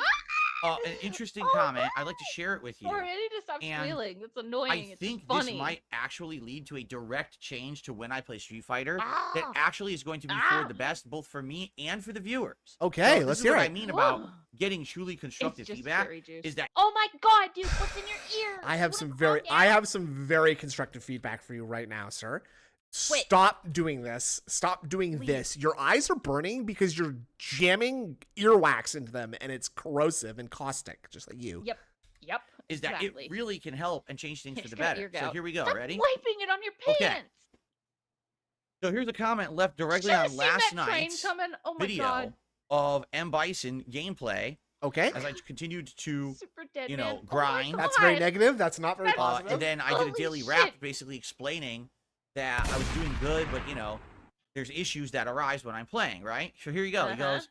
an interesting Oh, comment. I'd like to share it with you. Or I need to stop And squealing. That's annoying. I It's think funny. this might actually lead to a direct change to when I play Street Fighter that Ah. actually is going to be for the best, both for me and for the viewers. Okay, So let's this is hear what it. I mean about Whoa. getting truly constructive It's just feedback cherry juice. is that Oh my god, dude! What's in your ear? I have You some wanna very calm down? constructive feedback for you right now, sir. Quit. Stop doing this. Stop doing this. Your eyes are burning because you're jamming earwax into them, and it's corrosive and caustic, just like you. Yep. is that exactly. it really can help and change things for Just the got better. ear So gout. here we go. Stop Ready? wiping it on your Okay. pants. So here's a comment left directly Should've on seen last that train night's coming. Oh my video god. of M Bison gameplay Okay, as I continued to Super dead you know, man. Oh my grind. that's very God. negative. That's not very That's- positive. and then I did a Holy daily rap shit. basically explaining that I was doing good, but you know, there's issues that arise when I'm playing, right? So here you go. He Uh-huh. goes,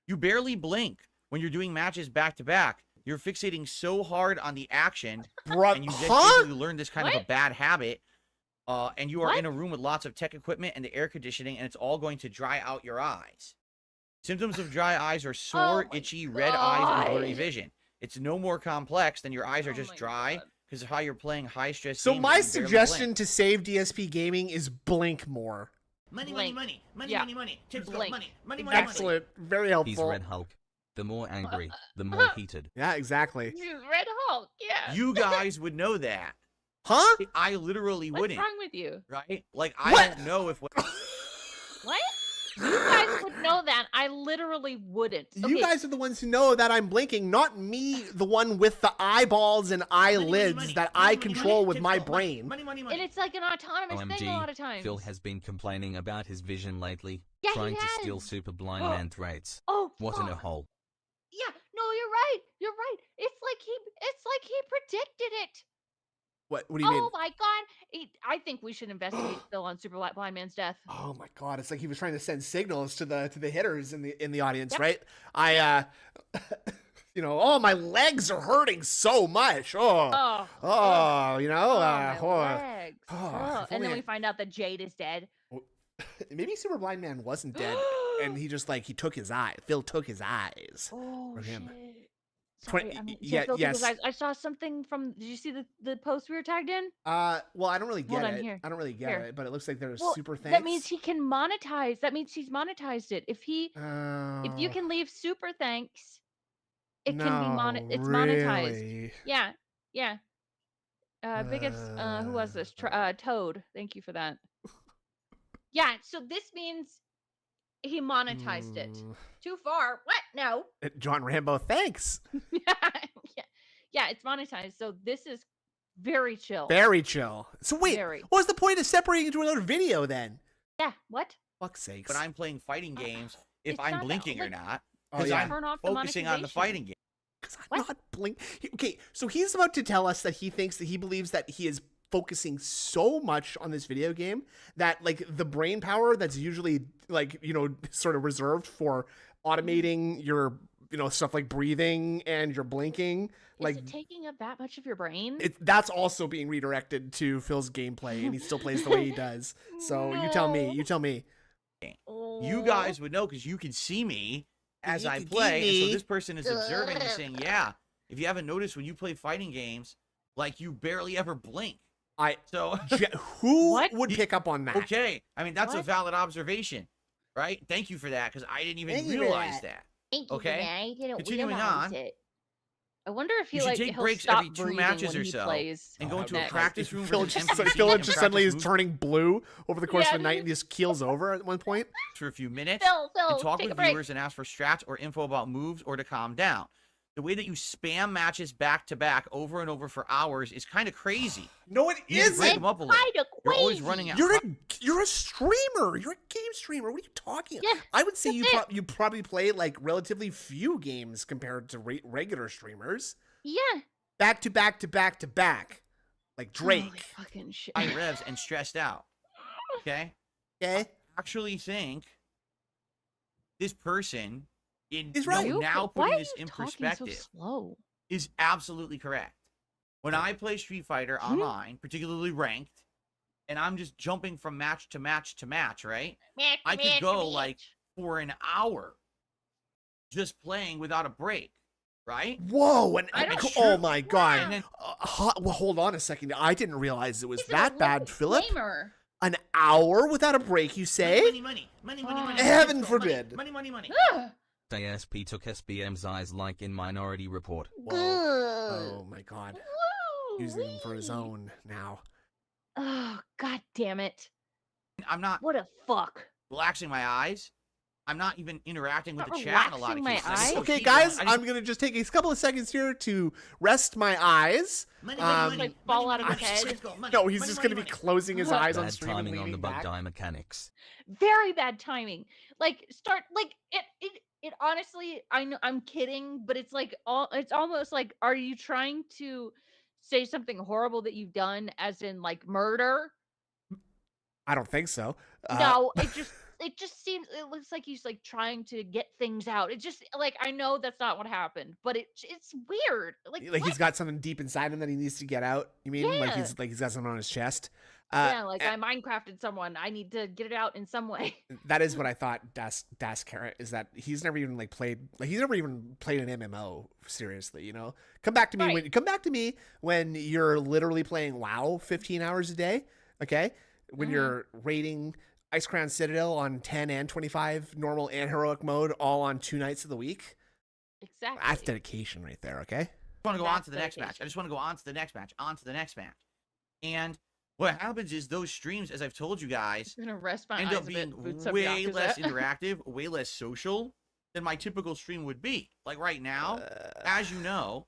you barely blink when you're doing matches back to back. You're fixating so hard on the action, Bruh, and you just huh? basically learned this kind of a What? bad habit. And you are What? in a room with lots of tech equipment and the air conditioning, and it's all going to dry out your eyes. Symptoms of dry eyes are sore, my itchy, red eyes, and blurry God. vision. It's no more complex than your eyes are Oh just my dry God. because of how you're playing high stress. So games my that you barely suggestion blink. to save DSP Gaming is blink more. Money, Blink. money, money, money, Yeah. money, money. Tips go, Blink. money, money, money, money. Excellent, very He's helpful. Red Hulk. The more angry, the more heated. Yeah, exactly. Dude, Red Hulk. Yeah. You guys would know that. Huh? I literally What's wouldn't, wrong with you? right? Like I What? don't know if what What? You guys would know that. I literally wouldn't. You Okay, guys are the ones who know that I'm blinking, not me, the one with the eyeballs and eyelids that I control with my brain. Money, money, and money. it's like an autonomous thing a lot of OMG, times. Phil has been complaining about his vision lately, Yeah, he trying to steal has. Super Blind Man traits. Oh, What in a fuck. hole. Yeah, no, you're right. You're right. It's like he predicted it. What do you mean? Oh my god. I think we should investigate Phil on Super Blind Man's death. Oh my god, it's like he was trying to send signals to the hitters in the audience, Yep. right? You know, oh, my legs are hurting so much. Oh, Oh. you know, my legs. oh, Oh, if and then only we find out that Jade is dead. maybe Super Blind Man wasn't dead, and he just like he took his eye. Phil took his eyes Oh from him. shit. Sorry, I mean, yeah, filthy yes. guys. I saw something from. Did you see the post we were tagged in? Well, I don't really get Hold on, it. here. I don't really get Here. it, but it looks like there's Well, super thanks. that means he can monetize. That means he's monetized it. If you Oh, can leave super thanks, it can be no, it's monetized. really? Yeah, yeah. Biggest who was this? Toad. Thank you for that. Yeah, so this means he monetized it. Too far. What? No. John Rambo, thanks. Yeah, it's monetized. So this is very chill. Very chill. So wait, Very. what was the point of separating into another video then? Yeah, what? Fuck's sakes. When I'm playing fighting games, if it's I'm not that- blinking or like- not, Oh, because yeah. I'm Turn off the focusing on the monetization. fighting game. Because I'm What? not blink. Okay, so he's about to tell us that he believes that he is focusing so much on this video game that like the brain power that's usually like, you know, sort of reserved for automating your, you know, stuff like breathing and your blinking, like Is it taking up that much of your brain? that's also being redirected to Phil's gameplay, and he still plays the way he does. So you tell me. You guys would know because you can see me as You I can play, see and so me. this person is observing and saying, "Yeah." If you haven't noticed, when you play fighting games, like you barely ever blink. So Who What? would pick up on that? okay, I mean that's a What? valid observation, right? Thank you for that because I didn't even Thank you for realize that. that. Thank you, Okay, Renee. You didn't continuing realize on. it. I wonder if he You should like take he'll breaks stop every 2 breathing matches when or he so plays and go into a next. practice room. Phil with an just, empty Phil seat just and suddenly practice is moves turning blue over the course Yeah, of the night and just keels over at one point. for a few minutes Phil, and talk take a with break. viewers and ask for strats or info about moves or to calm down. The way that you spam matches back to back over and over for hours is kind of crazy. No, it You need to break isn't. them up a little. Kinda You're always crazy. running out. You're a streamer. You're a game streamer. What are you talking? Yeah, I would say that's it. you probably play like relatively few games compared to regular streamers. Yeah. Back to back to back to back, like Drake. Holy fucking shit. high revs and stressed out. Okay? Okay. I actually think this person in He's right. now Why putting are this you in talking perspective so slow? is absolutely correct. When I play Street Fighter online, particularly ranked, and I'm just jumping from match to match to match, right? I could go like for an hour just playing without a break, right? Whoa! And, I don't- oh my god! And then Well, hold on a second. I didn't realize it was He's an that bad, Olympic Philip. gamer. An hour without a break, you say? money. Heaven forbid. Money. Ugh. DSP took SBM's eyes like in Minority Report. Oh my god! Using him for his Woo-wee. own now. Oh, god damn it. I'm not What a fuck. relaxing my eyes. I'm not even interacting with Not the chat in a lot of relaxing my cases. I'm just eyes? so Okay, heated. guys, I just- I'm gonna just take a couple of seconds here to rest my eyes. Like fall out of his I'm head. just no, he's just gonna be closing his eyes on Bad stream and timing on leaning the bug back. die mechanics. Very bad timing. Like start like it honestly, I know I'm kidding, but it's like it's almost like, are you trying to say something horrible that you've done, as in like murder? I don't think so. No, it just seems, it looks like he's like trying to get things out. It just like, I know that's not what happened, but it's weird. Like Like he's what? got something deep inside him that he needs to get out. You mean like Yeah. he's got something on his chest? Yeah, like a- I Minecrafted someone. I need to get it out in some way. that is what I thought. Das Carrot is that he's never even played an MMO seriously. You know, come back to me when you're literally playing WoW 15 hours a day. Okay, when you're raiding Ice Crown Citadel on 10 and 25 normal and heroic mode, all on 2 nights of the week. Exactly. That's dedication right there. Okay. I want to go on to the That's next match. I dedication. just want to go on to the next match, And what happens is those streams, as I've told you guys, I'm gonna rest my end eyes up a being bit. Boots up way Yakuza. less interactive, way less social than my typical stream would be. Like right now, as you know,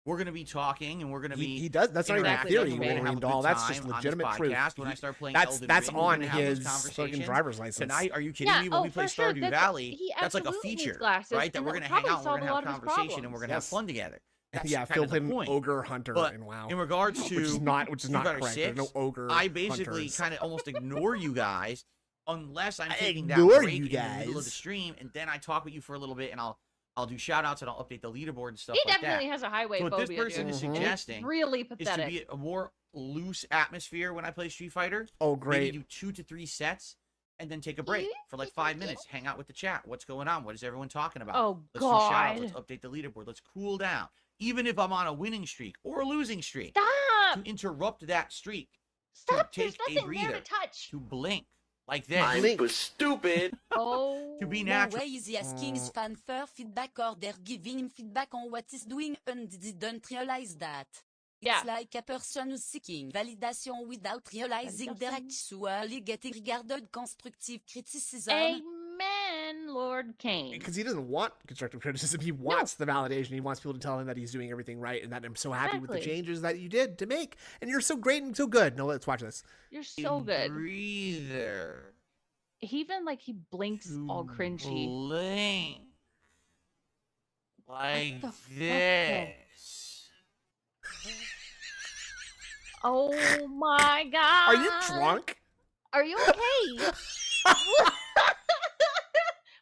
we're going to be talking and we're going to be He does. That's not even a Exactly, theory, that's We're gonna have a Wolverine good doll. That's just time on this legitimate truth. podcast when I start playing That's Elden that's Ring, we're on gonna have those his fucking conversations. driver's license. Tonight, are you kidding Yeah, me? When oh, we play for sure. Stardew Valley, He that's like a absolutely needs feature, glasses, right? That and we're it'll going to hang probably out, we're solve going to a have lot of his conversation, and we're going to have Yes. fun together. That's yeah, kind Phil of the played an point. ogre hunter But in WoW, in regards to which is not Street correct. Fighter There's no 6, ogre. I basically hunters. kind of almost ignore you guys unless I'm I taking that ignore break you in the middle of the guys. stream, and then I talk with you for a little bit, and I'll do shout outs and I'll update the leaderboard and stuff He like definitely that. has a highway So what phobia. this person dude. is Mhm. suggesting Really is to pathetic. be a more loose atmosphere when I play Street Fighter. Oh, Maybe great. do 2 to 3 sets and then take a break for like 5 minutes. Hang out with the chat. What's going on? What is everyone talking about? Oh, Let's do shout-outs. God. Let's update the leaderboard. Let's cool down. Even if I'm on a winning streak or a losing streak, Stop. to interrupt that streak, Stop. to There's take a nothing there breather, to touch. to blink like this, I'm stupid. Oh. to be No natural. way is asking his fanfare feedback or they're giving him feedback on what he's doing and didn't realize that. Yeah. It's like a person who's seeking validation without realizing they're actually getting regarded constructive criticism. Amen, Lord Kane. Because he doesn't want constructive criticism. He wants the validation. He wants people to tell him that he's doing everything right and that I'm so happy with the Exactly. changes that you did to make. And you're so great and so good. No, let's watch this. You're so good. Breather. He even like he blinks all cringy. Blink. Like the fuck, this. Oh my god. Are you drunk? Are you okay?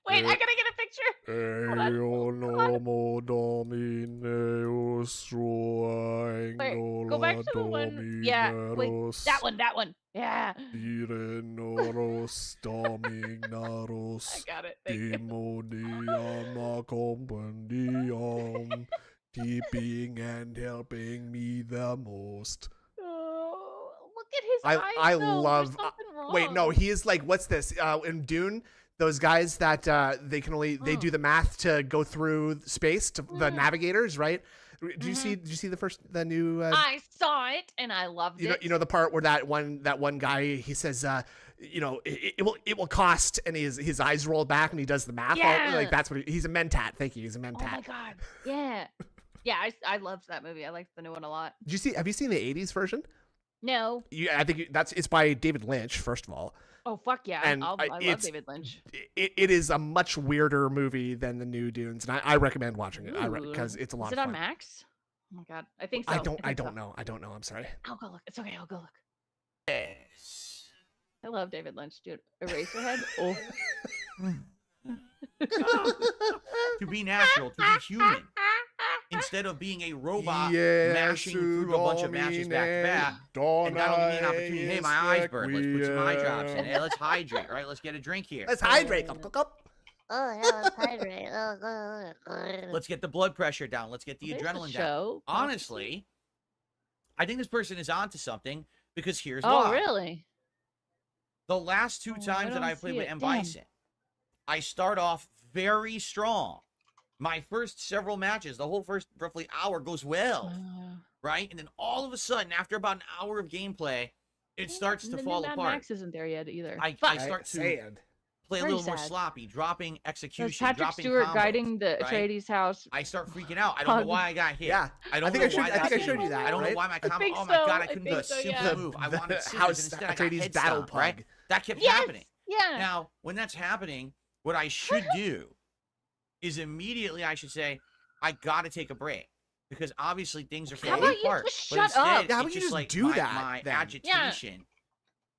Wait, I gotta get a picture. Hold on. Wait, go back to the one. Yeah, wait, that one. Yeah. I got it. Thank you. Keeping and helping me the most. Oh, look at his I eyes. though. There's love. something wrong. Wait, no, he is like, what's this? In Dune, those guys that they can only they do the math to go through space to the navigators, right? Did you see? Did you see the new? I saw it and I loved it. You know the part where that one guy he says, it will cost, and his eyes roll back and he does the math. Yeah. Like that's what he's a mentat. Thank you. He's a mentat. Oh my god. Yeah. Yeah, I loved that movie. I liked the new one a lot. Did you see? Have you seen the '80s version? No. I think it's by David Lynch. First of all, Oh fuck yeah. And I love David Lynch. it is a much weirder movie than the new Dunes, and I recommend watching it. Ooh. Because it's a lot Is of it fun. on Max? Oh my god. I think so. I think so. don't know. I don't know. I'm sorry. I'll go look. It's okay. I'll go look. Yes. I love David Lynch, dude. Eraserhead. Oh. To be natural, to be human. Instead of being a robot mashing through a bunch of matches back to back. And that'll give me an opportunity. Hey, my eyes burn. Let's put some eye drops in. Hey, let's hydrate, right? Let's get a drink here. Let's hydrate. Cup. Oh, yeah, let's hydrate. Oh, Let's get the blood pressure down. Let's get the There's a adrenaline down. show. Honestly, I think this person is onto something because here's Oh, why. really? The last two Oh, I times that don't I played see with it. M. Damn. Bison, I start off very strong. My first several matches, the whole first roughly hour goes well, right? And then all of a sudden, after about an hour of gameplay, it starts to The fall new Mad apart. Max isn't there yet either. I Fuck. start to Sad. play a Very little more sad. sloppy, dropping There's execution, Patrick dropping Stewart combos, guiding the right? Atreides house. I start freaking out. I don't know Pug. why I got hit. Yeah. I don't think know I showed. why I that think I came showed you up. that. I don't right? know why my I combo. think Oh my so. god, I I couldn't think do a so, simple yeah. move. I wanted The scissors house instead. I got Atreides head battle stomp, right? pug. That kept Yes. happening. Yeah. Now, when that's happening, what I should do is immediately I should say, I gotta take a break. Because obviously things are How falling about you apart. just But shut instead, up? Yeah, how it's about you just just like do my, that, my then? agitation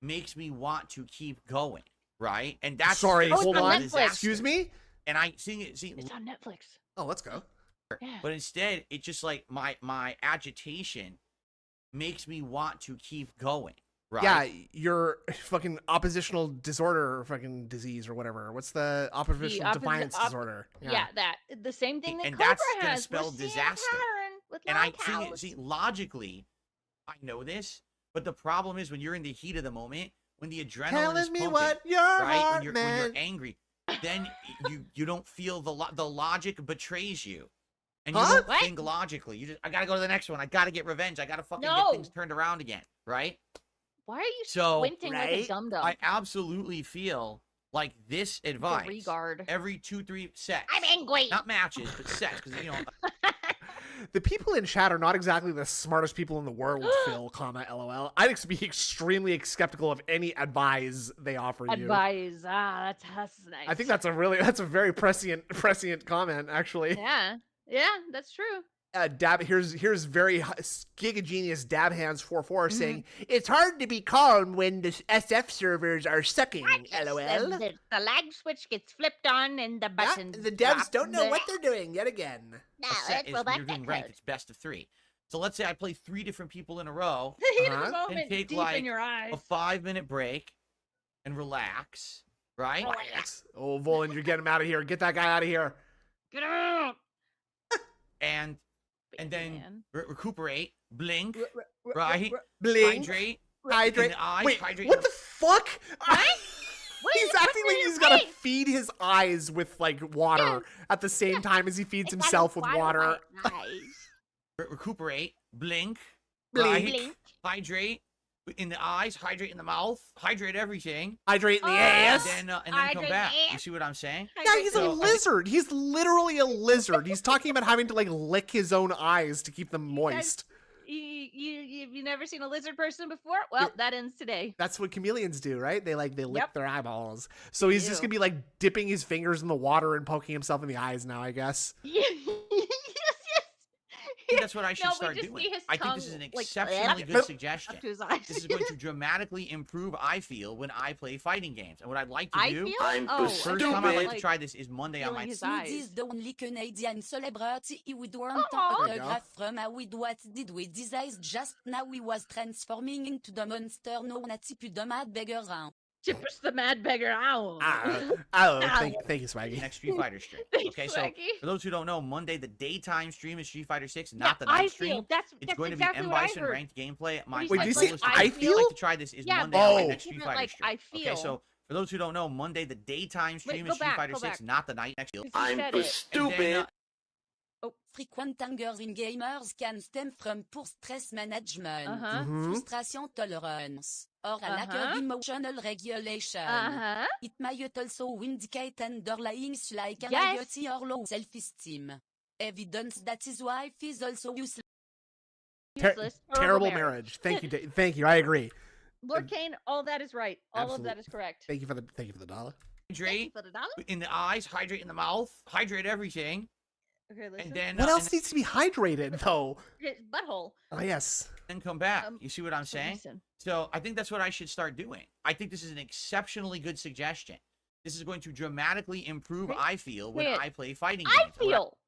makes me want to keep going, right? And that's Sorry, Oh, it's hold on on. Netflix. Excuse me. And I see it. See, It's on Netflix. Oh, let's go. Yeah. but instead, it's just like my agitation makes me want to keep going, right? Yeah, your fucking oppositional disorder or fucking disease or whatever. What's the oppositional defiance disorder? Yeah, that the same thing that And Cobra that's gonna has. spell We're seeing a disaster. pattern with And I Lighthouse. see logically, I know this, but the problem is when you're in the heat of the moment, when the adrenaline is Telling me pumping, what your right? heart When you're meant. angry, then you don't feel the logic betrays you, and you Huh? don't What? think logically. You just I gotta go to the next one. I gotta get revenge. I gotta fucking No. get things turned around again, right? Why are you So, squinting like a right? dum dum? I absolutely feel like this advice regard. every 2-3 sets. I'm angry. Not matches, but sets, because you know. The people in chat are not exactly the smartest people in the world, Phil, LOL. I'd be extremely skeptical of any advice they offer you. Advise. That's nice. I think that's a very prescient comment, actually. Yeah. Yeah, that's true. Here's very Giga Genius Dab Hands 44 Mm-hmm. saying it's hard to be calm when the SF servers are sucking. LOL. The lag switch gets flipped on and the Yeah, buttons. the devs drop. don't know what they're doing yet again. Now A set let's is roll when back you're that doing ranked, code. it's best of 3. So let's say I play 3 different people in a row, Heat of Uh-huh. the moment, take, deep like, in your eyes. a 5-minute break, and relax, right? Relax. Oh, Volan, you're getting him out of here. Get that guy out of here. Get out. And then Man. recuperate, blink, right? Blink. Hydrate. Hydrate. In the eyes, Wait, hydrate what in the fuck? What He's is- acting like wait, he's gotta wait. feed his eyes with like water at the same time as he feeds himself with water. Recuperate, blink, Blink. right? Blink. Hydrate in the eyes, hydrate in the mouth, hydrate everything, Hydrate in the Oh. ass. and then come Hydrate back. the You see what I'm saying? Yeah, he's a So, lizard. He's literally a lizard. He's talking about having to like lick his own eyes to keep them moist. You never seen a lizard person before? Well, that ends today. That's what chameleons do, right? They lick Yep. their eyeballs. So he's just do. gonna be like dipping his fingers in the water and poking himself in the eyes now, I guess. Yes. I think that's what I should No, we start just doing. see his I think this is tongue, an like, exceptionally up good suggestion. to his eyes. This is going to dramatically improve, I feel, when I play fighting games. And what I'd like to I do, feel. I'm Oh, first stupid. time I'd like to like, try this is Monday on my feeling his Nous eyes. disent the only Canadian celebrity he would want to Aw. There you go. autograph from how we what did we disease just now we was transforming into the monster known as Tipu the Mad Beggar round. Chippers the mad beggar. Ow. Thank you, Swaggy. next Street Fighter stream. Thanks, Okay, so Swaggy. for those who don't know, Monday the daytime stream is Street Fighter 6, Yeah, not the I night feel stream. that's It's going exactly to be M what I Bison heard. ranked gameplay. My Wait, my did you say goal is I I'd feel? like to try this is Yeah, Monday but on my Oh. next Street Even, Fighter like, stream. I Okay, feel. so for those who don't know, Monday the daytime stream go is Street back, Fighter go 6, back. not the night next. Because you I'm said it. stupid. Frequent anger in gamers can stem from poor stress management, Uh-huh. frustration tolerance, or a lack Uh-huh. of emotional regulation. Uh-huh. It might also indicate underlying like Yes. anxiety or low self-esteem. Evidence that his wife is also useless. Useless. Terrible marriage. Thank you. Thank you. I agree. Lord Kane, all that is right. All of Absolute- that is correct. Thank you for the dollar. Thank you Hydrate for the dollar. in the eyes, hydrate in the mouth, hydrate everything, Okay, listen. and then What and else needs to be hydrated though? His butthole. Oh yes. then come back. You see what I'm So saying? listen. So I think that's what I should start doing. I think this is an exceptionally good suggestion. This is going to dramatically improve, Wait, I feel, when wait. I play fighting I games. And what feel.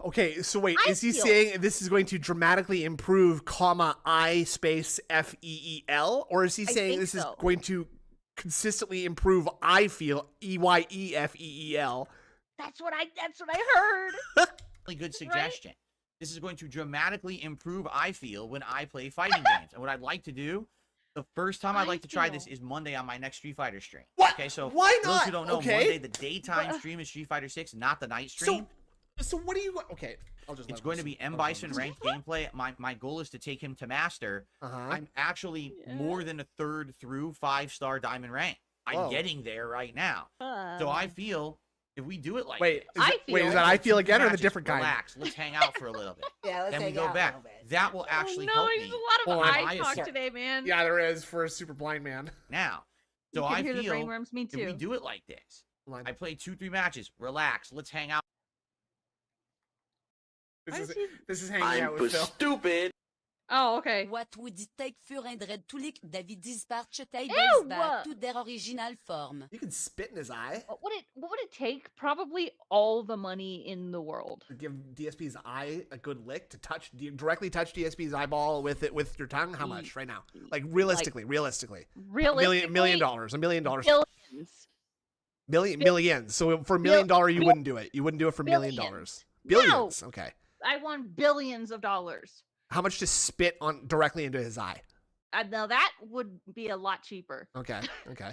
Okay, so wait, I is he feel- saying this is going to dramatically improve, comma, I space FEEL? Or is he I saying think this is so. going to consistently improve, I feel, EYEFEEL? That's what I heard. really good suggestion. This is going to dramatically improve, I feel, when I play fighting games. And what I'd like to do, the first time I'd like to try this is Monday on my next Street Fighter stream. What? Okay, so Why for those not? who don't know, Okay. Monday the daytime stream is Street Fighter 6, not the night stream. So what do you? Okay, I'll just. It's going to be M Bison ranked gameplay. My goal is to take him to master. I'm actually more than a third through 5-star diamond rank. I'm Whoa. getting there right now. So I feel if we do it like Wait, this, is that I feel again or the matches, different kind? relax, let's hang out for a little bit. Yeah, let's Then we hang go out a back. little bit. That will actually no, help there's me. a lot of Well, eye talk I- today, man. Yeah, there is for a super blind man. Now. You So can I hear the feel brainworms, me if we too. do it like this, Line. I play 2-3 matches, relax, let's hang out. This is hanging I'm out with Phil. stupid. Oh, okay. What would it take for Andred to lick David Dispatch tables Ew! back to their original form? You can spit in his eye. What would it take? Probably all the money in the world. Give DSP's eye a good lick to touch, directly touch DSP's eyeball with your tongue. How much right now? Like realistically. Realistically, $1 million. Millions. So for $1 million, you wouldn't do it. You wouldn't do it for $1 million. Billions. Billions. Okay. I want billions of dollars. How much to spit on directly into his eye? Now that would be a lot cheaper. Okay. Okay.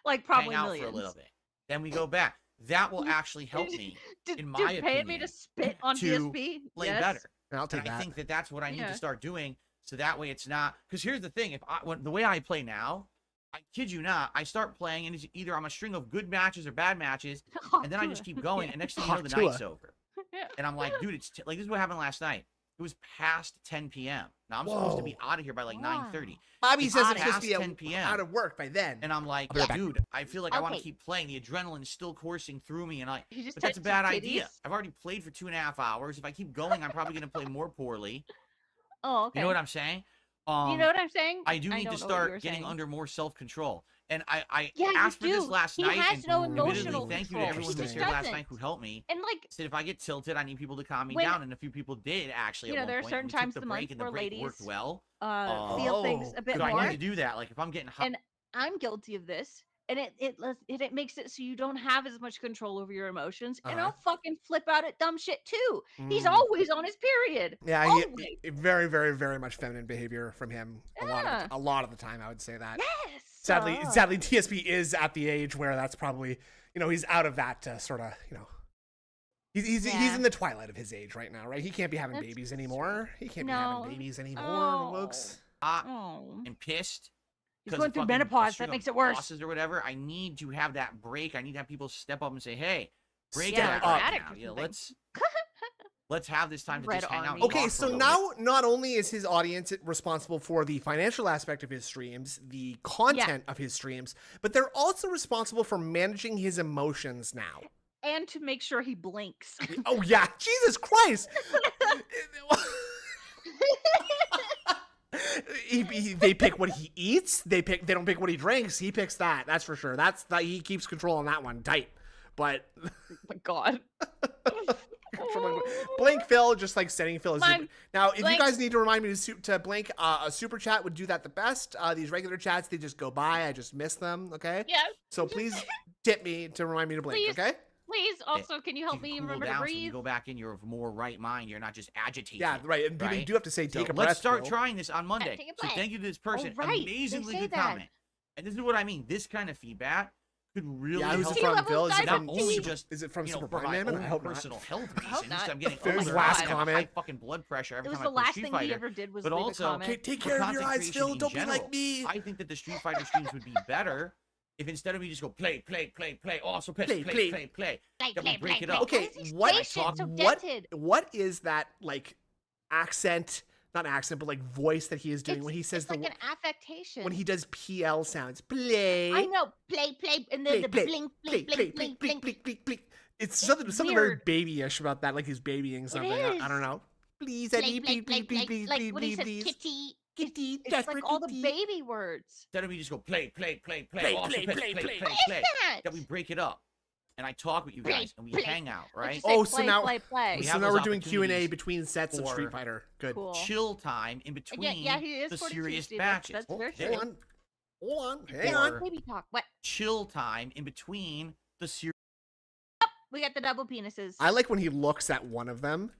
Like probably hang out millions. for a little bit. Then we go back. That will actually help me, in my paying opinion, me to spit on to DSP. play Yes. better. I'll take And I that. think that that's what I need Yeah. to start doing, so that way it's not. Because here's the thing: the way I play now, I kid you not, I start playing and it's either I'm a string of good matches or bad matches, and then I just keep going, and next thing you know, the Hawk night's over. Yeah. And I'm like, dude, it's like this is what happened last night. It was past 10 p.m. Now I'm supposed to be Whoa. out of here by like 9:30. Bobby It's says not it's supposed to be past 10 p.m. out of work by then. And I'm like, I'll be right back. dude, I feel like I want to Okay. keep playing. The adrenaline's still coursing through me, and He just but that's a touched bad his idea. titties. I've already played for 2.5 hours. If I keep going, I'm probably going to play more poorly. Oh, okay. You know what I'm saying? You know what I'm saying? I do need don't to know what you start were getting saying. under more self-control. And I Yeah, you asked for this do. last He night. has and no admittedly, emotional thank you to control. everyone He who was just here last doesn't. night who helped me. And like, Said if I get tilted, I need people to calm me When- down, and a few people did actually. You At know, one there are point. certain We took times the of the break, month and the where break ladies, worked well. feel things a bit So I more. need to do that. Like if I'm getting hot, And I'm guilty of this. And it makes it so you don't have as much control over your emotions. And I'll fucking flip out at dumb shit too. He's always on his period. Yeah, always. very, very, very much feminine behavior from him. Yeah. A lot of the time, I would say that. Yes. Sadly, DSP is at the age where that's probably, he's out of that sort of, he's in the twilight of his age right now, right? He can't be having babies anymore. He can't be having babies anymore, folks. I'm pissed. He's going through menopause. That makes it worse. Bosses or whatever. I need to have that break. I need to have people step up and say, "Hey, break Yeah, it like up addict now. or You know, something. let's have this time to Red just hang out." Army. And Okay, talk for so a little now bit. not only is his audience responsible for the financial aspect of his streams, the content of his streams, but they're also responsible for managing his emotions now. And to make sure he blinks. Oh yeah, Jesus Christ! They pick what he eats. They don't pick what he drinks. He picks that. That's for sure. He keeps control on that one tight. But Oh my God. Blank Phil, just like setting Phil as now. If Blank. you guys need to remind me to blink, a super chat would do that the best. These regular chats, they just go by. I just miss them. Okay. Yeah. So please tip me to remind me to blink. Please. Okay. Please, also, can you help me Cool remember down to so when you breathe? go back in, you're of more right mind. You're not just agitated. Yeah. Right. And people, you do have to say take a breath. Let's start Phil. trying this on Monday. take a So breath. thank you to this person. right. They Amazingly say good that. comment. And this is what I mean. This kind of feedback could really Yeah, who's help. it from, level Phil? Is it dive from? Not only just Is it from you know, Super for Blind my Man? I own hope not. personal health hope reasons. not. I'm getting Phil's older. last I have comment. high fucking blood pressure every It was time the I play last Street thing Fighter. he ever did was But leave also, a comment. Take for care of your content eyes, creation Phil. in Don't be general, like me. I think that the Street Fighter streams would be better if instead of me just go play, also play, that we break it up. Okay, Why what is he so what dented? what is that like accent? Not accent, but like voice that he is doing when he says it's like an affectation. when he does PL sounds. Play. I know, play, and then the blink. Blink. It's something very weird. babyish about that, like he's babying something. is. I don't know. Please, Play, Eddie, please, like when he says please. kitty. Kitty, It's desperate like all the kitty. baby words. Instead of me just go play, Play, also play, play. that? That we break it up. And I talk with you Play, guys and we play. hang out, right? Just say Oh, so play, now- play. We So have now those we're doing Q&A opportunities between sets of for- Street Fighter. Good. Cool. Chill time in between Yeah, he is the 42, serious Steve. batches. That's very There- true. Hold on. Hang Or- on. Baby talk. What? Chill time in between the serious. We got the double penises. I like when he looks at one of them.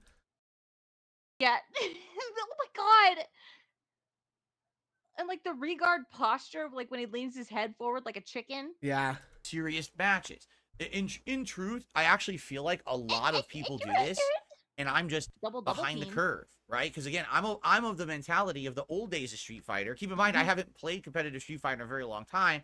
Yeah. Oh my God. And like the regard posture, like when he leans his head forward like a chicken. Yeah. serious matches. In truth, I actually feel like a lot of people do this, and I'm just Double behind the team. curve, right? Because again, I'm of the mentality of the old days of Street Fighter. Keep in mind, I haven't played competitive Street Fighter in a very long time,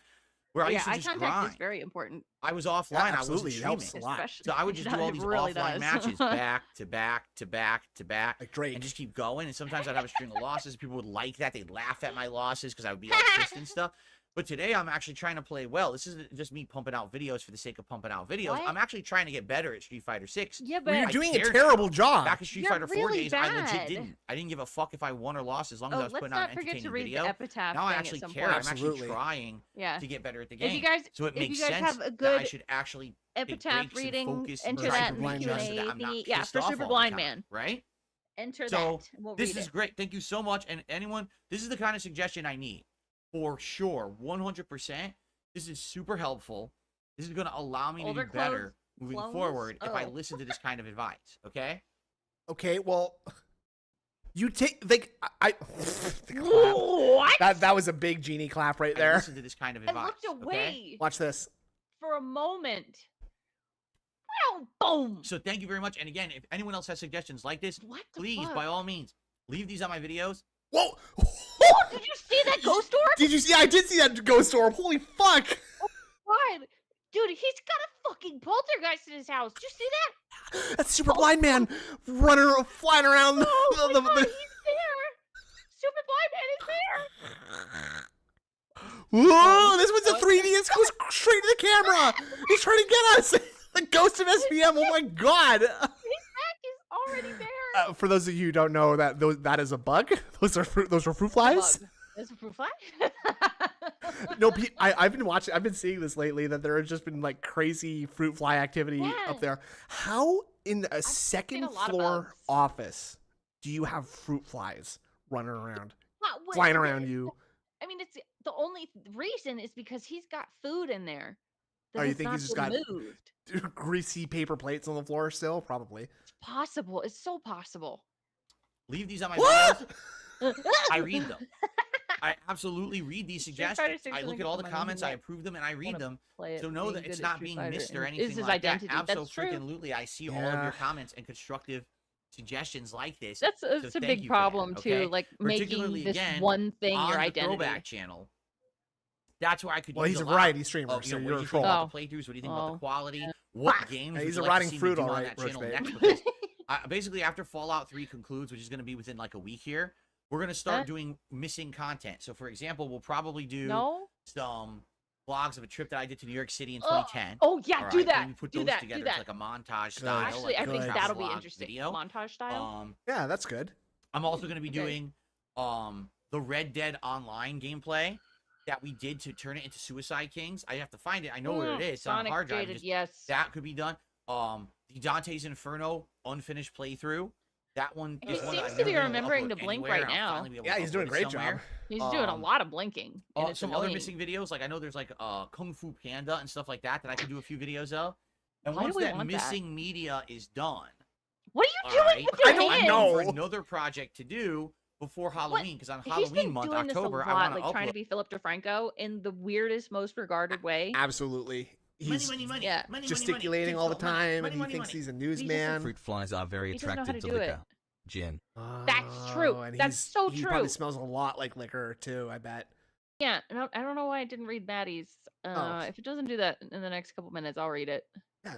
where I Yeah, used to eye just contact grind. is very important. I was offline. Yeah, I absolutely. wasn't It helps streaming. a lot. Especially, So I would just do all it these really offline does. matches back to back to back to back. Like Drake. And just keep going. And sometimes I'd have a string of losses. People would like that. They'd laugh at my losses because I would be all pissed and stuff. But today I'm actually trying to play well. This isn't just me pumping out videos for the sake of pumping out videos. What? I'm actually trying to get better at Street Fighter 6. Yeah, Well, but you're I doing a cared terrible now. job. Back in Street You're Fighter 4 really days, I legit bad. didn't. I didn't give a fuck if I won or lost as long as I was let's putting out not an forget to entertaining read video. the epitaph Now I thing actually at some care. point. I'm actually Absolutely. trying Yeah. to get better at the game. If you guys, so it if makes you guys sense have a that I good should actually take epitaph breaks and reading, focus and enter try that to in the blind Q&A man so that I'm not thingy. Yeah, pissed for off Super all the Blind time, Man. right? Enter So, that. And we'll This read is it. great. Thank you so much. And anyone, this is the kind of suggestion I need. For sure. 100%. This is super helpful. This is going to allow me Older to do better moving clones? forward if I Oh. listen to this kind of advice. Okay? Okay, well, you take like I the clap. What? That was a big genie clap right I there. listen to this kind of I advice. looked Okay? away Watch this. for a moment. Wow, boom. So thank you very much. And again, if anyone else has suggestions like this, What the please, fuck? by all means, leave these on my videos. Whoa! Oh, did you see that ghost orb? Did you see? I did see that ghost orb. Holy fuck! God. Dude, he's got a fucking poltergeist in his house. Did you see that? That's Super Blind Man running, flying around. Oh the- my God, the- he's there. Super Blind Man is there. Whoa! This one's a 3D. It goes straight to the camera. He's trying to get us. The ghost of SPM. Oh my god! His back is already there. For those of you who don't know, that is a bug. Those are fruit flies. Bug. There's a fruit fly? No, I've been seeing this lately that there has just been like crazy fruit fly activity Yeah. up there. How in a seen second a lot of floor bugs. office do you have fruit flies running around, What- flying around you? I mean, it's the only reason is because he's got food in there. Oh, That you has think not he's just been got moved. greasy paper plates on the floor still? Probably. It's possible. It's so possible. Leave these on my What? videos. I read them. I absolutely read these suggestions. I look at all the comments, I approve them, and I read them. So know that it's not being missed or anything his like identity. that. That's true. Absolutely. I see all of your comments and constructive suggestions like this. That's So a thank big you for that, problem okay? too. Like making Particularly, this again, one thing on your the identity. Throwback channel. That's where I could Well, use he's a lot. variety streamer, Oh, so what you're do a you think troll. about the playthroughs? What do you think about the quality? What games Yeah, would he's you a like rotting to see me fruit, do all on right, that channel Roach next? Babe. Because basically, after Fallout 3 concludes, which is going to be within like a week here, we're going to start doing missing content. So, for example, we'll probably do some vlogs of a trip that I did to New York City in 2010. Oh yeah, All do right, that. then we put Do those that. together. Do that. It's like a montage style. Actually, like I a think travel that'll be vlog interesting. Video. Montage style. Yeah, that's good. I'm also going to be doing the Red Dead Online gameplay that we did to turn it into Suicide Kings. I have to find it. I know where it is. It's on a hard drive. Yes. That could be done. The Dante's Inferno unfinished playthrough. That one is one seems to be remembering to blink right now. Yeah, he's doing a great job. He's doing a lot of blinking. And it's some annoying. other missing videos, like I know there's like Kung Fu Panda and stuff like that I could do a few videos of. And Why do once we that want missing media is done, what are you doing with your I'm hands? looking for another project to do before Halloween, because on Halloween month, doing October, this a I lot, want to like trying to be Philip DeFranco in the weirdest, most regarded way. Absolutely. He's yeah. gesticulating all the time, and he thinks he's a newsman. Fruit flies are very He doesn't know how attracted to to do it. liquor. Gin. That's true. And That's so he true. probably smells a lot like liquor too, I bet. Yeah, and I don't know why I didn't read Maddie's. If it doesn't do that in the next couple minutes, I'll read it. Yeah.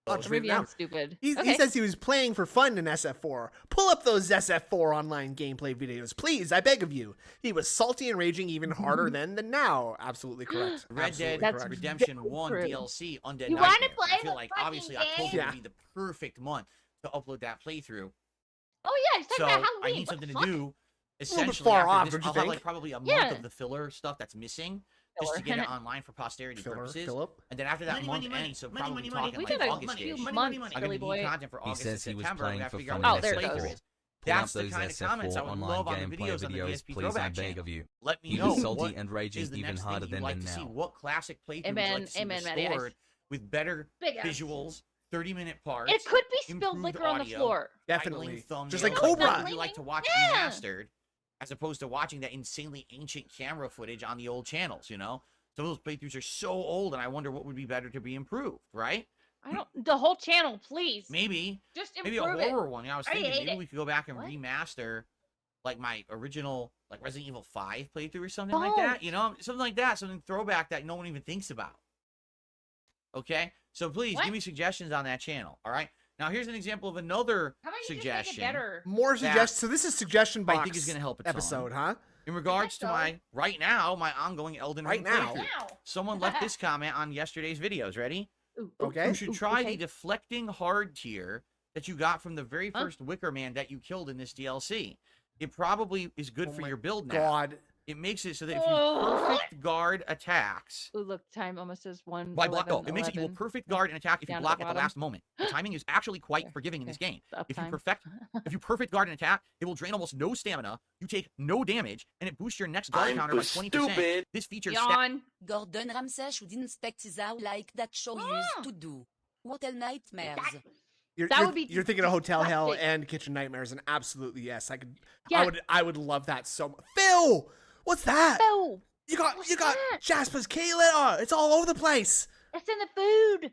Or maybe I'm stupid. He says he was playing for fun in SF4. Pull up those SF4 online gameplay videos, please, I beg of you. He was salty and raging even harder then than now. Absolutely correct. Red Dead Absolutely correct. Redemption 1 DLC, Undead You Nightmare. wanna play I feel the like fucking obviously game? October would be the perfect month to upload that playthrough. Oh yeah, he's talking So about Halloween. I need What something the to do. little bit Essentially, far after off, this, don't you I'll have think? like probably a month Yeah. of the filler stuff that's missing, just to get it online for posterity purposes. Philip? And then after that month ends, so probably talking We like got a August few ish. months, I'm silly gonna boy. need content for He August and says he was September. playing We have to for figure out fun what in there it the goes. playthrough is. Pull up That's the those kind of comments I SF4 would online love on the gameplay videos on the videos, DSP please, I throwback beg channel. of you. Let me He know is salty what and raging is the even next thing harder you'd than like them to see. now. What classic playthrough would you Amen, like to see amen, Maddie. restored with better Big ass. visuals, 30-minute parts? It could be spilled improved liquor on the audio, floor. Definitely. idling thumbnails. Just like No, it's Cobra. not Would you like to watch Yeah. remastered, as opposed to watching that insanely ancient camera footage on the old channels? You know, some of those playthroughs are so old, and I wonder what would be better to be improved. Right? I don't. The whole channel, please. Maybe Just maybe improve a it. horror one. I was thinking hate maybe it. we could go back and What? remaster like my original like Resident Evil 5 playthrough or something like that. You know, something like that, something throwback that no one even thinks about. Okay, so please What? give me suggestions on that channel. All right. Now here's an example of another How about you suggestion. just make it better? More That suggestions. So this is suggestion box I think is going to help a ton. episode, huh? In regards to so. my my ongoing Elden Ring Right now. playthrough. Someone left this comment on yesterday's videos. Ready? Ooh, Okay. You should try okay. the deflecting hard tier that you got from the very first Wicker Man that you killed in this DLC. It probably is good for my your build now. God. It makes it so that if you Oh. perfect guard attacks, Ooh, look, time almost says 1. why block? It makes it you will perfect guard an attack if you Down at block the at the bottom. last moment. The timing is actually quite There. forgiving in this game. The If you uptime. if you perfect guard an attack, it will drain almost no stamina. You take no damage, and it boosts your next guard I'm counter by 20%. stupid. This feature Yawn. Gordon Ramsay should inspect his house like that show used to do. What a nightmares. That would be You're thinking of Hotel Hell disgusting. and Kitchen Nightmares, and absolutely yes, I could. Yeah. I would love that so much. Phil, what's that? Oh, You got what's you got that? Jasper's Kayla. Oh, it's all over the place. it's in the food.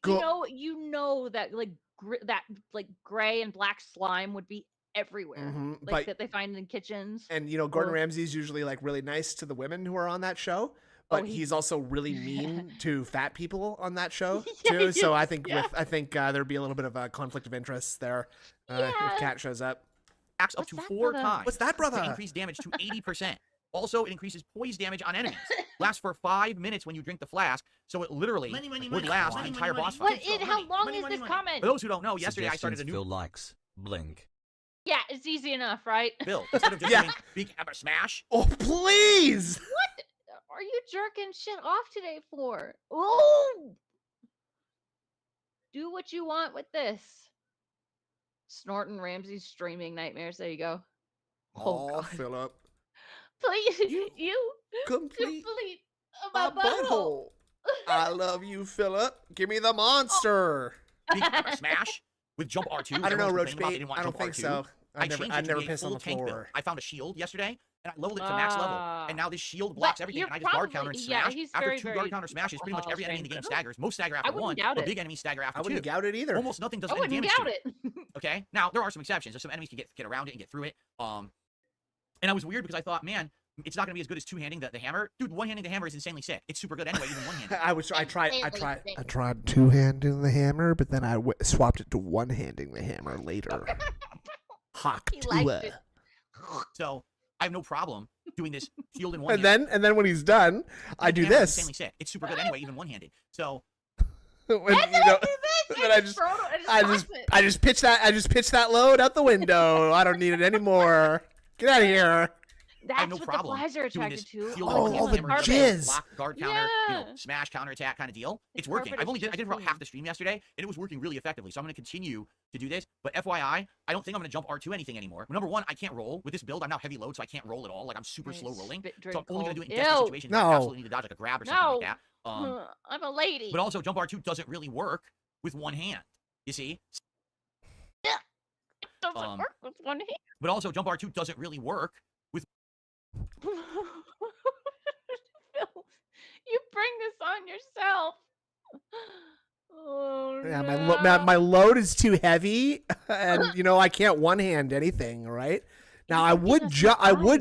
Go- You know that like gray and black slime would be everywhere. Mhm, Like but- that they find in kitchens. And you know, Gordon Or- Ramsay's usually like really nice to the women who are on that show, but he's also really mean to fat people on that show Yeah, too. So I yes, think yeah. there'd be a little bit of a conflict of interest there if Yeah. Kat shows up. attacks up What's to that, 4 brother? times. What's that, To brother? increase damage to 80%. Also, it increases poise damage on enemies. Lasts for 5 minutes when you drink the flask, so it literally would last the entire boss fight. How long is this comment? For those who don't know, yesterday I started a Suggestions new Phil likes. Blink. Yeah, it's easy enough, right? build. Instead of just Yeah. doing big hammer smash, Oh please! What are you jerking shit off today for? Ooh! Do what you want with this. Snorton Ramsey's streaming nightmares. There you go. Oh, Oh, God. Philip. Please, you complete Complete my my butthole. butthole. I love you, Philip. Give me the monster. Smash with jump R2. I don't know, Everyone was Roach complaining about they Bait. didn't want I don't jump think R2. so. I changed I it to never be a pissed on full the tank build. floor. I found a shield yesterday, and I leveled it to max level. And now this shield But blocks everything, you're and I just guard counter probably- and yeah, smash. he's After very, 2 very guard counter smashes, pretty much every enemy in the game incredible. staggers. Most stagger I after wouldn't 1, doubt but it. big enemies stagger after I 2. wouldn't doubt it either. Almost nothing does I any wouldn't damage to doubt you. it. Okay? Now, there are some exceptions. There's some enemies can get around it and get through it. And I was weird because I thought, man, it's not going to be as good as two-handing the hammer. Dude, one-handing the hammer is insanely sick. It's super good anyway, even one-handed. I tried two-handing the hammer, but then I swapped it to one-handing the hammer later. Hawk He liked it. So I have no problem doing this shield in one. And then when he's done, I do Hammer is this. Insanely sick. It's super good anyway, even one-handed. So When, you know, then I just pitch that load out the window. I don't need it anymore. Get out of here. I have That's no what the problem flies are doing attracted this to. shield Oh, in all one the hammer, jizz. block, guard counter, Yeah. smash counter attack kind of deal. It's The working. carpet I is did it for about just half the stream yesterday, and it was working really effectively. So I'm going to continue to do this. But FYI, I don't think I'm going to jump R2 anything anymore. Number one, I can't roll with this build. I'm now heavy load, so I can't roll at all. Like I'm super Right, slow rolling. spit, So I'm drink, only going to do it in cold. desperate Ew. situations. Where I No. absolutely need to dodge like a grab or something like that. I'm a lady. But also, jump R2 doesn't really work with one hand. You see? It doesn't um, work with one hand. But also, jump R2 doesn't really work. Phil, you bring this on yourself. Oh, Yeah, no. my load is too heavy, and I can't one-hand anything. Right now, I would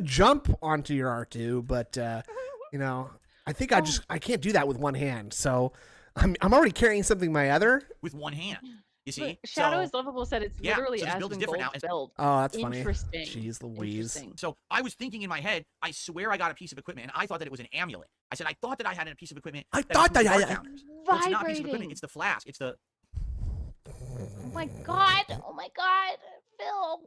jump onto your R2, but I think I can't do that with one hand. So I'm already carrying something my other. With one hand. You see? But Shadow So- is Lovable said it's Yeah, literally so this as build is in different Gold's now. build. Oh, that's funny. Interesting. Jeez Louise. Interesting. So I was thinking in my head, I swear I got a piece of equipment, and I thought that it was an amulet. I said I thought that I had a piece of equipment. I that thought was that guard I- counters. Well, it's not a piece of equipment. Vibrating. It's the flask. It's the. Oh my god! Oh my god! Phil!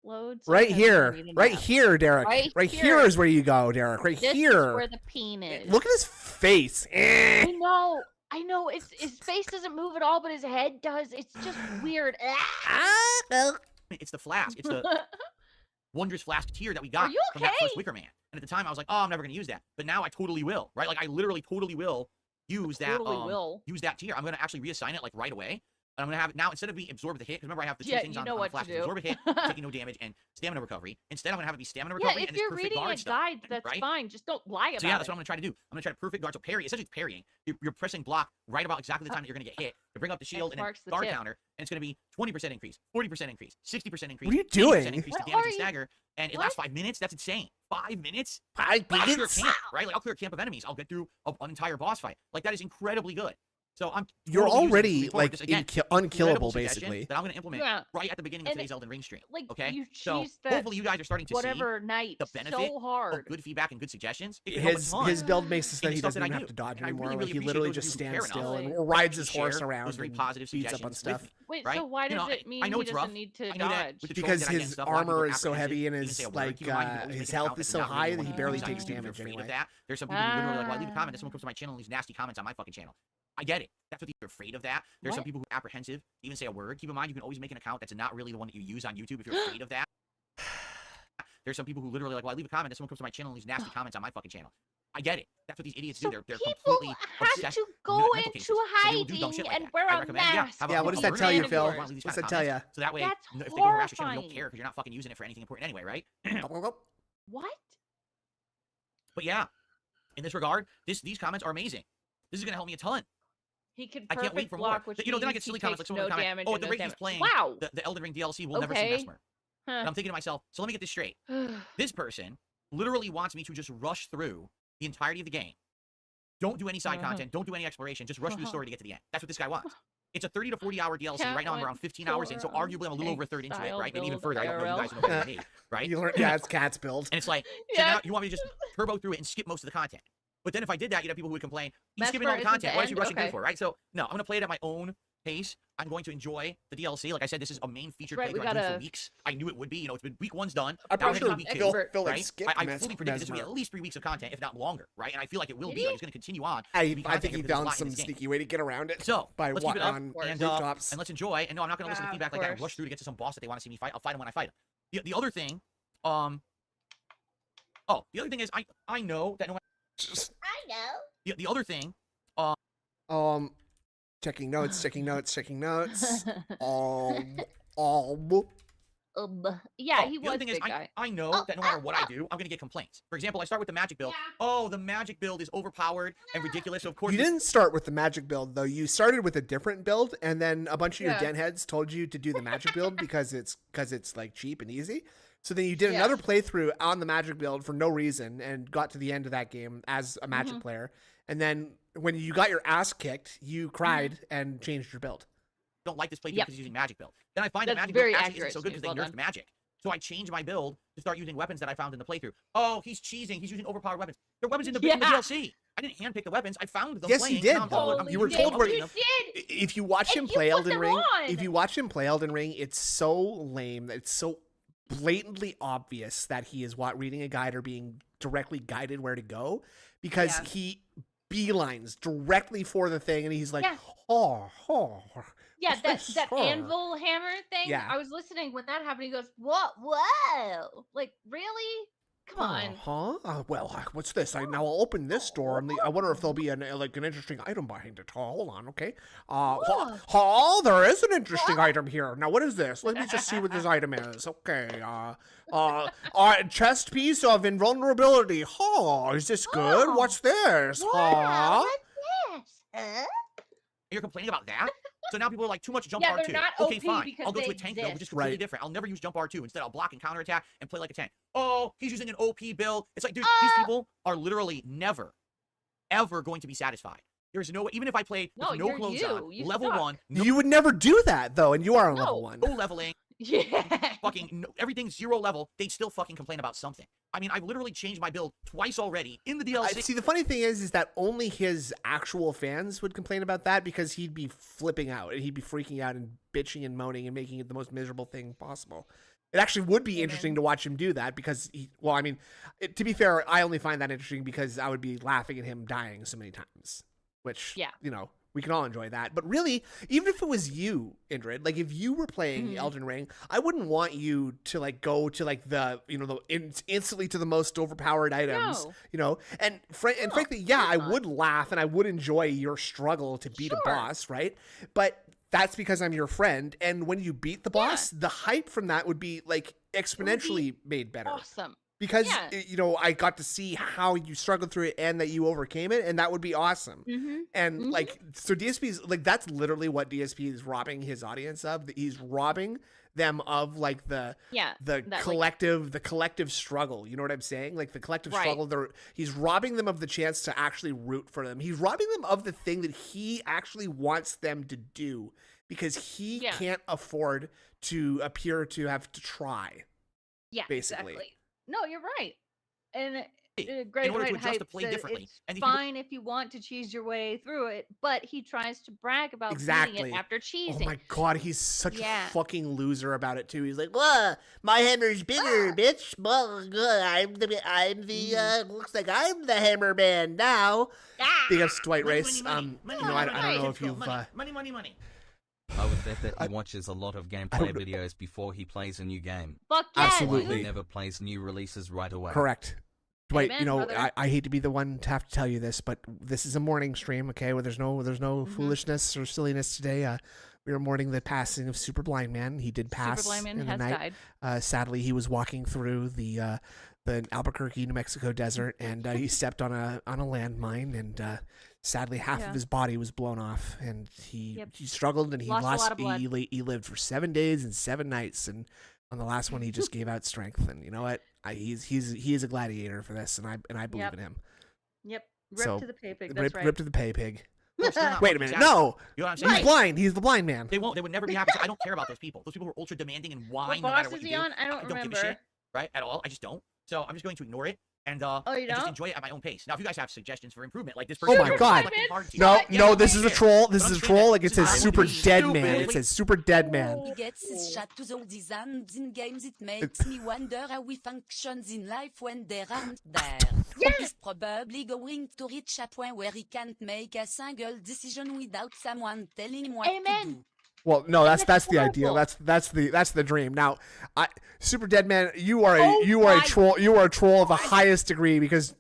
Loads. Right here, right here, Derek. Right Right here. here is where you go, Derek. Right This here. is where the peen is. Look at his face. Eh. I know. His face doesn't move at all, but his head does. It's just weird. It's the flask. It's the wondrous flask tier that we got Are you from that first okay? Wicker Man. And at the time, I was like, oh, I'm never going to use that. But now I totally will, right? Like I literally totally will use that. Use that tier. I'm going to actually reassign it like right away. And I'm going to have it now, instead of being absorb the hit, because remember I have the two things on the flask, absorb a hit, taking no damage, and stamina recovery. Instead, I'm going to have it be stamina recovery Yeah, if and this you're perfect reading guard a stuff, guide, that's right? fine. Just don't lie about it. So yeah, that's what I'm going to try to do. I'm going to try to perfect guard. So parry, essentially it's parrying. You're pressing block right about exactly the time that you're going to get hit to bring up the shield and then marks the guard tip. counter, and it's going to be 20% increase, 40% increase, 60% increase. What are you 80% doing? increase to What damage are and you- stagger, and it lasts 5 minutes. That's insane. 5 minutes? 5 I'll clear a minutes. camp, right? Like I'll clear a camp of enemies. I'll get through an entire boss fight. Like that is incredibly good. So I'm. You're totally using this already moving forward. like Just, again, unkillable, incredible suggestion basically. That I'm going to implement Yeah. right at the beginning of And today's Elden Ring stream. Like Okay. you So cheese that hopefully you guys are starting to see whatever night the benefit so of hard. good feedback and good suggestions. It can help a His ton. build makes it so in the he stuff doesn't that I even have do. to dodge And I anymore. really, Like, really he appreciate literally those of just you who care stands still enough and rides to his horse share around those very and positive beats up on suggestions stuff. with me, Wait, right? so why You know, does it mean I know he it's doesn't rough. need to I know that dodge? with the Because trolls that I get and his stuff, a lot of people armor are is so heavy and apprehensive. his Even say a word. Keep in mind, you can always make an health account is that's so not really high the that one he you barely use on takes YouTube if you're damage afraid of anyway. that. There's some people who literally like, well, I leave a comment, and someone comes to my channel and leaves nasty comments on my fucking channel. I get it. That's what you're afraid of that. There's some What? people who are apprehensive to even say a word. Keep in mind, you can always make an account that's not really the one that you use on YouTube if you're afraid of that. There's some people who literally like, well, I leave a comment and someone comes to my channel and leaves nasty comments on my fucking channel. I get it. That's what these idiots So do. They're people completely have obsessed to with go mental cases. into So they will do dumb hiding shit like and that. wear I a recommend, mask. have Yeah, a what does fucking that tell you, word. Phil? Don't wanna leave these What's kind that of tell comments. you? So that way, That's if they go harass your channel, you don't horrifying. care because you're not fucking using it for anything important anyway, right? What? But yeah, in this regard, these comments are amazing. This is gonna help me a ton. He could I can't wait perfect for block, more. which You know, then I means get silly he comments like takes someone no will comment, damage oh, and at the no rate he's damage. playing Wow. the Elden Ring DLC, we'll never see Okay. Mesmer. And I'm thinking to myself, so let me get this straight. This person literally wants me to just rush through the entirety of the game. Don't do any side content. Don't do any exploration. Just rush through the story to get to the end. That's what this guy wants. It's a 30 to 40 hour DLC. Right now I'm around 15 hours in, so arguably I'm a little over a third into it, right? Maybe even further. I don't know. You guys know better than me, right? Yeah, it's Cat's build. And it's like, so now you want me to just turbo through it and skip most of the content. But then if I did that, you'd have people who would complain, you're skipping all the Mesmer isn't content. the Why is you end? rushing through Okay. for, right? So, no, I'm going to play it at my own pace. I'm going to enjoy the DLC. Like I said, this is a main featured Right, we playthrough I've been doing gotta- for weeks. I knew it would be. You know, it's been week one's done. I'm Now we're pretty heading sure to week Phil, two, Phil like right? skipped I fully predicted this would be Mesmer. at least 3 weeks of content, if not longer, right? And I feel like it will be. Maybe. Like, it's going to continue on. I It'll be think content he because there's a found lot in some this game. sneaky way to get around it. So, by let's keep it up on and rooftops. let's enjoy. And no, I'm not going to listen to Yeah, feedback of like that and course. rush through to get to some boss that they want to see me fight. I'll fight him when I fight him. The other thing, Oh, the other thing is, I know that no matter. I know. The other thing. Checking notes. Yeah, he The other was thing big is, guy. I know that no matter what I do, I'm gonna get complaints. For example, I start with the magic build. Oh, the magic build is overpowered and ridiculous. So of course, You didn't start with the magic build though. You started with a different build, and then a bunch of your Yeah. den heads told you to do the magic build because it's like cheap and easy. So then you did Yeah. another playthrough on the magic build for no reason and got to the end of that game as a magic Mm-hmm. player. And then when you got your ass kicked, you cried and changed your build. don't like this playthrough Yep. because using magic build. Then I find that That's magic very build actually accurate, isn't so good because Steve. they Well nerfed done. magic. So I changed my build to start using weapons that I found in the playthrough. Oh, he's cheesing. He's using overpowered weapons. They're weapons in the Yeah. DLC. I didn't handpick the weapons. I found them. Yes, playing, you did, and I'm though. following- You were I'm told where following to- them. did. If you watch him And play you put Elden them Ring, on. if you watch him play Elden Ring, it's so lame that it's so blatantly obvious that he is reading a guide or being directly guided where to go, because Yeah. he beelines directly for the thing and he's like, Yeah. oh. Yeah, What's this? that Oh. anvil hammer thing. Yeah. I was listening when that happened. He goes, "What? Whoa! Like really? Come on." Well, what's this? Now I'll open this door, and I wonder if there'll be an interesting item behind it. Hold on, okay. There is an interesting item here. Now, what is this? Let me just see what this item is. Okay. Chest piece of invulnerability. Is this good? What's this? Wow, what's this? You're complaining about that? So now people are like, too much jump Yeah, they're R2. not Okay, OP fine. because I'll go they to a tank build, which is exist. completely Right. different. I'll never use jump R2. Instead, I'll block and counterattack and play like a tank. Oh, he's using an OP build. It's like, dude, these people are literally never, ever going to be satisfied. There's no way, even if I played No, with no you're clothes you. on, You level suck. 1, no, You would never do that, though, and you are on No. level 1. no leveling, Yeah. fucking no, everything's 0 level, they'd still fucking complain about something. I mean, I've literally changed my build twice already in the DLC. See, the funny thing is that only his actual fans would complain about that because he'd be flipping out and he'd be freaking out and bitching and moaning and making it the most miserable thing possible. It actually would be interesting to watch him do that because, to be fair, I only find that interesting because I would be laughing at him dying so many times, which, Yeah. we can all enjoy that. But really, even if it was you, Indrid, like if you were playing Elden Ring, I wouldn't want you to go to instantly to the most overpowered items, No. and frankly, yeah, I would laugh and I would enjoy your struggle to beat a Sure. boss, right? But that's because I'm your friend. And when you beat the boss, the hype from that would be like exponentially made better. Awesome. Because, Yeah. I got to see how you struggled through it and that you overcame it, and that would be awesome. Mm-hmm. And, so DSP's, that's literally what DSP is robbing his audience of. He's robbing them of, the collective struggle. You know what I'm saying? Like, the collective Right. struggle, he's robbing them of the chance to actually root for them. He's robbing them of the thing that he actually wants them to do because he can't afford to appear to have to try. Yeah. Basically. Exactly. No, you're right. And in Great order to White adjust the Hype play said differently. it's And these people- fine if you want to cheese your way through it, but he tries to brag about beating Exactly. it after cheesing. Oh my god, he's such Yeah. a fucking loser about it too. He's like, "Whoa, my hammer's bigger, bitch. Well, good. Looks like I'm the hammer man now." Big ups to Dwight Money, Race. money, money, I don't money, know if you've. money. I would bet that he watches a lot of gameplay videos before he plays a new game. Fuck yeah, Absolutely. He never plays new releases right away. Correct. Dwight, Amen, brother. I hate to be the one to have to tell you this, but this is a morning stream, okay? Where there's no foolishness or silliness today. We were mourning the passing of Super Blind Man. He did pass Super Blind Man in the has night. died. Sadly, he was walking through the Albuquerque, New Mexico desert, and he stepped on a landmine, and sadly, half of his body was blown off, and he struggled, and he Lost a lot of blood. he lived for 7 days and 7 nights, and on the last one, he just gave out strength. And you know what? He is a gladiator for this, and I believe in him. Yep. Rip So, to the pay pig. That's right. Rip to the pay pig. They're still not Wait a fucking minute. satisfied. No, You know what I'm saying? he's blind. He's the blind man. They would never be happy. So I don't care about those people. Those people who are ultra demanding and What whine no boss matter what is you he do. on? I don't give a remember. shit, right? At all. I just don't. So I'm just going to ignore it and Oh, you and just don't? enjoy it at my own pace. Now, if you guys have suggestions for improvement, like this Oh person, my God. No, this is a troll. This is a troll. Like it says super dead man. It says super dead man. He gets his shot to the design in games. It makes me wonder how we function in life when there aren't there. He's probably going to reach a point where he can't make a single decision without someone telling him what to Amen. do. Well, no, that's the horrible. ideal. That's the dream. Now, Super Deadman, you are a my troll. You are a troll of the highest degree because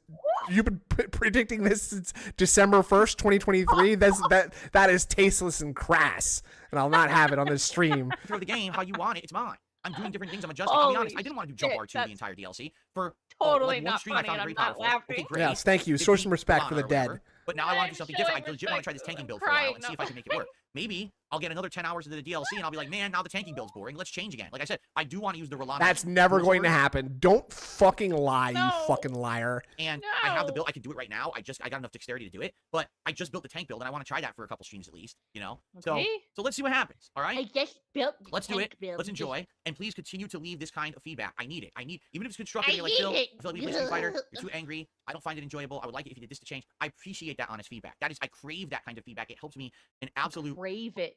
you've been predicting this since December 1st, 2023. That is tasteless and crass, and I'll not have it on this stream. Throw the game how you want it. It's mine. I'm doing different things. I'm adjusting. I'll be honest. I Holy didn't want to do Jump shit, Art 2 the entire DLC. For totally one not stream, funny, I found and it I'm very not powerful. laughing. Okay, great. Yes, thank you. Show some respect for the dead. But now I want to do I'm something different. I showing legit want to try this respect. tanking build I'm for a while crying and see now. if I can make it work. Maybe I'll get another 10 hours into the DLC and I'll be like, man, now the tanking build's boring. Let's change again. Like I said, I do want to use the Rolando. That's never going to happen. Don't fucking lie, No. you fucking liar. And I have the build. I can do it right now. I got enough dexterity to do it. But I just built the tank build and I want to try that for a couple streams at least. You know. Okay. So let's see what happens. All right. I just built. the Let's do tank it. build. Let's enjoy. And please continue to leave this kind of feedback. I need it. Even if it's constructive. I You're like, need Phil, it. I feel like we play Street Fighter. You're too angry. I don't find it enjoyable. I would like it if you did this to change. I appreciate that honest feedback. I crave that kind of feedback. It helps me an absolute. Crave it.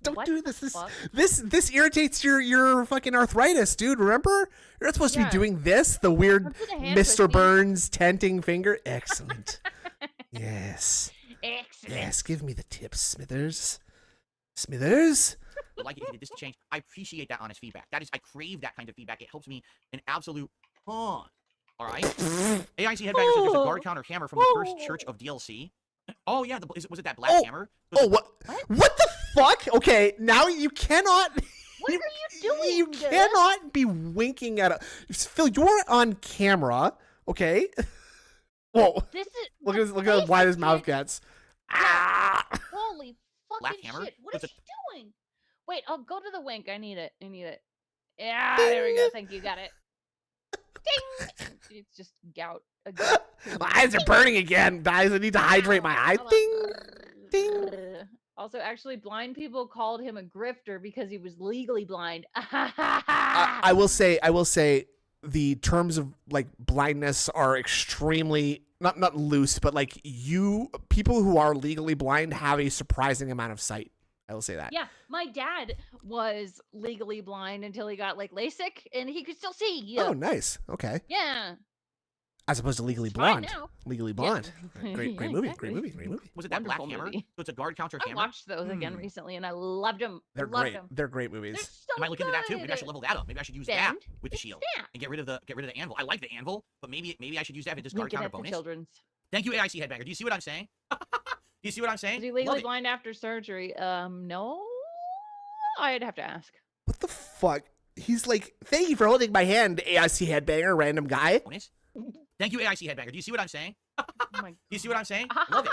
Don't What do the this. fuck? This irritates your fucking arthritis, dude. Remember? You're not supposed to be Yeah. doing this. The weird Let's do the hand Mr. twisting. Burns tenting finger. Excellent. Yes. Excellent. Yes. Give me the tips, Smithers. Smithers. Would like it if you did this to change. I appreciate that honest feedback. I crave that kind of feedback. It helps me an absolute. All right. AIC Headbanger says there's a guard counter hammer from the first church of DLC. Oh yeah, was it that black hammer? Oh, what the fuck? Okay, now you cannot. What are you doing? You cannot be winking at a Phil. You're on camera, okay? Whoa! This is Look at how wide his mouth gets. Ah! Holy Black fucking hammer? shit! What With is he doing? Wait, I'll go to the wink. I need it. Yeah, there we go. Thank you. Got it. Ding! It's just gout. My eyes are burning again, guys. I need to hydrate my eye. Ding, ding. Also, actually, blind people called him a grifter because he was legally blind. I will say, the terms of like blindness are extremely not loose, but like people who are legally blind have a surprising amount of sight. I will say that. Yeah, my dad was legally blind until he got like LASIK, and he could still see. Oh, nice. Okay. Yeah. As opposed to Legally It's fine Blonde. now. Legally Blonde. Yeah. Great Yeah, movie. exactly. Great movie. Great movie. Was it that black Wonderful hammer? movie. So it's a guard counter I hammer. watched those again recently, and I loved them. They're loved great. them. They're great They're movies. so I might look into that too. good. Maybe I should level that up. Maybe I should use that Bend. with the It's shield that. and get rid of the anvil. I like the anvil, but maybe I should use that if it does guard Linking counter it to bonus. children's. Thank you, AIC Headbanger. Do you see what I'm saying? Do you see what I'm saying? Is he Love legally it. blind after surgery? No. I'd have to ask. What the fuck? He's like, thank you for holding my hand, AIC Headbanger, random guy. Bonus. Thank you, AIC Headbanger. Do you see what I'm saying? Oh my Do you see what I'm saying? Love it.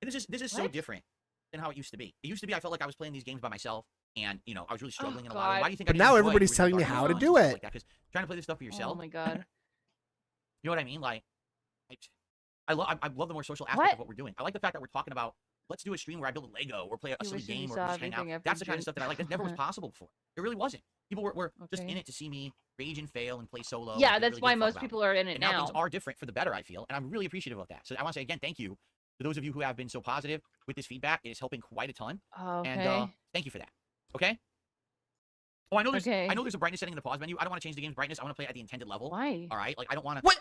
And this is so What? different than how it used to be. It used to be I felt like I was playing these games by myself, and I was really struggling in a lot of God. why do you think? But I didn't now enjoy everybody's original telling me Dark how to Souls do and stuff it. like that, 'cause trying to play this stuff for yourself. Oh my god. You know what I mean? Like, I love the more social aspect What? of what we're doing. I like the fact that we're talking about let's do a stream where I build a Lego or play a You silly wish that you game or saw just hang out. everything I've That's the kind been of stuff that I like. That never was possible before. It really wasn't. People were just in Okay. it to see me rage and fail and play solo. Yeah, and that's really why give a fuck most about people are in it And now now. things are different for the better, I feel, and I'm really appreciative of that. So I want to say again, thank you to those of you who have been so positive with this feedback. It is helping quite a ton, Okay. and thank you for that. Okay. Oh, I know there's Okay. I know there's a brightness setting in the pause menu. I don't want to change the game's brightness. I want to play at the intended level. Why? All right. Like I don't want to. What?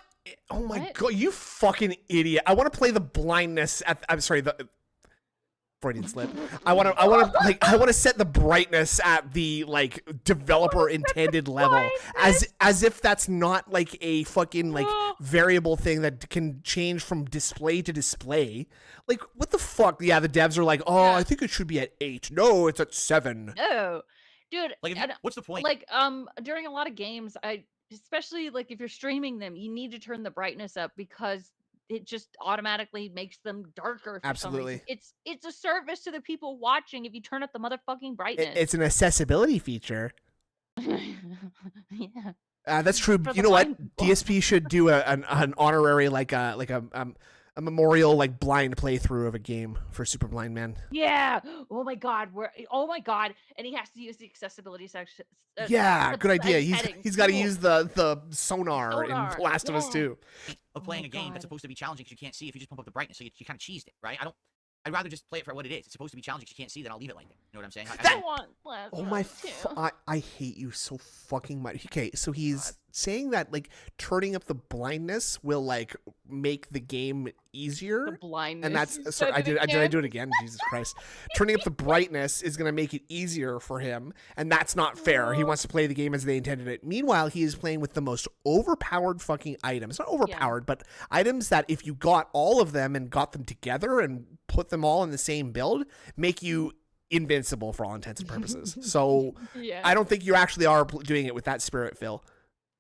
Oh my What? god, you fucking idiot. I want to play the blindness I'm sorry, the Freudian slip. I want to set the brightness at the like developer intended level as if that's not like a fucking like variable thing that can change from display to display. Like what the fuck? Yeah, the devs are like, "Oh, Yeah. I think it should be at 8." No, it's at 7. No. Dude, Like, if you, and, what's the point? like during a lot of games, especially like if you're streaming them, you need to turn the brightness up because it just automatically makes them darker for some reason. Absolutely. It's a service to the people watching if you turn up the motherfucking brightness. It's an accessibility feature. Yeah. That's true. For You the know what? blind people. DSP should do an honorary like a memorial like blind playthrough of a game for Super Blind Man. Yeah. Oh my god. Oh my god. And he has to use the accessibility section. Yeah, good idea. He's got to Cool. use the sonar in Sonar, Last of Us yeah. 2. Of Oh playing my a game God. that's supposed to be challenging because you can't see if you just pump up the brightness, so you kind of cheesed it, right? I'd rather just play it for what it is. It's supposed to be challenging because you can't see, then I'll leave it like that. You know what I'm saying? I want Last Oh of my! Us 2. I hate you so fucking much. Okay, so he's saying that like turning up the blindness will like make the game easier. The blindness. And that's sorry, did I do it again? Jesus Christ. Turning up the brightness is going to make it easier for him, and that's not fair. He wants to play the game as they intended it. Meanwhile, he is playing with the most overpowered fucking items. Not overpowered, but items that if you got all of them and got them together and put them all in the same build, make you invincible for all intents and purposes. So I don't think you actually are doing it with that spirit, Phil.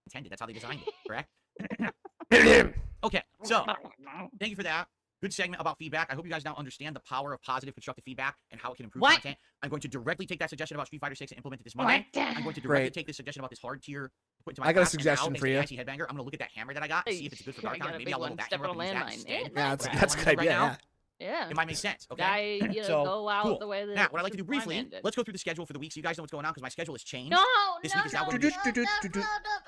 Intended. That's how they designed it, correct? Okay, so thank you for that. Good segment about feedback. I hope you guys now understand the power of positive constructive feedback and how it can improve content. I'm going to directly take that suggestion about Street Fighter 6 and implement it this Monday. I'm going to directly take this suggestion about this hard tier, put into my I got a class, suggestion and now, for you. Headbanger, I'm going to look at that hammer that I got, see if it's good for Dark Town. Maybe I'll level that hammer up and use that instead. Yeah, that's a good idea. Yeah. It might make sense. Okay. Guy, So, go out cool. the way that Now, what I'd like to do briefly, let's go through the schedule for the week so you guys know what's going on because my schedule has changed. No, This week is now going to be...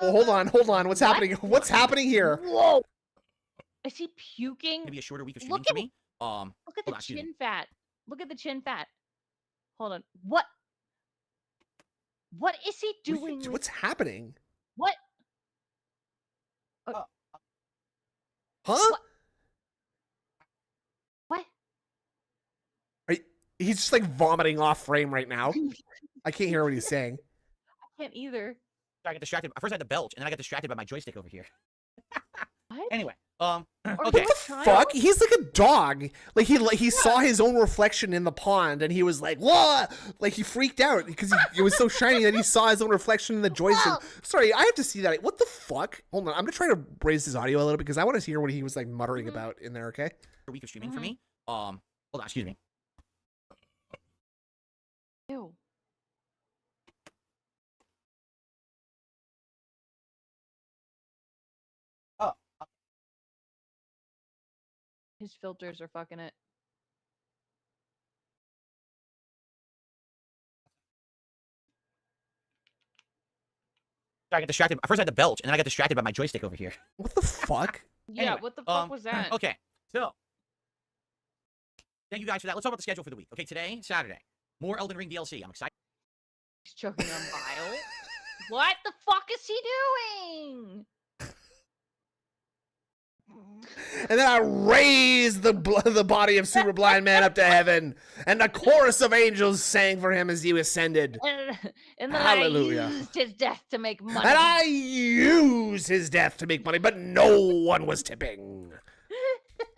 Oh, hold on. What's happening? What's happening here? Whoa. Is he puking? It's going to be a shorter week of streaming for me. Look at the chin fat. Look at the chin fat. Hold on. What is he doing? What's happening? What? Huh? What? He's just like vomiting off frame right now. I can't hear what he's saying. I can't either. I got distracted. First I had to belch, and then I got distracted by my joystick over here. What? Anyway, Okay. okay. What the fuck? He's like a dog. Like he saw his own reflection in the pond, and he was like, "What?" Like he freaked out because it was so shiny that he saw his own reflection in the joystick. Sorry, I have to see that. What the fuck? Hold on, I'm gonna try to raise his audio a little because I want to hear what he was like muttering about in there. Okay. A week of streaming for me. Hold on, excuse me. Ew. His filters are fucking it. I got distracted. First I had to belch, and then I got distracted by my joystick over here. What the fuck? Yeah, Anyway, what the fuck was that? Okay, so thank you guys for that. Let's talk about the schedule for the week. Okay, today, Saturday, more Elden Ring DLC. I'm excited. He's choking on bile. What the fuck is he doing? And then I raised the body of Super Blind Man up to heaven, and a chorus of angels sang for him as he ascended. And then Hallelujah. I used his death to make money. And I used his death to make money, but no one was tipping.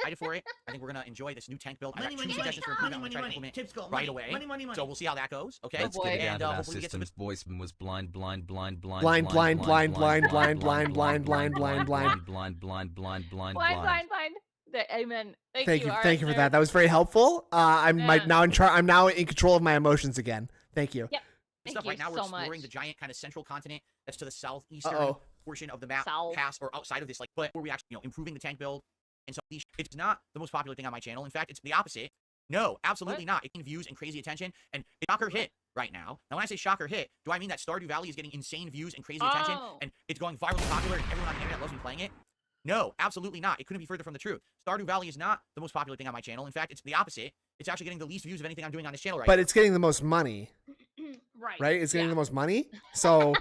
Excited for it. I think we're gonna enjoy this new tank build. I got two suggestions for improvement. I'm gonna try to implement right away. So we'll see how that goes. Okay. Let's get it and out of our hopefully we get some systems. Voiceman was blind. Blind, blind, blind, blind, blind, blind, blind, blind, blind, Blind. Amen. Thank you. All Thank you right, for that. That was very helpful. I'm now in control of my emotions again. Thank you. Yep. stuff. Right now we're exploring the giant kind of central continent that's to the southeastern portion of the map, past or outside of this, like, but where we actually, improving the tank build. And so it's not the most popular thing on my channel. In fact, it's the opposite. No, absolutely not. It can views and crazy attention, and it's shocker hit right now. Now, when I say shocker hit, do I mean that Stardew Valley is getting insane views and crazy attention, and it's going virally popular, and everyone on the internet loves me playing it? No, absolutely not. It couldn't be further from the truth. Stardew Valley is not the most popular thing on my channel. In fact, it's the opposite. It's actually getting the least views of anything I'm doing on this channel right now. But it's getting the most money. Right? It's getting the most money. So...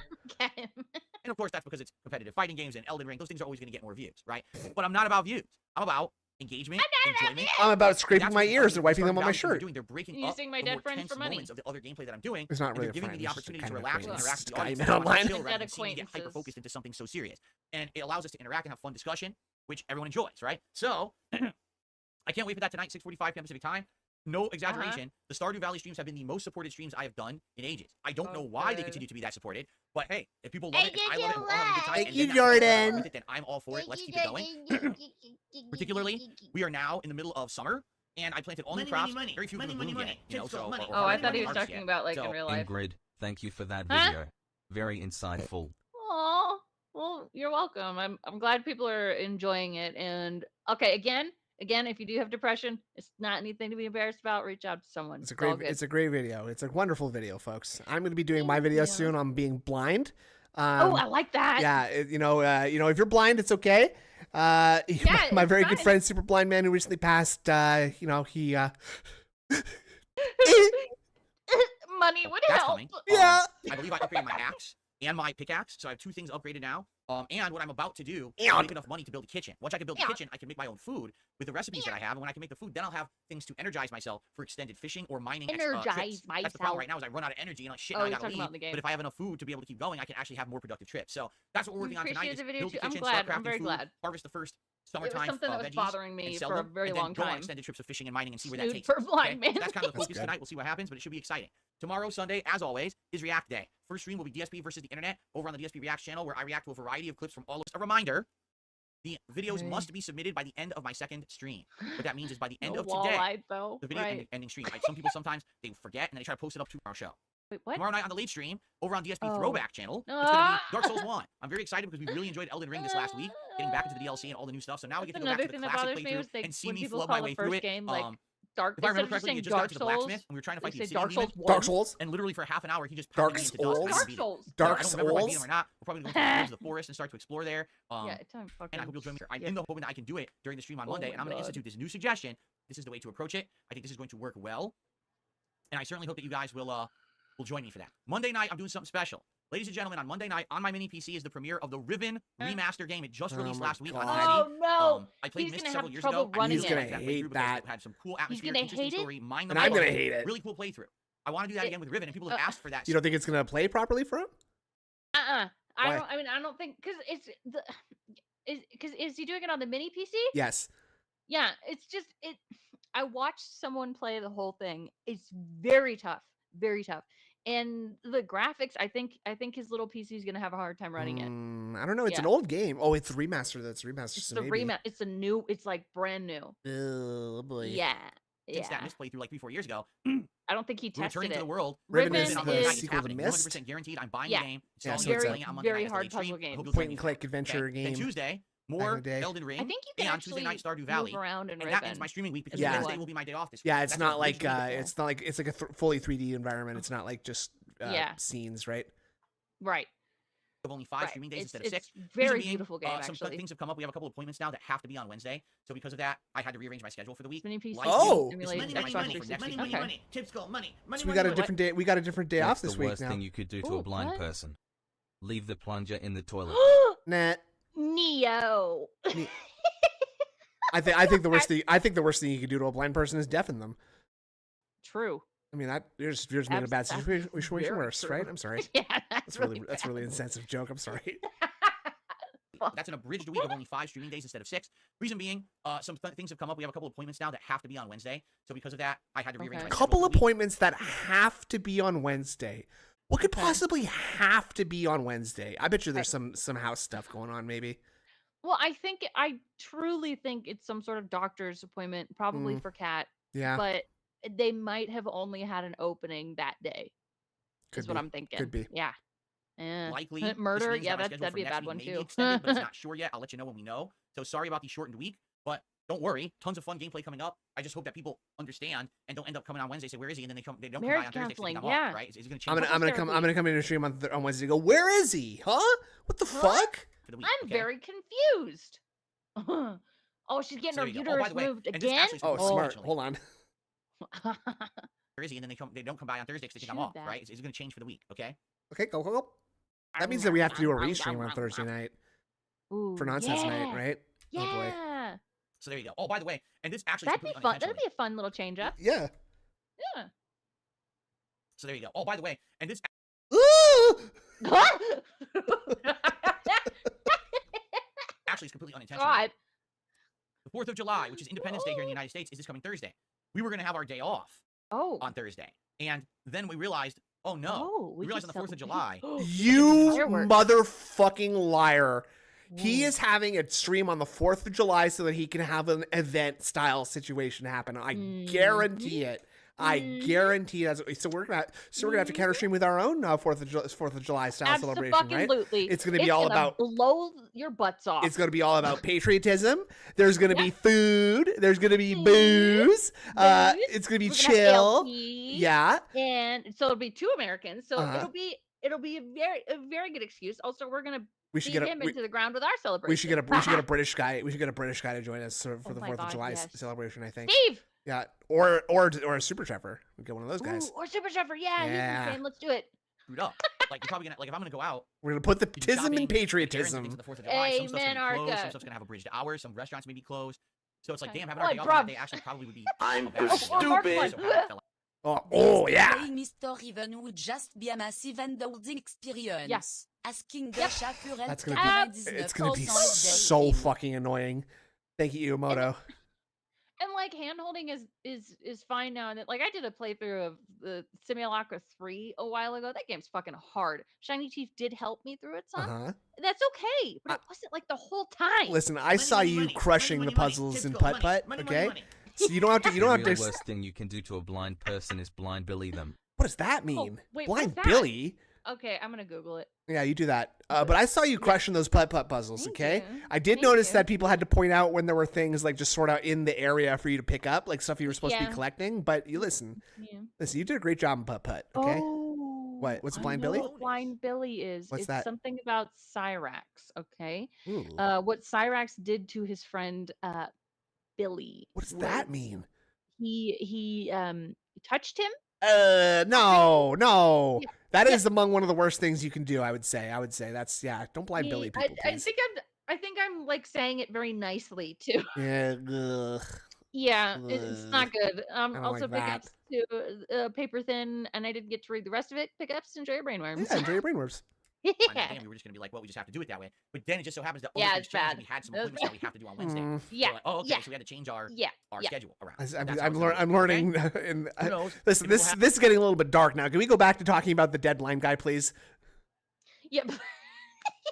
And of course, that's because it's competitive fighting games and Elden Ring. Those things are always going to get more views, right? But I'm not about views. I'm about engagement, enjoyment. I'm about scraping my ears and wiping them on my shirt. They're breaking using my dead friends for money. Moments of the other gameplay that I'm doing. It's not really they're giving me the opportunity to relax and interact with the audience. Online. Chill rather than seeing me get hyper-focused into something so serious. And it allows us to interact and have fun discussion, which everyone enjoys, right? So, I can't wait for that tonight, 6:45 p.m. Pacific time. No exaggeration. The Stardew Valley streams have been the most supported streams I have done in ages. I don't know why they continue to be that supported, but hey, if people love it, if I love it, we're all having a good time. Thank you, Jordan. Then I'm all for it. Let's keep it going. Particularly, we are now in the middle of summer, and I planted almond crops. Very few of them bloom yet, you know, so... Oh, I thought he was talking about, like, in real life. Ingrid, thank you for that video. Very insightful. Aw, well, you're welcome. I'm glad people are enjoying it. And, okay, again, if you do have depression, it's not anything to be embarrassed about. Reach out to someone. It's a great video. It's a wonderful video, folks. I'm going to be doing my video soon on being blind. Oh, I like that. Yeah, if you're blind, it's okay. My very good friend, Super Blind Man, who recently passed, he money would help. Coming. Yeah. I believe I upgraded my axe. and my pickaxe. So I have 2 things upgraded now. And what I'm about to do is make enough money to build a kitchen. Once I can build a kitchen, I can make my own food with the recipes that I have. And when I can make the food, then I'll have things to energize myself for extended fishing or mining. Energize trips. myself. That's the problem right now is I run out of energy and like shit. Oh, And I you're gotta talking leave. about in the game. But if I have enough food to be able to keep going, I can actually have more productive trips. So that's what we're working on tonight. Appreciate Is the video build too. the I'm kitchen, glad. start I'm very crafting food, glad. harvest the first It was summertime something that was veggies bothering and me sell for a them, very and then long go on time. extended trips of fishing and mining and see where that Snood takes for us. blind man. That's kind of the That's focus good. tonight. We'll see what happens, but it should be exciting. Tomorrow, Sunday, as always, is React Day. First stream will be DSP versus the internet over on the DSP React channel, where I react to a variety of clips from all of us. A reminder, the videos must be submitted by the end of my second stream. What that means is by the end No of today, walleye, though. the video ending stream. Some people sometimes they forget and then they try to post it up to our show. Wait, what? Tomorrow night on the late stream, over on DSP Oh. Throwback channel, it's going to be Dark Souls 1. I'm very excited because we really enjoyed Elden Ring this last week, getting back into the DLC and all the new stuff. So now we get to go back to the thing that classic bothers me playthrough was and see when me people flub call my the way through first it. game like Dark. If I Instead remember of just correctly, saying you just got Dark to the Souls, blacksmith and we were trying to fight they the say obsidian Dark demon. Souls 1. Dark Souls. And literally for half an hour, he just Dark pounded me into dust. Souls? and I Dark beat it. Souls. So Dark I don't remember if I beat Souls? him or not. We're probably going to go to the forest and start to explore there. Yeah, it's time fucking. And I hope you'll join me. I'm in the hoping that I can do it during the stream on Oh Monday, my and I'm going to God. institute this new suggestion. This is the way to approach it. I think this is going to work well, and I certainly hope that you guys will join me for that. Monday night, I'm doing something special. Ladies and gentlemen, on Monday night, on my mini PC is the premiere of the Riven remaster game. It just Oh released my last week on God. PC. Oh no! I played He's Myst gonna several have years trouble ago. I running really it. liked that He's playthrough gonna because hate it had some cool He's atmosphere, gonna interesting hate it? story, mind And I'm blowing, gonna hate it. really cool playthrough. I want to do that again with Riven, and people have asked for that. You don't think it's gonna play properly for him? I Why? don't. I mean, I don't think because it's the. Is he doing it on the mini PC? Yes. Yeah, it's just it. I watched someone play the whole thing. It's very tough, and the graphics. I think his little PC is gonna have a hard time running it. I don't know. It's an Yeah. old game. Oh, it's remastered. That's remastered. It's So the maybe. rematch. It's a new. It's like brand new. Oh boy. Yeah, Since that yeah. Myst playthrough like 3-4 years ago, I don't think he we're returning tested to the it. world. Riven Riven is on the Monday night. It's sequel to happening. Myst? 100% guaranteed. I'm buying Yeah. the game. Yeah, Installing so it, it's playing it on Monday very night. hard It's a late puzzle stream. I game. hope you'll Point join and me for click that. adventure Okay? game. Then Tuesday, in more the day. Elden Ring. I think you can and on actually Tuesday night, Stardew move Valley. around in And that ends Riven. my streaming week because Yeah. Wednesday will be my day off this week. Yeah, it's That's not an like original week. it's not like it's like a fully 3D environment. It's not like just Yeah. scenes, right? Right. Of only 5 Right. streaming days It's instead of 6. very Reason being, beautiful game some actually. things have come up. We have a couple appointments now that have to be on Wednesday. So because of that, I had to rearrange my schedule for the week. Mini PC. Oh! emulates Money, Xbox money, money, 360. money, Money, Okay. money. Tips go money. Money, So we money, got a money. different day. We got a different day off What's this the week worst now. thing you could do to Ooh, a blind what? person? Leave the plunger in the toilet. Nah. Neo. I think the worst thing you could do to a blind person is deafen them. True. I mean that you're just making a bad That's situation very worse, true. right? I'm sorry. Yeah, That's really insensitive joke. I'm sorry. That's an abridged week of only 5 streaming days instead of 6. Reason being, some things have come up. We have a couple appointments now that have to be on Wednesday. So because of that, I had to rearrange my schedule Couple for the week. appointments that have to be on Wednesday. What could possibly have to be on Wednesday? I bet you there's some house stuff going on, maybe. Well, I truly think it's some sort of doctor's appointment, probably for Kat. Yeah, But they might have only had an opening that day. could Is what be. I'm thinking. Could be. Yeah. Yeah. Likely Murder. this means Yeah, that my schedule that'd for be a next bad week one may be too. extended, but it's not sure yet. I'll let you know when we know. So sorry about the shortened week, but don't worry. Tons of fun gameplay coming up. I just hope that people understand and don't end up coming on Wednesday. Say where is he? And then they don't come Marriage by on Thursday. 'cause they counseling, think I'm yeah. off, right? Is it going to I'm change gonna come into stream on Wednesday. And go, where is he? Huh? What the fuck? for the week? I'm okay? very confused. Oh, she's getting So her there you go. Oh, by uterus the way, moved and this again? actually is Oh, Oh, smart. actually. Hold on. Where is he? And then they don't come by on Thursday because they think I'm Shoot off, that. right? Is it going to change for the week? Okay. Okay, go. That means that we have to do a restream on Thursday night Ooh, for nonsense yeah. night, right? Yeah. Oh boy. So there you go. Oh, by the way, and this actually That'd is be completely fun. That'd be a fun little change up. Yeah. Yeah. So there you go. Oh, by the way, and this Ooh! actually is completely unintentional. God. The 4th of July, which is Independence Day here in the United States, is this coming Thursday. We were going to have our day off Oh. on Thursday. And then we realized, oh no. Oh, we realized on the 4th of July. You Fireworks. motherfucking liar. He Whoa. is having a stream on the 4th of July so that he can have an event style situation happen. I guarantee it. I guarantee that's so we're gonna have to counter stream with our own 4th of July style celebration, right? Absolutely. It's gonna be all about blow your butts off. It's going to be all about patriotism. There's going to be food. There's going to be booze. It's going to be We're gonna have chill. LP, Yeah. And so it'll be 2 Americans. So Uh-huh. it'll be a very good excuse. Also, we're gonna We should beat get him a into the ground with our celebration. we should get a British guy. We should get a British guy to join us for Oh the my 4th of God, July yes. celebration, I think. Steve. Yeah. Or a Super Trevor. We get one of those guys. Ooh, or Super Trevor. Yeah, he's Yeah. insane. Let's do it. Screwed up. like you're probably gonna like if I'm gonna go out. We're gonna put the you do tism shopping, and get errands and patriotism. things on the 4th of July. Some stuff's gonna Amen, be closed. Arca. Some stuff's gonna have abridged hours. Some restaurants may be closed. So it's like, Okay. damn, having Oh, our day off bruv. on that day actually probably would be. I'm a bad idea. stupid. So I felt like- Oh yeah. Playing Mr. Even would just be a massive and loading experience. Yes. Asking the Yep. chauffeur That's gonna be- It's gonna be 99% so fucking annoying. Thank you, Uemoto. And like hand holding is fine now. And like I did a playthrough of the Simulacra 3 a while ago. That game's fucking hard. Shiny Chief did help me through it some. Uh-huh. That's okay, but it wasn't like the whole time. Listen, I Money, saw money, you money, crushing money, the money, puzzles in typical, putt money, putt. money, Okay, money. so you don't have to. You The don't have real to. worst thing you can do to a blind person is blind Billy them. What does that mean? wait, Blind what's that? Billy. Okay, I'm gonna Google it. Yeah, you do that. But I saw you crushing those putt putt puzzles. Thank Okay, you. I did Thank notice you. that people had to point out when there were things like just sort of in the area for you to pick up, like stuff you were supposed to be Yeah. collecting. But you listen, Yeah. you did a great job in putt putt. Okay. Oh, What? What's I Blind know Billy? what Blind Billy is. What's it's that? something about Cyrax. Okay. Ooh. What Cyrax did to his friend Billy. What does that was mean? He touched him. No. Yeah. That is among one of the worst things you can do. I would say that's don't blind Billy people, I please. think I'm like saying it very nicely too. Yeah. Ugh. Yeah, it's not good. don't Also like that. pickups to paper thin, and I didn't get to read the rest of it. Pickups, enjoy your brainworms. Yeah, enjoy your brainworms. I Yeah. understand we were just gonna be like, well, we just have to do it that way. But then it just so happens that Yeah, all it's things changed and bad. we had some It was appointments that we have to do on Wednesday. Mm. So Yeah. we're like, oh, okay, Yeah. so we had to change our Yeah. Yeah. schedule around. I'm, That's how it's I'm gonna be, okay? learning. And Who knows? listen, Maybe we'll have- this is getting a little bit dark now. Can we go back to talking about the deadline guy, please? Yep.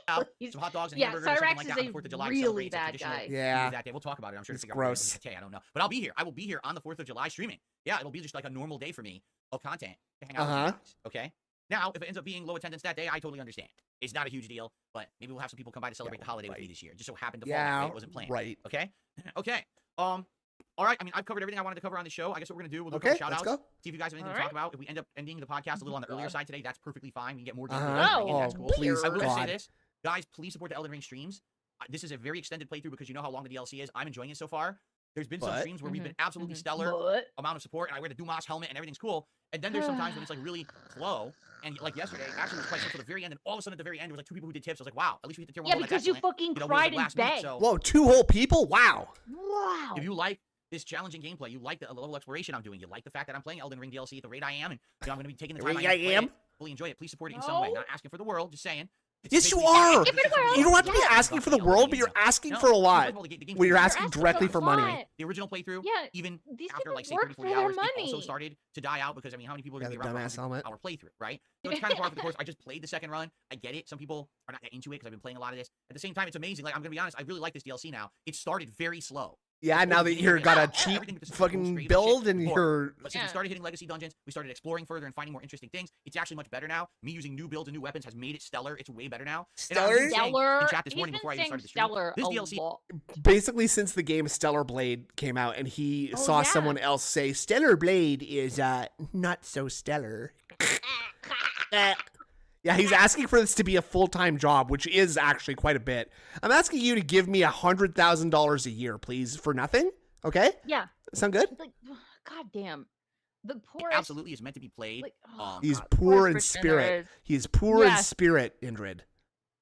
out He's- some hot dogs and yeah, hamburgers or something Cyrax like is that on a the 4th of July. to really celebrate. It's a bad traditional guy. Yeah. thing that day. We'll talk about it. I'm sure It's to figure out gross. I don't know. But I'll be here. I will be here on the 4th of July streaming. Yeah, it'll be just like a normal day for me of content to hang out with you guys. Okay? Now, if it ends up being low attendance that day, I totally understand. It's not a huge deal, but maybe we'll have some people come by to celebrate the holiday with me this year. Just so happened to fall that way. It wasn't planned. Right. Okay? Okay. All right. I mean, I've covered everything I wanted to cover on the show. I guess what we're going to do, we'll do a Okay, couple let's shout-outs. go. See if you guys have anything All to talk right. about. If we end up ending the podcast a little on the earlier side today, that's perfectly fine. We can get more games. Uh-huh. That's cool. please, I will just say God. this. Guys, please support the Elden Ring streams. This is a very extended playthrough because you know how long the DLC is. I'm enjoying it so far. There's been some But- streams where we've been absolutely Mhm. stellar But- amount of support, and I wear the Dumas helmet, and everything's cool. And then there's some times when it's like really slow, and like yesterday, actually it was quite slow to the very end, and all of a sudden at the very end, there was like 2 people who did tips. I was like, wow, at least we hit the tier 1 Yeah, goal. That's because you excellent. fucking You know, it was, cried like, and last week, begged. so Whoa, 2 whole people? Wow. Wow. if you like this challenging gameplay, you like the level of exploration I'm doing, you like the fact that I'm playing Elden Ring DLC at the rate I am, and you know, I'm going to be taking the time Rate I I am to play am? it, fully enjoy it. Please support it in some way. No. Not asking for the world, just saying. It's Yes, you basically- are. Give it a whirl. You don't have to be Yeah. asking for the world, but you're asking for a lot. Well, you're asking directly for money. The original playthrough, Yeah, even these after people like say work 30, for 40 their hours, it also money. started to die out because I mean, how many people are Yeah, going to the be around dumbass for helmet. our playthrough, right? So it's kind of hard for the course. I just played the second run. I get it. Some people are not that into it because I've been playing a lot of this. At the same time, it's amazing. Like I'm going to be honest, I really like this DLC now. It started very slow. Yeah, It's now only that the you're beginning, got a and cheap everything just goes fucking straight to build shit and before. you're But since we Yeah. started hitting legacy dungeons, we started exploring further and finding more interesting things. It's actually much better now. Me using new builds and new weapons has made it stellar. It's way better now. And I was even saying Stellar. in chat this He's morning been before I even saying started the stream, stellar this a DLC lot. basically since the game Stellar Blade came out and he Oh, saw yeah. someone else say Stellar Blade is not so stellar. Yeah, he's asking for this to be a full-time job, which is actually quite a bit. I'm asking you to give me $100,000 a year, please, for nothing. Okay? Yeah. Sound good? Like, God damn. The it poorest. absolutely is meant to be played. Like, oh, He's God, poor poor in Christian spirit. there is. He is poor in Yes. spirit, Indrid.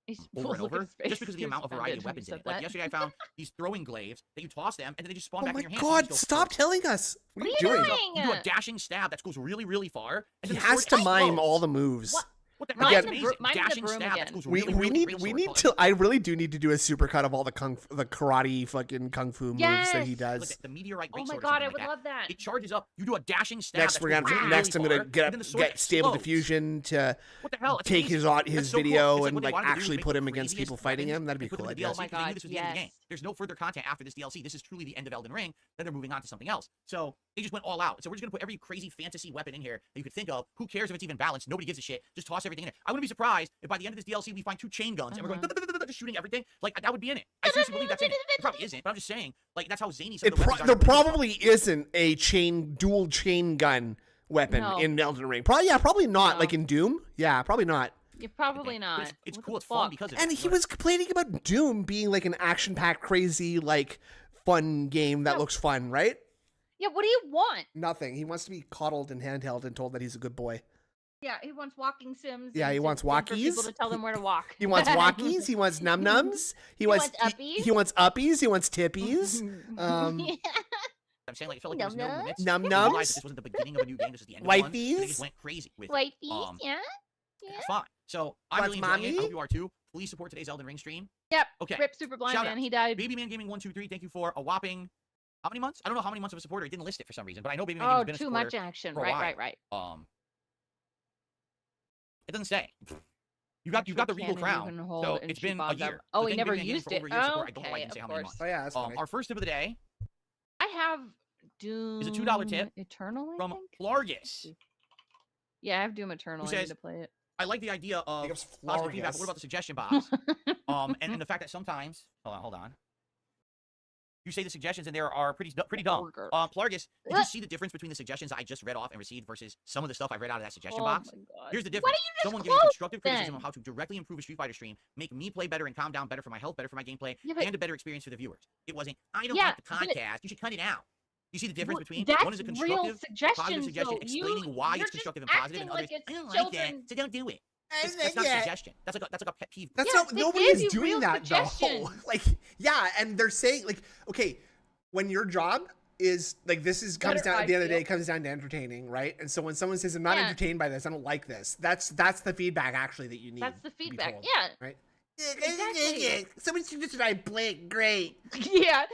He's over and look at over, his face. just because of the He amount of was variety of offended when weapons you in said it. Like that. yesterday, I found these throwing glaives that you toss them, and then they just spawn Oh back my in your hand. God, stop telling us. What are you doing? You do a dashing stab that goes really, really far. And He then the has sword to explodes. mime all the moves. What the Mine's hell? the That's bro- amazing. mine's the Dashing broom stab that again. goes We, really, we really need great we sword. need Call it- to. I really do need to do a supercut of all the the karate fucking kung fu moves that he Yes. does. Like the meteorite Oh great my sword or God, something I like would that. love that. It charges up. You do a dashing stab. Next, that we're goes gonna really, next. I'm really gonna far, and then the sword get stable explodes. diffusion to What the hell? It's take amazing. his That's his so cool. video It's like and what they like wanted to do is actually make put the him against craziest people fighting weapons him. That'd be and put cool. them I in the guess. DLC. Oh my They knew God, this was the end of the yes. game. There's no further content after this DLC. This is truly the end of Elden Ring. Then they're moving on to something else. So they just went all out. So we're just gonna put every crazy fantasy weapon in here that you could think of. Who cares if it's even balanced? Nobody gives a shit. Just toss everything in it. I wouldn't be surprised if by the end of this DLC we find 2 chain guns and we're going just shooting everything. Like that would be in it. I seriously believe that's in it. It probably isn't, but I'm just saying. Like that's how zany some of the weapons are. There probably isn't a dual chain gun weapon No. in Elden Ring. Probably not. No. Like in Doom. Yeah, probably not. You're probably But not. It's What cool. the It's fun fuck? because of And it. he was complaining about Doom being like an action-packed, crazy, like fun game that Yeah. looks fun, right? Yeah, what do you want? Nothing. He wants to be coddled and handheld and told that he's a good boy. Yeah, he wants walking sims. Yeah, and he wants for people walkies. to tell them where to walk. He wants walkies. He wants num-nums. He wants uppies. He wants uppies. He wants tippies. I'm saying, like, it felt like there was no limits. Num I nums. realized that this wasn't the beginning of a new game. This is the end of one. They Wifeys. just went crazy with it. Wifeys, yeah. It's fine. So I'm What's really enjoying it. I mommy? hope you are too. Please support today's Elden Ring stream. Yep. Okay. Rip Super Blind Shout Man. out. He died. Baby Man Gaming 123. Thank you for a whopping how many months? I don't know how many months of a supporter. He didn't list it for some reason, but I know Baby Man Oh, Gaming's been a too supporter much action. for a Right. while. It doesn't say. You got the regal crown. So it's been a year. Oh, So he thank you, never Baby Man Gaming, used for it. over a year of support. I don't know why I Okay, didn't say of how many course. months. Oh yeah, that's funny. Our first tip of the day I have Doom. is a $2 tip Eternal. I from think? Plargus. Yeah, I have Doom Eternal. Who I need says- to play it. I like the idea of Think of positive feedback, but Flargus. what about the suggestion box? And the fact that sometimes, hold on. You say the suggestions and there are pretty dumb. Plargus, did you see the difference between the suggestions I just read off and received versus some of the stuff I read out of that suggestion box? Oh my God. Here's the Why difference. don't you just Someone gave me close constructive criticism then? on how to directly improve a Street Fighter stream, make me play better and calm down better for my health, better for my gameplay, Yeah, but- and a better experience for the viewers. It wasn't, I don't Yeah, like the but it- podcast, you should cut it out. You see the difference Well, between that's one is a real constructive, suggestions, positive suggestion though. explaining why You're it's just constructive and positive, and acting others, like it's I don't like that, children. so don't do it. That's not a suggestion. That's like a pet peeve. That's Yeah, not they gave nobody's you doing real that though. suggestions. Like yeah, and they're saying like okay, when your job is like this is comes Better, down at the end of the I day, it comes down to entertaining, right? And so when someone says I'm not Yeah. entertained by this, I don't like this. That's the feedback actually that you need. That's the to be feedback. told, Yeah. Right. Exactly. Someone suggested I blink. Great. Yeah.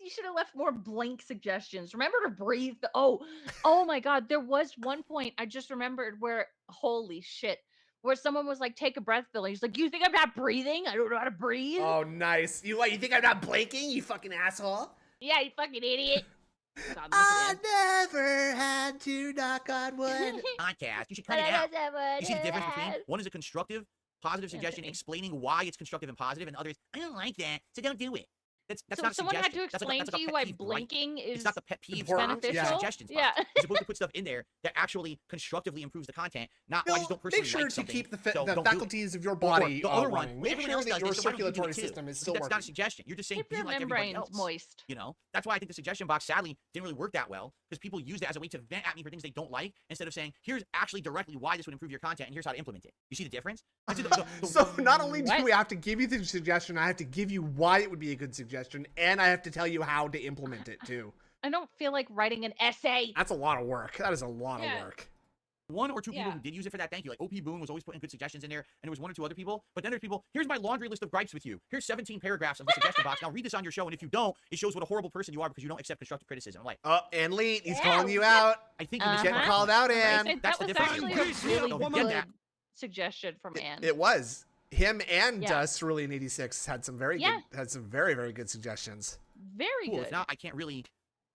You should have left more blank suggestions. Remember to breathe. Oh my God. There was one point I just remembered where, holy shit, where someone was like, take a breath, Billy. He's like, you think I'm not breathing? I don't know how to breathe. Oh, nice. You what? You think I'm not blinking? You fucking asshole. Yeah, you fucking idiot. God, I never had to knock on wood. Podcast, you should cut it out. You see the difference between one is a constructive, positive suggestion Okay. explaining why it's constructive and positive, and the other is I don't like that, so don't do it. That's So not a someone had suggestion. to explain that's to a you pet why peeve, right? blinking is It's not the pet peeves Important, box, it's the beneficial. suggestions Yeah. box. You're supposed to put stuff in there that actually constructively improves the content, not I just don't personally make sure like to something, keep the, so the don't do it. faculties of your Or body the other running. one, Make everyone sure else that does your this, so why don't you do circulatory it too? system is Because still that's not a working. suggestion. You're just saying Keep be your like everybody membranes else. moist. You know, that's why I think the suggestion box sadly didn't really work that well because people use it as a way to vent at me for things they don't like instead of saying, here's actually directly why this would improve your content and here's how to implement it. You see the difference? So not only do What? we have to give you the suggestion, I have to give you why it would be a good suggestion, and I have to tell you how to implement it too. I don't feel like writing an essay. That's a lot of work. That is a lot Yeah. of work. one or two people Yeah. who did use it for that, thank you. Like OP Boone was always putting good suggestions in there, and there was one or two other people. But then there's people, here's my laundry list of gripes with you. Here's 17 paragraphs of the suggestion box. Now read this on your show, and if you don't, it shows what a horrible person you are because you don't accept constructive criticism. I'm like, Oh, and Lee, he's Yeah, calling you yeah. out. I think in this Getting Uh-huh. called out, I Ann. think That's that the was difference. actually a really Don't get good that. suggestion from Anne. It was him and Yeah. Cerulean 86 had some very Yeah. good, had some very very good suggestions. Very cool. good. If not, I can't really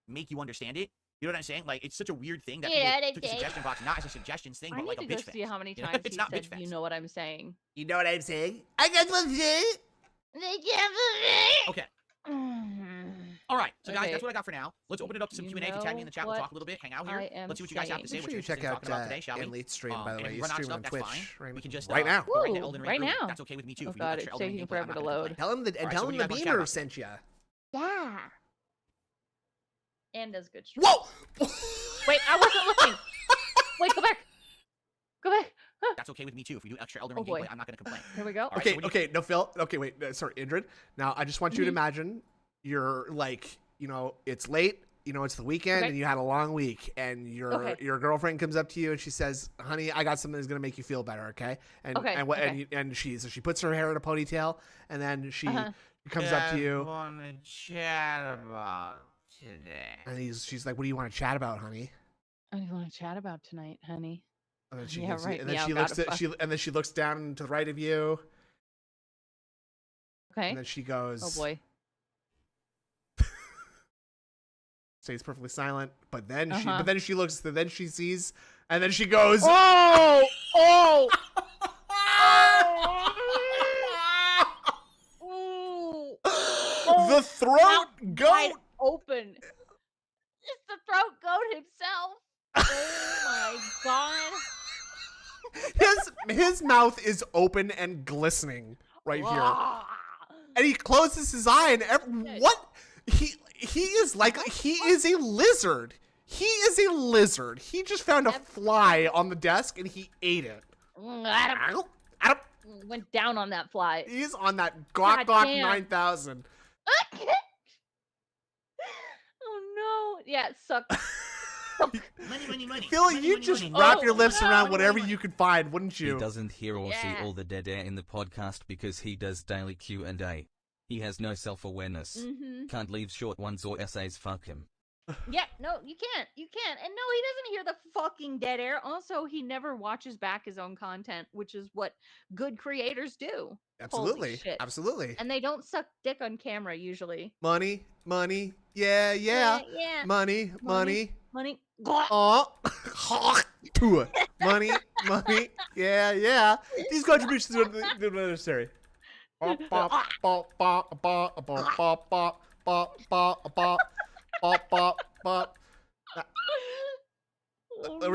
make you understand it. You know what I'm saying? Like, it's such a weird thing that Yeah, people they took the did. suggestion box not as a suggestions thing, I but need like a to go bitch see fest. how many You know? times It's he not said, bitch fest. you know what I'm saying. You know what I'm saying? I got one thing. Okay. All right. So guys, Okay. that's what I got for now. Let's open it up to some You Q&A. If you tag me in the chat, we'll know talk a little bit, hang out here. I am Let's see what you guys have to say. Make What sure you're you check interested in out talking about today, shall we? Elite's stream, by the And way. if we He's run out of streaming on stuff, that's Twitch fine. right, We can just right now. go right into Woo, Elden Ring right early. now. That's okay with me too. Oh If we do God, extra it's Elden Ring taking gameplay, I'm forever not to gonna load. complain. Tell him All right, tell so what him do the you guys wanna chat beamer about? sent you. Yeah. And does good. Whoa! Wait, I wasn't looking. Wait, go back. Go back. That's okay with me too. If we do extra Elden Oh, Ring boy. gameplay, I'm not gonna complain. Here we go. All right, Okay, so what do okay, no, Phil. Okay, wait, sorry, Indrid. Now, I just want you to imagine you're like, you know, it's late, you know, it's the weekend, Okay. and you had a long week, and your girlfriend comes up to you and she says, "Honey, I got something that's gonna make you feel better, okay?" And Okay, and what okay. and she puts her hair in a ponytail, and then she Uh-huh. comes up to you, want to chat about today? and she's like, "What do you want to chat about, honey?" What do you want to chat about tonight, honey? And then she Yeah, gives you- right, and then yeah, she gotta looks at fuck. and then she looks down to the right of you, Okay. and then she goes, Oh boy. stays perfectly silent, but then Uh-huh. she looks, then she sees, and then she goes, Oh! Oh! Ooh. the throat goat. Wide open. It's the throat goat himself. Oh my god. His mouth is open and glistening right here, Ah. and he closes his eye, and what he is like, he is a lizard. He is a lizard. He just found a fly on the desk and he ate it. Adam went down on that fly. He's on that God Glock damn. 9000. Oh no. Yeah, it sucked. Money. Feel like you'd just wrap your lips around whatever you could find, wouldn't you? He doesn't hear or see Yeah. all the dead air in the podcast because he does daily Q&A. He has no self-awareness. Can't leave short ones or essays, fuck him. Yeah, no, you can't. You can't. And no, he doesn't hear the fucking dead air. Also, he never watches back his own content, which is what good creators do. Holy Absolutely. shit. Absolutely. And they don't suck dick on camera usually. Money. Yeah. Yeah. Money. Money. Oh. Money. Yeah. These contributions are necessary. We're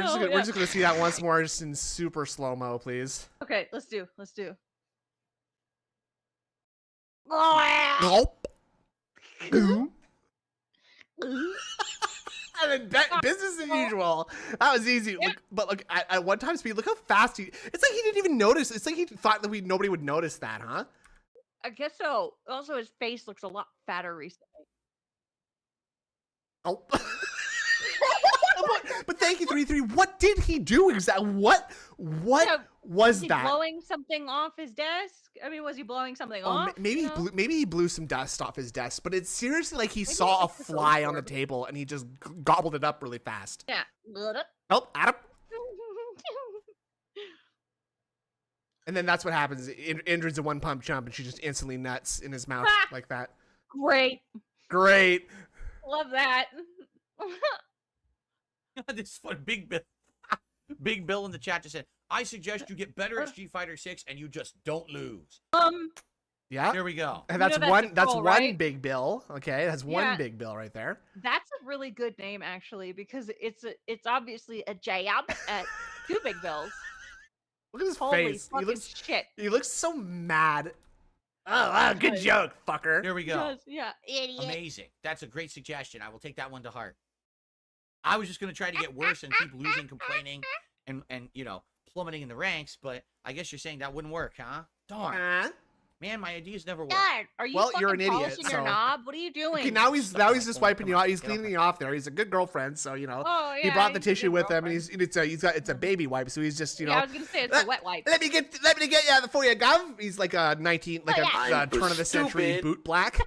just gonna see that once more, just in super slow mo, please. Okay, let's do. Nope. And then business as usual. That was easy. Look, at one time speed, look how fast he. It's like he didn't even notice. It's like he thought that nobody would notice that, huh? I guess so. Also, his face looks a lot fatter recently. Oh. But thank you, 33. What did he do exactly? What Yeah, was he that? blowing something off his desk? I mean, was he blowing something Oh, off? maybe you he know? maybe he blew some dust off his desk, but it's seriously like he Maybe saw a it's just a fly on the sword. table and he just gobbled it up really fast. Yeah. Oh, Adam. And then that's what happens. Indrid's a one pump jump and she just instantly nuts in his mouth like that. Great. Love that. This one, Big Bill. Big Bill in the chat just said, I suggest you get better at Street Fighter 6 and you just don't lose. Yeah. There we go. And You that's know one. that's a That's troll, one right? big bill. Okay, that's one Yeah. big bill right there. That's a really good name, actually, because it's obviously a jab at two big bills. Look at his Holy face. fucking shit. He looks so mad. Oh, good joke, fucker. There we go. Does, yeah. Idiot. Amazing. That's a great suggestion. I will take that one to heart. I was just going to try to get worse and keep losing, complaining, and plummeting in the ranks, but I guess you're saying that wouldn't work, huh? Darn. Man, my ideas never work. God, are you Well, fucking you're an idiot, polishing your so- knob? What are you doing? Okay, now he's just wiping you Come off. on, He's get off cleaning my you off there. He's a good girlfriend, so Oh, he yeah, brought the he's a tissue good with him, and girlfriend. it's a baby wipe, so he's just Yeah, I was gonna say it's a wet wipe. Let me get you for you, Gov. He's like a 19, like yeah. a turn of the century Stupid. boot black.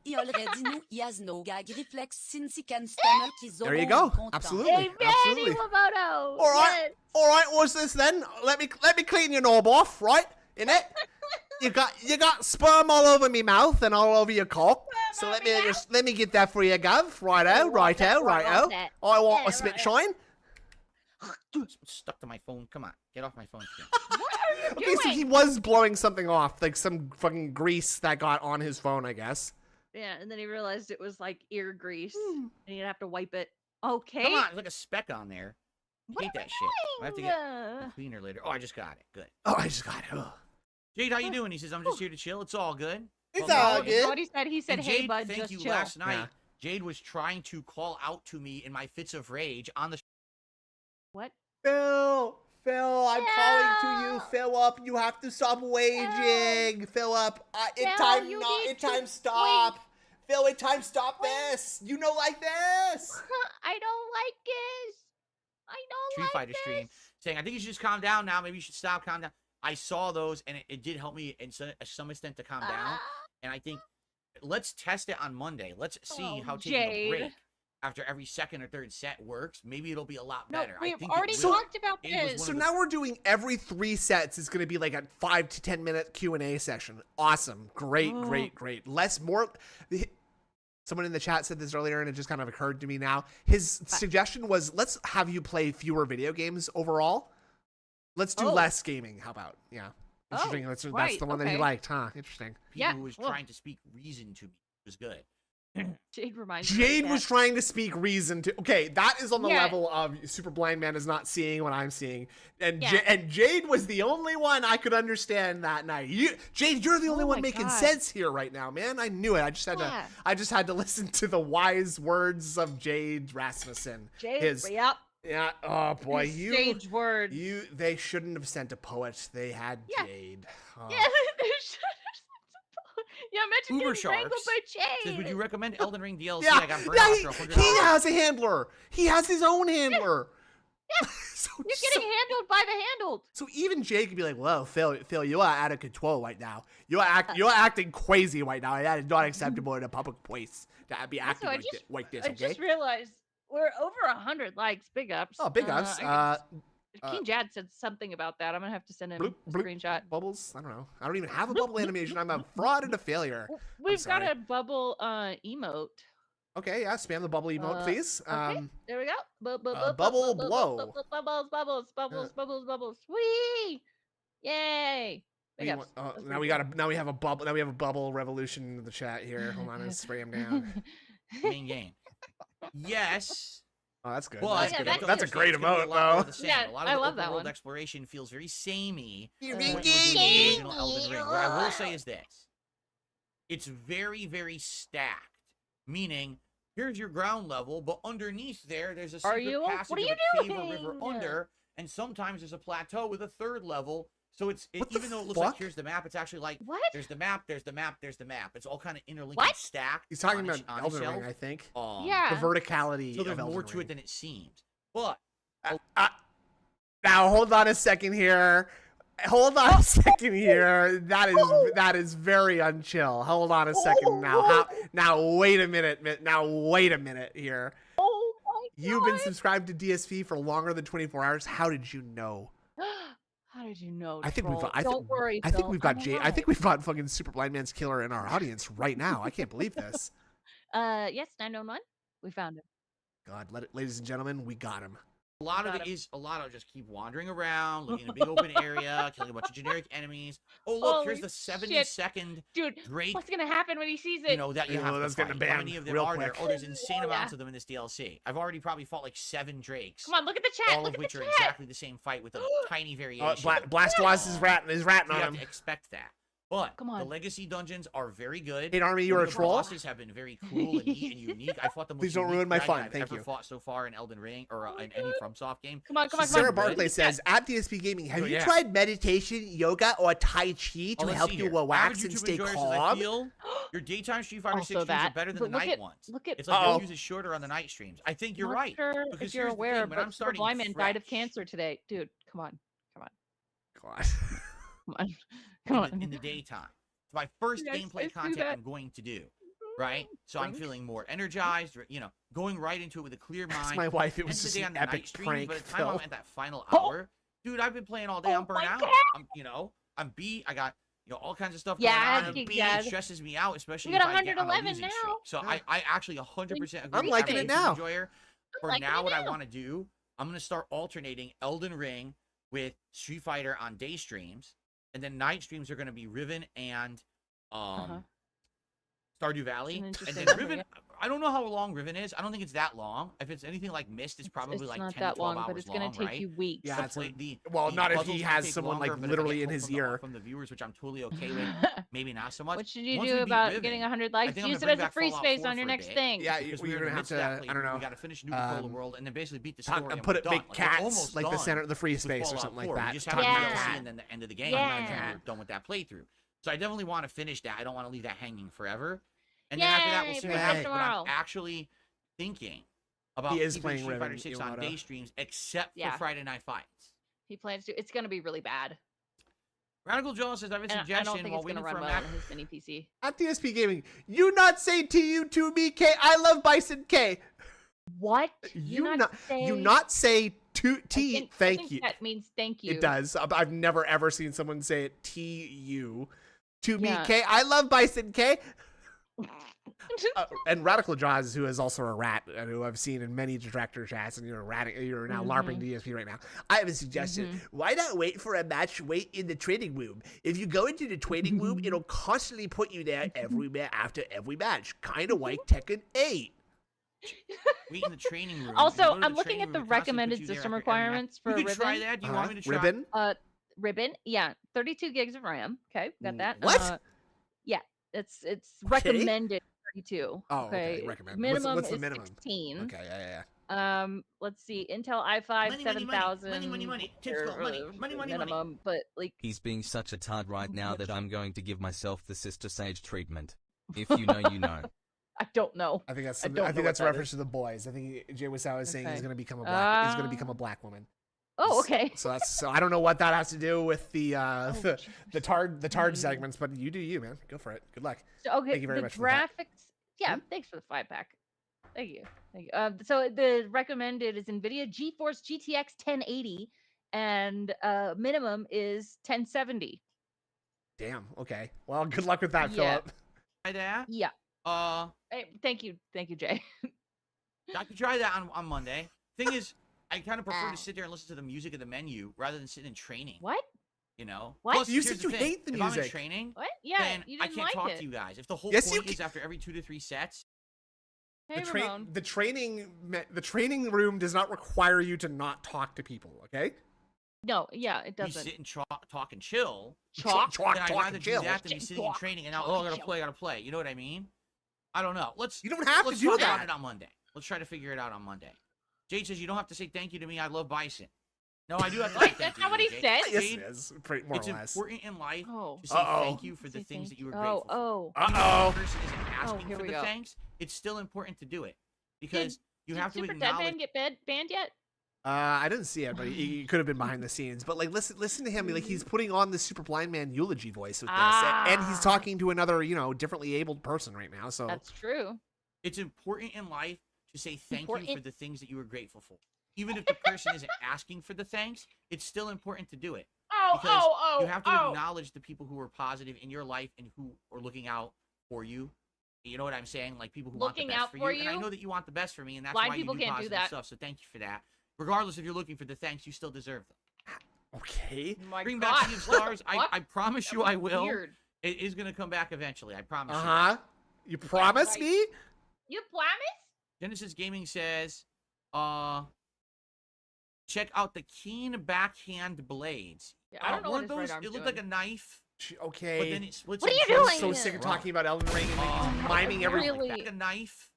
I already know he has no gag reflex since he can stomach his There you own go. content. Absolutely. Hey, Absolutely. Wamoto. All right, what's this then? Let me clean your knob off, right? In it, you got sperm all over me mouth and all over your cock. So let me get that for you, Gov. Righto. that. I want Yeah, a spit right. shine. It's stuck to my phone. Come on, get off my phone. What are you Okay, doing? so he was blowing something off, like some fucking grease that got on his phone, I guess. Yeah, and then he realized it was like ear grease, and he'd have to wipe it. Okay. Come on, there's like a speck on there. I What hate are that we shit. I have to get doing? a cleaner later. Oh, I just got it. Good. Oh, I just got it. Ugh. Jade, how you doing? He says, I'm just here to chill. It's all good. It's Well, all no, good. You know what he said? He said, And "Hey, Jade, bud, thank just you. chill." Last night, Yeah. Jade was trying to call out to me in my fits of rage on the What? Phil, I'm calling to you. Philip, you have to stop waging. Philip, you need to stop. Phil, stop this. You know, like this. I don't like this. I don't Street like Fighter this. stream saying, I think you should just calm down now. Maybe you should stop, calm down. I saw those, and it did help me in some extent to calm down. Ah. And I think let's test it on Monday. Let's see Oh, how taking a Jade. break after every second or third set works. Maybe it'll be a lot No, better. I we've think it already will. talked about It was this. one So of the- now we're doing every 3 sets. It's going to be like a 5 to 10 minute Q&A session. Awesome. Great. More. Someone in the chat said this earlier, and it just kind of occurred to me now. His suggestion was, let's have you play fewer video games overall. Let's do Oh. less gaming. How about? Yeah. Interesting. Oh, that's right, the one that he okay. liked, huh? Interesting. People Yeah, who was well. trying to speak reason to me was good. Jade reminds me. Jade of was that. trying to speak reason to. Okay, that is on the Yeah. level of Super Blind Man is not seeing what I'm seeing, and Yeah. and Jade was the only one I could understand that night. Jade, you're the only Oh one my making God. sense here right now, man. I knew it. I just had to listen to the wise words of Jade Rasmussen. Jade, yep. Yeah. Oh boy, Stage words. They shouldn't have sent a poet. They had Yeah. Jade. Oh. Yeah, they should have. Yeah, imagine Uber getting wrangled Sharks by says, Jade. would you recommend Elden Ring DLC? Yeah, I got burned after he $100. has a handler. He has his own handler. Yeah. You're getting handled by the handled. So even Jake could be like, "Whoa, Phil, you are out of control right now. You're acting crazy right now. That is not acceptable in a public place to be acting like this." I Okay. just realized we're over 100 likes. Big ups. Oh, big ups. King Jad said something about that. I'm gonna have to send him bloop, a bloop, screenshot. Bubbles. I don't know. I don't even have a bubble animation. I'm a fraud and a failure. We've got sorry. a bubble emote. Okay, yeah. Spam the bubble emote, please. Okay, there we go. Bubble blow. Bubbles. Whee! Yay! Big ups. That's Now pretty we have a bubble. Now we have a bubble revolution in the chat here. Hold on, let's spray him down. Main game. Yes. Oh, that's good. But yeah, That's a great emote, though. Yeah, a lot of I the love open that world one. exploration feels very samey. You're when being you're doing the gay. original Elden Ring. What I will say is this: it's very, very stacked. Meaning, here's your ground level, but underneath there's a secret passage What are of you a cave or river doing? under, and sometimes there's a plateau with a third level. So What the even though it looks like fuck? here's the map, it's actually like What? there's the map, there's the map, there's the map. It's all kind of interlinked What? and stacked. He's talking on about each- on Elden itself. Ring, I think. Yeah. The verticality So there's of Elden more to Ring. it than it seems. But Now hold on a second here. Hold on a second here. That is very unchill. Hold on a second now. Now wait a minute. Now wait a minute here. Oh my God. You've been subscribed to DSP for longer than 24 hours. How did you know? How did you know? I think we've troll? got. Don't worry. I think Phil, we've got I'm Jay. I alive. think we've got fucking Super Blind Man's killer in our audience right now. I can't believe this. Yes, 911. We found him. God, ladies and gentlemen, we got him. a lot of it is just keep wandering around, looking in a big open area, killing a bunch of generic enemies. Oh look, here's Holy the shit. 70-second Dude, Drake. what's gonna happen when he sees it? You know that you have that's to getting fight. How banned many of them real are there? quick. Oh, there's insane Yeah. amounts of them in this DLC. I've already probably fought like 7 Drakes. Come on, look at the chat. All Look of which at are the chat. exactly the same fight with a tiny variation. Blastwaz is ratting You on have him. to expect that. But Come on. the legacy dungeons are very good. Hey, Army, you're a The troll. bosses have been very cool and neat and unique. I fought the most Please don't unique ruin my dragon fun. I've Thank ever you. fought so far in Elden Ring or in any FromSoft game. Come on. Sarah on. Barclay says, at DSP Gaming, have Oh, you yeah. tried meditation, yoga, or Tai Chi to Oh, let's help see you here. relax Average and YouTube stay enjoyer says, I calm? feel your daytime Street Fighter 6 Also streams are that, better than but the look night at- ones. look at- It's like Uh-oh. your views is shorter on the night streams. I think you're Not right. sure Because if you're here's the aware, thing, when I'm but Super starting Blind Man died of fresh cancer today. Dude, come on. God. Come on. Come on. in the daytime. It's my first Yes, I gameplay see content that. I'm going to do. Right? So I'm Thanks. feeling more energized, going right into it with a clear mind. Ask my wife, it End was of just the day an on the epic night stream, prank, by the time I'm Phil. at that final Oh. hour, dude, I've been playing all day. I'm Oh burnt my out. God. I'm beat. I got all kinds of stuff Yeah, going on. King It Jad. stresses me out, especially We if got I get on a 111 losing now. streak. So I actually 100% agree. I'm liking it now. For liking now, it what I now. want to do, I'm going to start alternating Elden Ring with Street Fighter on day streams, and then night streams are going to be Riven and Stardew Valley. An And interesting then one, Riven, yeah. I don't know how long Riven is. I don't think it's that long. If it's anything like Mist, it's probably It's like not 10 that to 12 long, hours but it's gonna long, take right? you weeks. Yeah, The it's play- like- the- well, the not if puzzles he might has take someone, like, longer, but if I literally get in help his from the- ear. from the viewers, which I'm totally okay with. Maybe not so much. What should you Once do we beat about Riven, getting 100 I likes? think I'm Use gonna it as bring a back free Fallout space 4 on your for a next bit. thing. Yeah, Because you're we're gonna have amidst that to. I don't playthrough. know. We got to finish New Cola World and then basically beat the story. and Put we're it done. big Like, we're cats almost like the done center, the free with space or Fallout something like 4. that. We just Talk have about the that. DLC and then the end of the game. Yeah. And then we're done with that playthrough. So I definitely want to finish that. I don't want to leave that hanging forever. And then after that, we'll Yay, see pick what it up happens. But tomorrow. I'm actually thinking about He is keeping playing Street Fighter Riven, 6 on Iwata. day streams, except for Yeah. Friday Night Fights. He plans to. It's gonna be really bad. Radical Joe says, I have a And I don't suggestion think while it's gonna waiting run for a well Mac. on his mini PC. At DSP Gaming, you not say TU to me, K. I love Bison K. What? You not say to T. I Thank think you. That means thank you. It does. I've never ever seen someone say it TU to me, Yeah. K. I love Bison K. And Radical Jaws, who is also a rat, and who I've seen in many Detractor chats, and you're now LARPing DSP right now. I have a suggestion. Why not wait for a match? Wait in the training room. If you go into the training room, it'll constantly put you there after every match, kind of like Tekken 8. Wait in the training room. Also, I'm looking at the recommended system requirements for You Ribbon. could try that. Do you want me to try? Ribbon? Ribbon, yeah, 32 gigs of RAM. Okay, got that. What? Yeah, it's recommended 32. Oh, okay. Recommend. Minimum What's the is minimum? 16. Okay, yeah. Let's see, Intel i5 7000. Money. Tips go. Money. Minimum, but like. He's being such a tard right now that I'm going to give myself the Sister Sage treatment. If you know, you know. I don't know. I think that's I think that's a reference to the boys. I think Jay Wasawa is saying he's going to become a black. He's going to become a black woman. Oh, okay. So I don't know what that has to do with the tard segments, but you do you, man. Go for it. Good luck. So, okay, Thank you very the much graphics. Yeah, thanks for the 5-pack. Thank you. So the recommended is NVIDIA GeForce GTX 1080, and minimum is 1070. Damn. Okay. Well, good luck with that, Philip. Try that. Yeah. Hey, thank you, Jay. I could try that on Monday. Thing is, I kind of prefer to sit there and listen to the music of the menu rather than sitting in training. What? You know? What? Plus, You here's said the you thing. hate the If I'm in music. training, What? Yeah, then you I didn't can't like talk it. to you guys. If the whole Yes, you point is after every 2 to 3 sets, Hey, Ramon. The training room does not require you to not talk to people. Okay. No, yeah, it you doesn't. sit and talk and chill. Chalk? Then I'd talk, rather and do chill. that than be sitting in training and now, I gotta play. You know what I mean? I don't know. You don't have to let's do talk that. about it on Monday. Let's try to figure it out on Monday. Jade says you don't have to say thank you to me. I love Bison. No, I do have to say What? thank That's you. not what he Jade. said? Yes, Jade, it is. More it's or less. important in life Oh. to say thank you for the things that you were grateful for. Oh. Even if the person isn't asking here for we the go. thanks, it's still important to do it because you have to Super acknowledge. Deadman get banned yet? I didn't see it, but he could have been behind the scenes. But like, listen to him. Like, he's putting on the Super Blind Man eulogy voice with this, and he's talking to another, differently abled person right now. So That's true. It's important in life to say thank you for the things that you were grateful for. Even if the person isn't asking for the thanks, it's still important to do it. Because you have to acknowledge the people who are positive in your life and who are looking out for you. You know what I'm saying? Like people who want the best for you. And I know that you want the best for me, and that's Blind why you people do can't do positive that. stuff. So thank you for that. Regardless if you're looking for the thanks, you still deserve them. okay. My Bring God. back Sea of Stars. What? I promise you I will. Weird. It is going to come back eventually. I promise You promise me? You promise? Genesis Gaming says, check out the keen backhand blades. Yeah, I don't know what his right those. arm's It looked doing. like a knife, Okay. but then it splits. What are in you two. doing? I'm so sick of talking about Elden Ring and like, miming really- everything. Like a knife,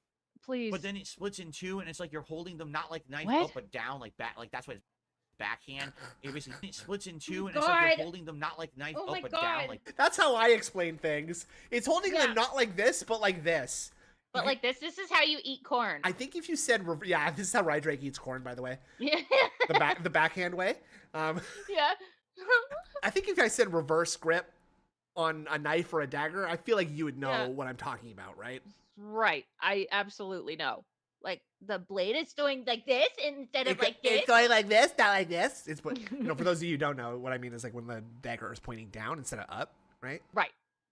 Please. but then it splits in two, and it's like you're holding them not like knife What? up but down, like back. Like that's what it's backhand. It basically it splits in two, and God. it's like you're holding them not like knife Oh my up but God. down. Like That's how I explain things. It's holding Yeah. them not like this, but like this. But like this is how you eat corn. I think if you said, yeah, this is how Rydrake eats corn, by the way. Yeah. The backhand way. Yeah. I think if I said reverse grip on a knife or a dagger, I feel like you would know Yeah. what I'm talking about, right? Right. I absolutely know. Like the blade is doing like this instead of like this. It's going like this, not like this. It's for those of you who don't know, what I mean is like when the dagger is pointing down instead of up, right? Right.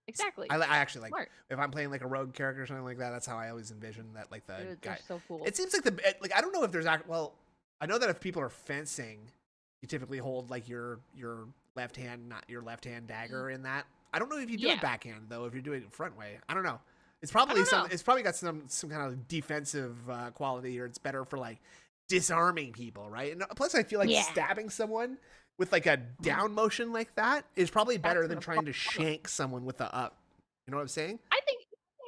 Exactly. I actually like Smart. if I'm playing like a rogue character or something like that. That's how I always envision that, like the Dude, guy. they're so cool. It seems like I don't know if there's well, I know that if people are fencing, you typically hold like your left hand, not your left hand dagger in that. I don't know if you do it backhand though. If you're doing it front way, I don't know. It's probably it's probably got some kind of defensive quality, or it's better for like disarming people, right? And plus, I feel like stabbing someone with like a down motion like that is probably better than trying to shank someone with the up. You know what I'm saying? I think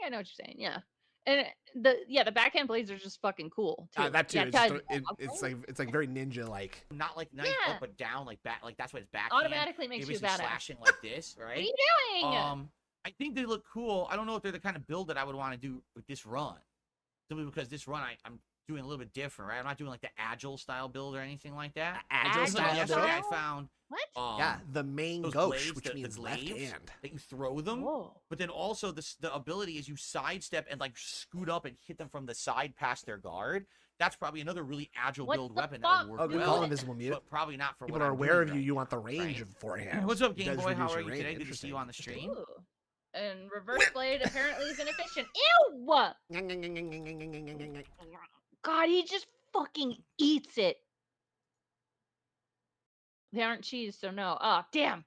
I know what you're saying. Yeah. And the backhand blades are just fucking cool too. That too. Yeah, It's like very ninja like. not like knife up but down, like back. Like that's what it's backhand. automatically makes You're you basically badass. slashing like this, right? What are you doing? I think they look cool. I don't know if they're the kind of build that I would want to do with this run. Simply because this run I'm doing a little bit different, right? I'm not doing like the agile style build or anything like that. Agile Agile style Like yesterday build? I found What? Yeah, the main those gauche, blades, which the means left glaives hand. that you throw them. Whoa. But then also the ability is you sidestep and like scoot up and hit them from the side past their guard. That's probably another really agile What build the weapon that fuck? would Oh, work good well. call, Invisible Mute. But probably not for People what are I'm aware doing of you. right You now, want the range right? of forehand. What's up, It Game does Boy? How reduce are your you range. today? Good to see you on the stream. Ooh. And reverse blade apparently is inefficient. Ew! God, he just fucking eats it. They aren't cheese, so no. Oh, damn.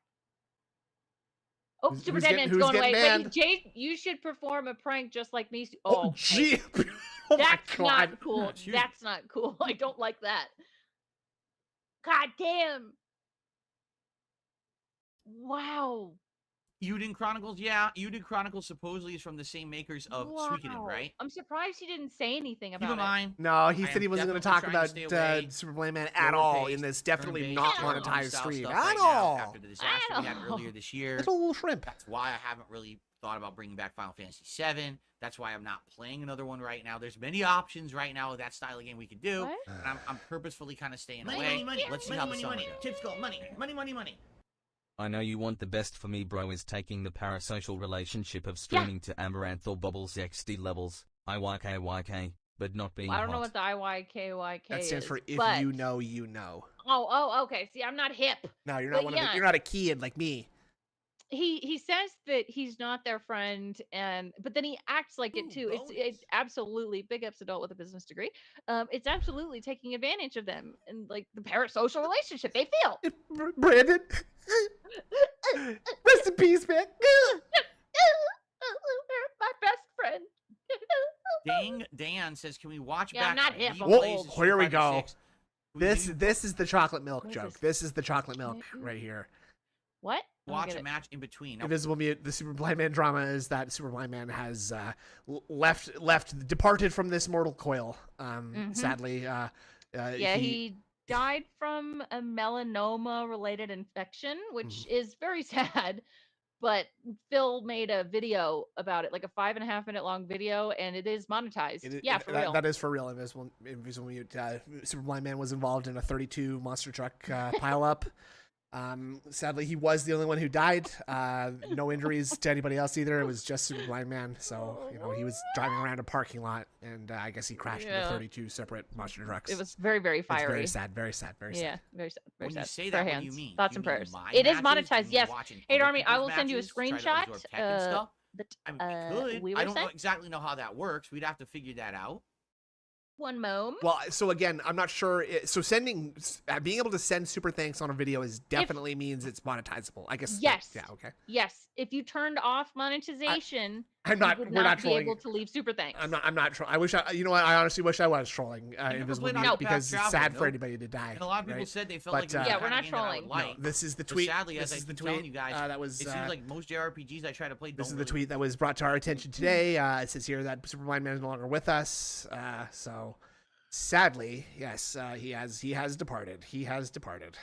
Oh, Super Dead Man's going away. Banned? Wait, Jay, you should perform a prank just like me. Oh, gee. Oh my That's God. not cool. That's not cool. I don't like that. God damn. Wow. Uden Chronicles, yeah. Uden Chronicles supposedly is from the same makers of Suikoden, right? I'm surprised he didn't say anything about Keep in mind, No, he I said he am wasn't going to definitely talk trying to about stay away. Super Blind Man at all in this definitely not turn-based, monetized style stream. stuff At right now all. After the disaster we had earlier this year. It's a little shrimp. That's why I haven't really thought about bringing back Final Fantasy VII. That's why I'm not playing another one right now. There's many options right now of that style of game we could do. What? And I'm purposefully kind of staying Money, away. money, money. Let's see money, how the money, summer money. goes. Tips go. Money, money, money, money. I know you want the best for me, bro. Is taking the parasocial relationship of streaming to Amaranth or Bubbles XD levels. IYKYK, but not being I don't know hot. what the IYKYK is. That stands for if but... you know, you know. Oh, okay. See, I'm not hip. No, you're not But you're not a kid like me. He says that he's not their friend, but then he acts like it too. It's absolutely big ups adult with a business degree. It's absolutely taking advantage of them and like the parasocial relationship they feel. Brandon, rest in peace, man. My best friend. Dan says, can we watch Yeah, I'm back not hip, I'm replays old. of Here we Street Fighter go. 6? This is the chocolate milk What is joke. this? This is the chocolate milk right here. What? I don't Watch get a it. match in between. Now, Invisible Mute. The Super Blind Man drama is that Super Blind Man has departed from this mortal coil. Sadly, Yeah, he died from a melanoma-related infection, which is very sad. But Phil made a video about it, like a 5.5 minute long video, and it is monetized. For real. That is for real. Invisible Mute. Super Blind Man was involved in a 32 monster truck pileup. Sadly, he was the only one who died. No injuries to anybody else either. It was just Super Blind Man. So, he was driving around a parking lot, and I guess he crashed into 32 separate monster trucks. It was very, very fiery. It's very sad, very sad, very sad. Yeah, very sad. Very when sad. you say Prayer that, what do hands. you mean? Thoughts Do and you mean prayers. my It is matches? Do you monetized, mean yes. watching Hey, other Army, I people's will send you a matches, try to screenshot. absorb tech and stuff? That, I mean, we could. we I were don't saying? exactly know how that works. We'd have to figure that out. One mom. Well, so again, I'm not sure. So being able to send super thanks on a video is definitely means it's monetizable. I guess. Yes. Yeah. Okay. Yes. If you turned off monetization, I'm not. you would We're not be trolling. able to leave super thanks. I'm not trolling. I wish I. You know what? I honestly wish I was trolling Invisible played Mute Octopath because it's Traveler, sad no? for anybody to die. And a lot of people right? said they felt But, like it was yeah, the we're kind not of game that I would trolling. like. No, this is the But tweet. sadly, this as I is the keep tweet telling you guys, that was. it seems like most JRPGs I try to play don't This is the really tweet that was brought to our attention today. It says here that Super Blind Man is no longer with us. So, sadly, yes, he has departed. He has departed.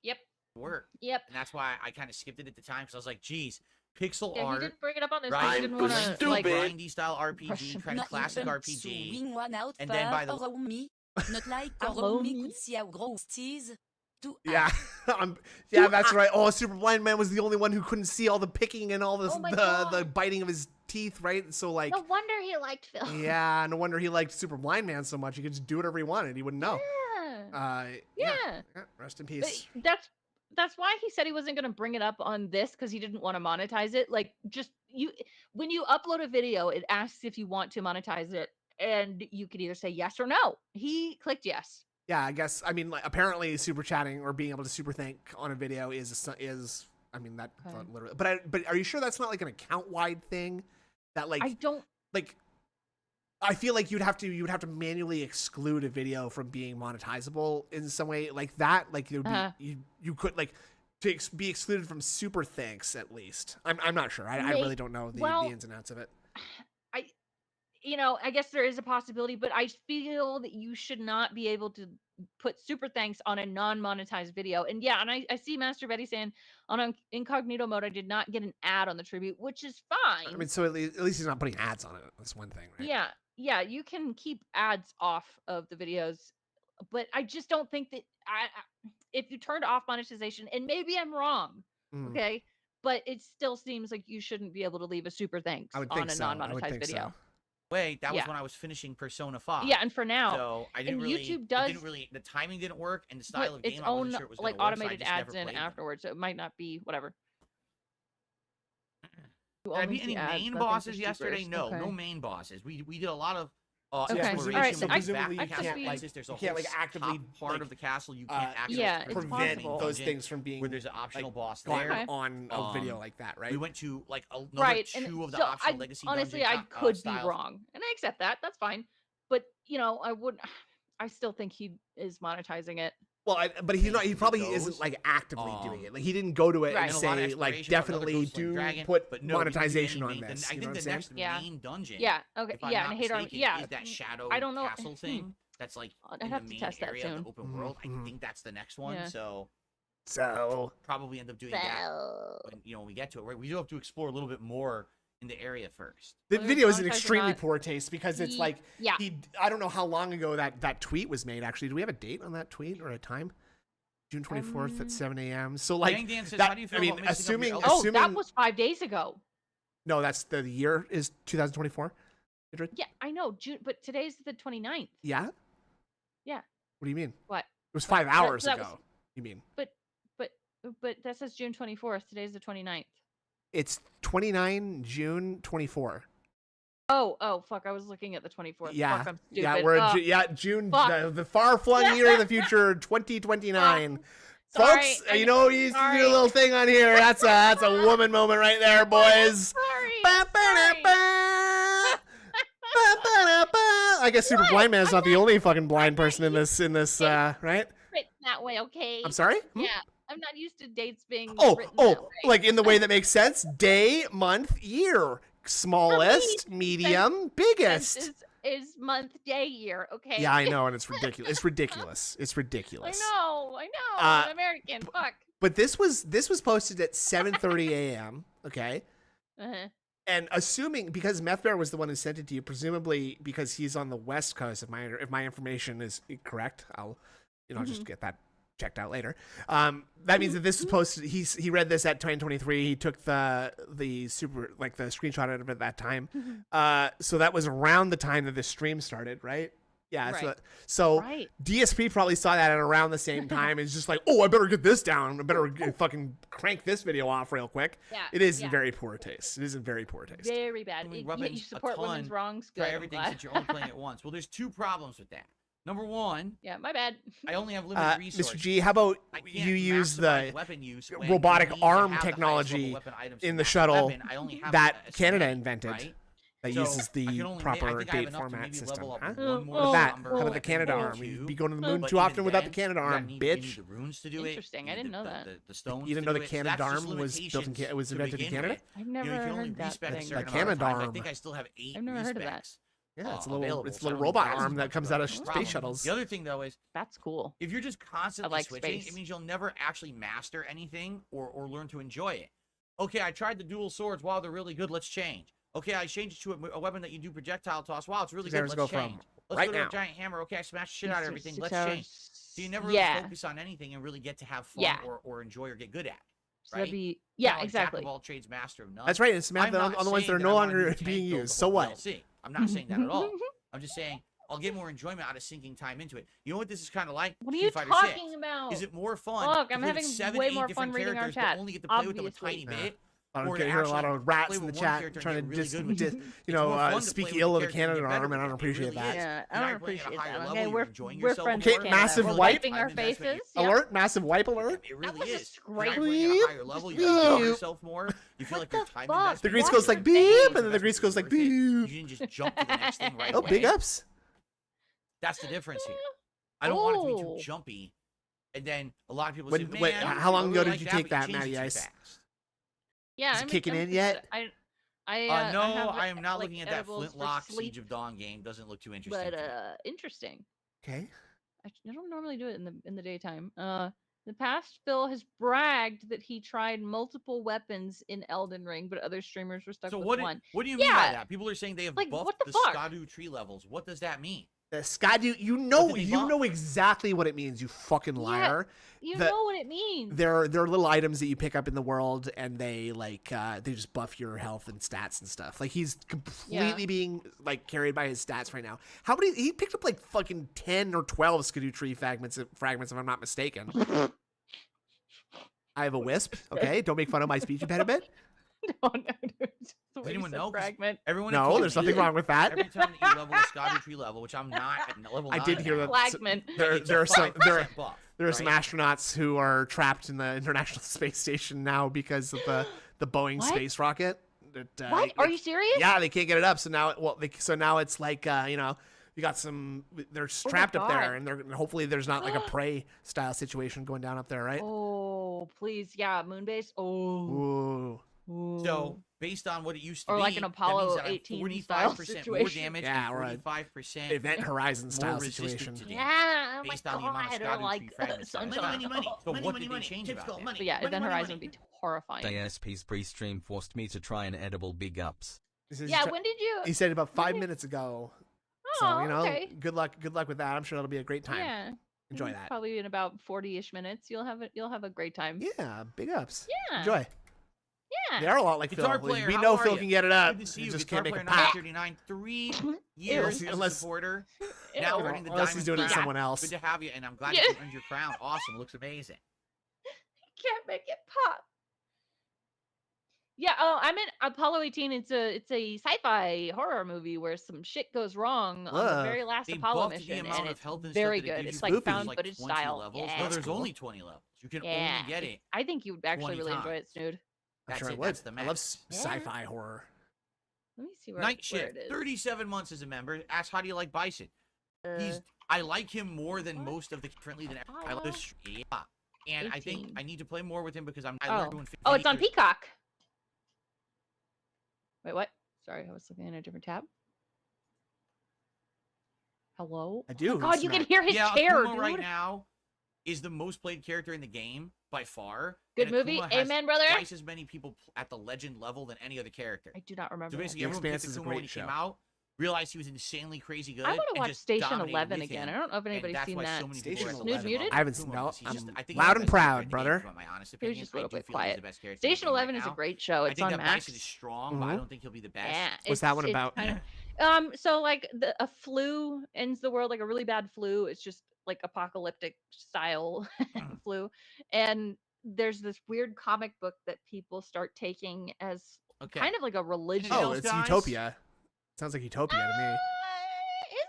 Yep. work. Yep. And that's why I kind of skipped it at the time because I was like, geez, pixel Yeah, art. he didn't bring it up on this. Right? He didn't want to like. Grindy style RPG, kind of Not classic even RPG. swing one out And then by the for me. Not like Hello, me me? could see how gross tease. Yeah, yeah, that's right. Oh, Super Blind Man was the only one who couldn't see all the picking and all this, Oh my the God. biting of his teeth, right? So like, No wonder he liked Phil. yeah, no wonder he liked Super Blind Man so much. He could just do whatever he wanted. He wouldn't know. Yeah. Yeah. Yeah. Rest in But peace. that's why he said he wasn't going to bring it up on this because he didn't want to monetize it. Like, just when you upload a video, it asks if you want to monetize it, and you could either say yes or no. He clicked yes. Yeah, I guess. I mean, like, apparently, super chatting or being able to super thank on a video is. I mean, that Okay. literally. But are you sure that's not like an account wide thing? That like I don't. like. I feel like you would have to manually exclude a video from being monetizable in some way like that. Like it would be you could like to be excluded from super thanks at least. I'm not sure. I really don't know the ins and outs of it. I guess there is a possibility, but I feel that you should not be able to put super thanks on a non-monetized video. And yeah, and I see Master Betty saying on incognito mode, I did not get an ad on the tribute, which is fine. I mean, so at least he's not putting ads on it. That's one thing, right? Yeah, you can keep ads off of the videos, but I just don't think that if you turned off monetization, and maybe I'm wrong, okay, but it still seems like you shouldn't be able to leave a super thanks on a non-monetized video. So. Wait, that was when I was finishing Persona 5. Yeah, and for now, so I didn't and really. YouTube does. The timing didn't work, and the style of its game I own wasn't sure it was like gonna work, so I automated just ads never in played them. afterwards, so it might not be whatever. You Did I only beat see any ads, main nothing for bosses yesterday? streamers. No, Okay. no main bosses. We did a lot of Okay. exploration. All right, so I- presumably back you castle can't, like, places. There's a you can't, whole like, actively, top part like, of the castle you can't access. Yeah, through it's the prevent main possible. those dungeon, things from being where there's an optional boss gone there. Okay. on a video like that, right? We went to like another Right, two and of the so optional I legacy honestly dungeon I could be styles. wrong, and I accept that. That's fine. But I wouldn't. I still think he is monetizing it. Well, but he's not. He probably those, isn't like actively doing it. Like he didn't go to it Right. and And a lot of say like exploration, another definitely Ghost Like do Dragon, put but no, we didn't do monetization any on main- this. I You know think what the I'm next saying? Yeah. main dungeon. Yeah. Okay. If I'm Yeah. not And hate army. mistaken, Yeah. is that shadow I don't know. castle thing that's like I'd in have the to main test that area of soon. the open world. Mhm. I think that's the next one. Yeah. So probably end up doing that So when we get to it. Right? We do have to explore a little bit more in the area first. The Whether video it's is in monetized or extremely not, poor taste because it's he- like yeah. I don't know how long ago that tweet was made. Actually, do we have a date on that tweet or a time? June 24th at 7 a.m. So like Dang Dan says, that. how do you feel I mean, about mixing up your assuming elbows? Oh, that assuming was 5 days ago. no, that's the year is 2024. Yeah, I know. June, but today's the 29th. Yeah. Yeah. What do you mean? What? It was 5 hours that ago. was- You mean? But that says June 24th. Today's the 29th. It's 29 June 24. Oh, fuck. I was looking at the 24th. Yeah. Fuck, I'm stupid. Yeah, we're June, Fuck. the far-flung year of the future, 2029. Sorry, Folks, I you just- know, we used to sorry. do a little thing on here. That's a woman moment right there, boys. Sorry. I guess Super What? Blind Man is not the only fucking blind not person in this, right? Written that way, okay? I'm sorry? Hmm? Yeah, I'm not used to dates being Oh, written that way. like in the way that makes sense. Day, month, year. Smallest, medium, biggest. Is month, day, year, okay? Yeah, I know, and it's ridiculous. It's ridiculous. It's I ridiculous. know. Uh, I'm American. Fuck. But this was posted at 7:30 a.m. Okay, Uh-huh. and assuming because Meth Bear was the one who sent it to you, presumably because he's on the West Coast. If my information is correct, I'll just get that checked out later. That means that this is posted. He read this at 2023. He took the super the screenshot out of it at that time. So that was around the time that the stream started, right? Yeah. Right. So Right. DSP probably saw that at around the same time. And it's just like, oh, I better get this down. I better fucking crank this video off real quick. Yeah. It is in yeah. very poor taste. It is in very poor taste. Very bad. I mean, You weapons support a women's ton, wrongs. Good. Try I'm everything glad. since you're only playing at once. Well, there's two problems with that. Number one, Yeah, my bad. I only have limited resources. Mr. G, how about I can't you use maximize the weapon use when robotic you need to arm have the highest technology level weapon items in to the max shuttle weapon. I only have that a Canada smidgen, invented right? that So, uses I the can only proper I think I have date enough to format maybe system? level up Huh? one more How about that? number How about the of Canada level arm? You two, be going to the moon but too even often without the then, Canada you arm, need bitch. the runes to do it. Interesting. You I need didn't know that. The stones You didn't to know do the it. So Canada that's just arm was built in limitations was to invented in begin Canada? with. I've never You can only heard that respec a thing. certain The amount of Canadarm. times. I think I still have 8 I've never heard of that. respecs. Yeah, it's a available, little so I don't robot think that's arm as that much comes of out a of space problem. shuttles. The other thing though is That's cool. if you're just constantly like switching, space. it means you'll never actually master anything or learn to enjoy it. Okay, I tried the dual swords. Wow, they're really good. Let's change. Okay, I changed it to a weapon that you do projectile toss. Wow, it's really 6 good. hours Let's ago from change. Let's right go to now. a giant hammer. Okay, I smashed shit out of everything. 6 Let's hours. change. So you never really Yeah. focus on anything and really get to have fun Yeah. or enjoy or get good at. So that'd right? be Now, yeah, a exactly. Jack of all trades, master of none. That's right. And Samantha I'm not on the ones that are saying no I wanna do longer the tank being build used. the So whole what? DLC. I'm not saying that at all. I'm just saying I'll get more enjoyment out of sinking time into it. You know what this is kind of like? What are Street you Fighter talking 6. about? Is it more fun? Look, to I'm play with having 7, way 8 more different fun reading our characters, but chat, only get to play with them a obviously. tiny bit? I Or don't to hear a lot actually of rats play in the with one chat character and trying get to really just, good with it. you It's know, more fun to speak play with ill the of the character and Canada get better arm, and I with don't it. It appreciate really that. is. Yeah, You're I not don't playing at a appreciate higher that. level, Okay, you're we're enjoying we're yourself friends. Okay, more. again. massive We're wipe. wiping our faces. Yep. Alert! Massive wipe alert! It really was a is. You're not great- playing at a higher level. You're enjoying yourself more. You feel What like your the time fuck? investment. The grease Why goes is like it beep, big? and then the grease goes like Worth it. You beep. didn't just jump to the next thing right Oh, away. big ups. That's the difference here. I don't want it to be Oh. too jumpy. And then a lot of people When- say, wait, man, how long I ago really did you like take but that, changed it Matty too Ice? fast." Yeah, Is it I'm kicking in I'm- yet? I No, have, I am not like, looking at that edibles for Flintlock sleep, Siege of Dawn game. Doesn't look too interesting. but to me. interesting. Okay. I don't normally do it in the daytime. The past, Phil has bragged that he tried multiple weapons in Elden Ring, but other streamers were stuck So with what? one. What do you mean by Yeah. that? People are saying they have Like, buffed what the the fuck? Skadu tree levels. What does that mean? The Skadu, you did they bump? know exactly what it means. You fucking liar. You The- know what it means. They're little items that you pick up in the world, and they they just buff your health and stats and stuff. Like he's completely being like carried by his stats right now. How many? He picked up like fucking 10 or 12 Skadu tree fragments if I'm not mistaken. I have a wisp. Okay, don't make fun of my speech impediment. no. It's a Does anyone waste of know? 'Cause fragment. Everyone No, told there's me nothing wrong with that. Every time that you level a Scotty tree level, which I'm not at level 9 I did hear now, that Fragment. there are some 5% buff, there are some right? astronauts who are trapped in the International Space Station now because of the Boeing What? space rocket. That, What? Are you serious? Yeah, they can't get it up. So now, so now it's like you got some. They're trapped up there, God. and hopefully there's not like a prey style situation going down up there, right? Oh, please. Yeah, moonbase. Oh. Ooh. Ooh. So, based on what it used to Or be, like an that Apollo means that I'm 18 style 45% more situation. damage Yeah, or a and 45% Event Horizon more style resistant situation. to damage. Yeah, oh my Based on the amount of God, or Scotty like tree fragments. sunshine. So what did they change about that? But yeah, Event Horizon would be horrifying. DSP's Prestream forced me to try an edible big ups. Yeah, when did you? He said about 5 minutes ago. Oh, So okay. good luck with that. I'm sure it'll be a great time. Yeah. Enjoy that. Probably in about 40-ish minutes, you'll have a great time. Yeah, big ups. Yeah. Enjoy. Yeah. They are a lot like Guitar Phil. player, We how know are Phil you? can get it up. Good to see He you. just Guitar can't make player a pop. 939, 3 years as a Unless- supporter. Ew. Now earning the Unless he's Diamond doing it to Crown. someone else. Good to have you, and I'm glad Yeah. you earned your crown. Awesome, looks amazing. Can't make it pop. Yeah, oh, I'm in Apollo 18. It's a sci-fi horror movie where some shit goes wrong on the Whoa. very last They Apollo buffed the mission, amount and of it's health and very stuff that it good. gives It's you. like Spoopy. found Like footage 20 style. levels. Yeah. No, That's there's cool. only 20 levels. You can Yeah, only get it. I think you would actually 20 really enjoy it, Snood. I'm That's sure it. it would. That's the I love max. sci-fi horror. Let me see where, Night where Shift, it is. 37 months as a member. Ask how do you like Bison? I like him more than most of the currently than I love this. Yeah. And I think 18. I need to play more with him because I Oh. learned doing Oh, it's on videos. Peacock. Wait, what? Sorry, I was looking in a different tab. Hello? I do. Oh my God, you can Smack. hear his Yeah, chair, Akuma dude. right now is the most played character in the game by far. Good and movie. Akuma has Amen, brother. Twice as many people at the legend level than any other character. I do not remember. So that. basically, The everyone picked Expanse is a Akuma when great he came show. out, realized he was insanely crazy good. I want to and watch just Station dominated 11 with again. him. I don't know if And anybody's that's seen why that. so many Station people are Snood 11 muted? love I haven't Akuma seen- no, because he's just- I'm I think he's loud the and best proud, character in the brother. game, from my honest He was opinion. just a I little do bit feel he's quiet. the best character in the Station game right 11 is a now. great show. I It's think on that Max. Bison is strong, but I don't think he'll be the best. Yeah. What's that one it's about? kind of- so like a flu ends the world, like a really bad flu. It's just like apocalyptic style flu, and there's this weird comic book that people start taking as Okay. kind of like a religion. Anything Oh, else, it's guys? Utopia. Sounds like Utopia to me. Is it?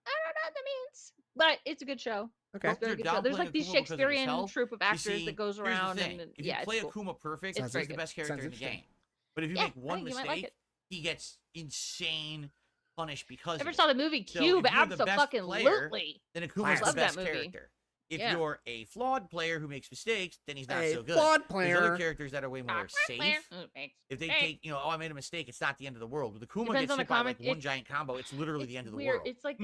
I don't know what that means, but it's a good show. Okay. It's a very You're good show. There's downplaying like these Akuma because of his Shakespearean health. troupe of You actors see, that goes here's the around, thing. and If yeah, you it's play cool. Akuma perfect, It's he's very the good. best character Sounds in the interesting. game. But if you Yeah, make I one think you might like mistake, it. he gets insane punished because Ever of it. saw the movie So Cube? if you're the best Absolutely. Then Akuma's Class. the Love that best movie. character. If Yeah. you're a flawed player who makes mistakes, then he's not A so good. flawed There's player. other characters that are way more safe. If they Hey. take, I made a mistake, it's not the end of the world. With Akuma Depends gets on the hit by comic. like one It's- giant combo, it's literally the end of the weird. world. It's like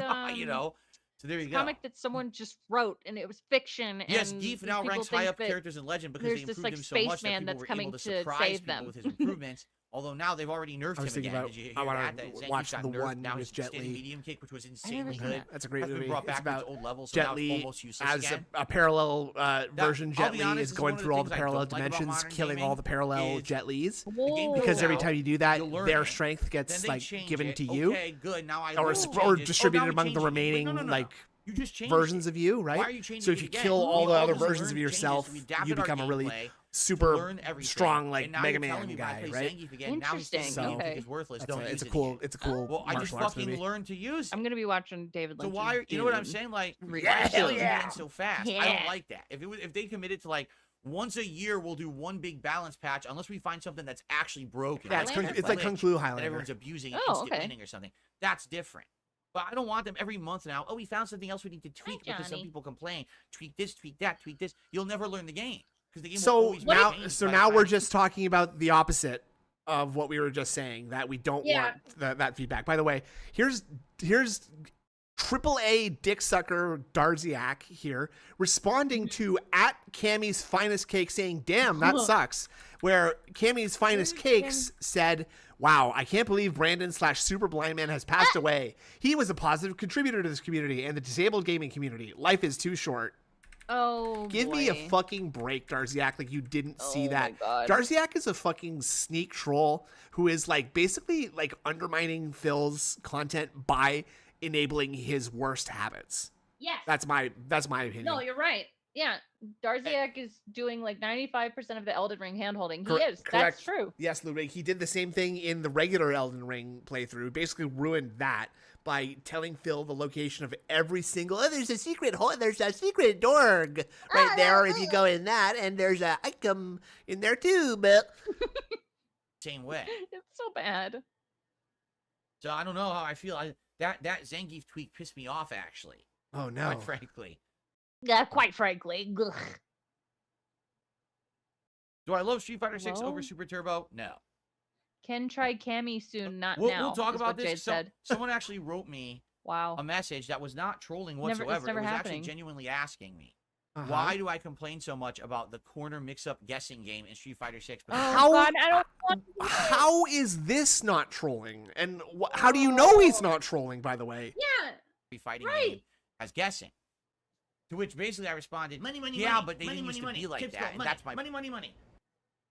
So there you a go. comic that someone just wrote, and it was fiction. Yes, and Geef these now people ranks think high up that characters in Legend because there's they this, improved like, him so much that spaceman people that's were coming able to to surprise save people them. with his improvements. Although now they've already nerfed I was him thinking again. about- Did you hear I wanna that? That Zangief watch got the nerfed. one Now with he's Jet standing Li. medium kick, which was never insanely seen good. that. That's a great Has been movie. brought It's back to its about old levels, so Jet now it's Li almost useless as again. a parallel version. I'll Jet be Li honest, is this is going one of through the all the things I parallel don't like about dimensions, modern killing all gaming the parallel is Jet Lis. Whoa. Because every out, time you do that, you'll learn their it, strength Then gets they like change given it. to you, Okay, good. Now I or learned or changes. distributed now we among the changed it. Wait, remaining no. like You just changed versions it. of you, Why are right? you changing So if it you again? kill all We the other just versions learned of changes. yourself, We adapted you our become a really gameplay to super learn everything. strong like And now Mega you're Man telling me when I guy, play right? Zangief again, now he's Interesting, saying okay. is worthless. That's Don't it's use a it cool, again. it's a cool Well, I just martial arts fucking movie. learned to use it. I'm gonna be watching David So Lynch's why? You know what I'm Dune. saying? Like, Re- why are Hell they yeah. getting so fast? I Yeah. don't like that. If they committed to like once a year, we'll do one big balance patch, unless we find something that's actually broken. Yeah, it's, Highlander? it's like Kung Fu that Highlander. everyone's abusing Oh, instant okay. winning or something. That's different. But I don't want them every month now. Oh, we found something else we need to tweak because some Johnny. people complain. Tweak this, tweak that, tweak this. You'll never learn the game because the game will So always be now, changed so by the now we're patch. just talking about the opposite of what we were just saying, that we don't Yeah. want that feedback. By the way, here's AAA dick sucker Darziak here responding to at Cammy's Finest Cake saying, "Damn, that sucks." Where Cammy's Finest Cakes said, "Wow, I can't believe Brandon/Super Blind Man has passed away. He was a positive contributor to this community and the disabled gaming community. Life is too short." Oh, Give me boy. a fucking break, Darziak. Like, you didn't see Oh that. my God. Darziak is a fucking sneak troll who is like basically like undermining Phil's content by enabling his worst habits. Yes. That's my opinion. No, you're right. Yeah, Darziak is doing like 95% of the Elden Ring handholding. He is. Correct. That's true. Yes, Ludwig. He did the same thing in the regular Elden Ring playthrough. Basically ruined that by telling Phil the location of every single. Oh, there's a secret hole. There's a secret door right there. If you go in that, and there's a item in there too. But Same way. It's so bad. So I don't know how I feel. That Zangief tweak pissed me off, actually. oh no. Quite frankly. Yeah, quite frankly. Ugh. Do I love Street Fighter 6 over Hello? Super Turbo? No. Can try Cammy soon, not We'll, now. we'll talk is about what Jade this. said. Someone actually wrote me Wow. a message that was not trolling Never- it's whatsoever. never It was happening. actually genuinely asking me, Uh-huh. why do I complain so much about the corner mix-up guessing game in Street Fighter 6? Oh, How- God, I don't want to do it. How is this not trolling? And how do you know he's not trolling? By the way. Yeah. Every fighting Right. game has guessing. To which basically I responded, Money, money, yeah, money. but they money, didn't money, used to money. be like Tips that, go, and money, that's my money, money, money.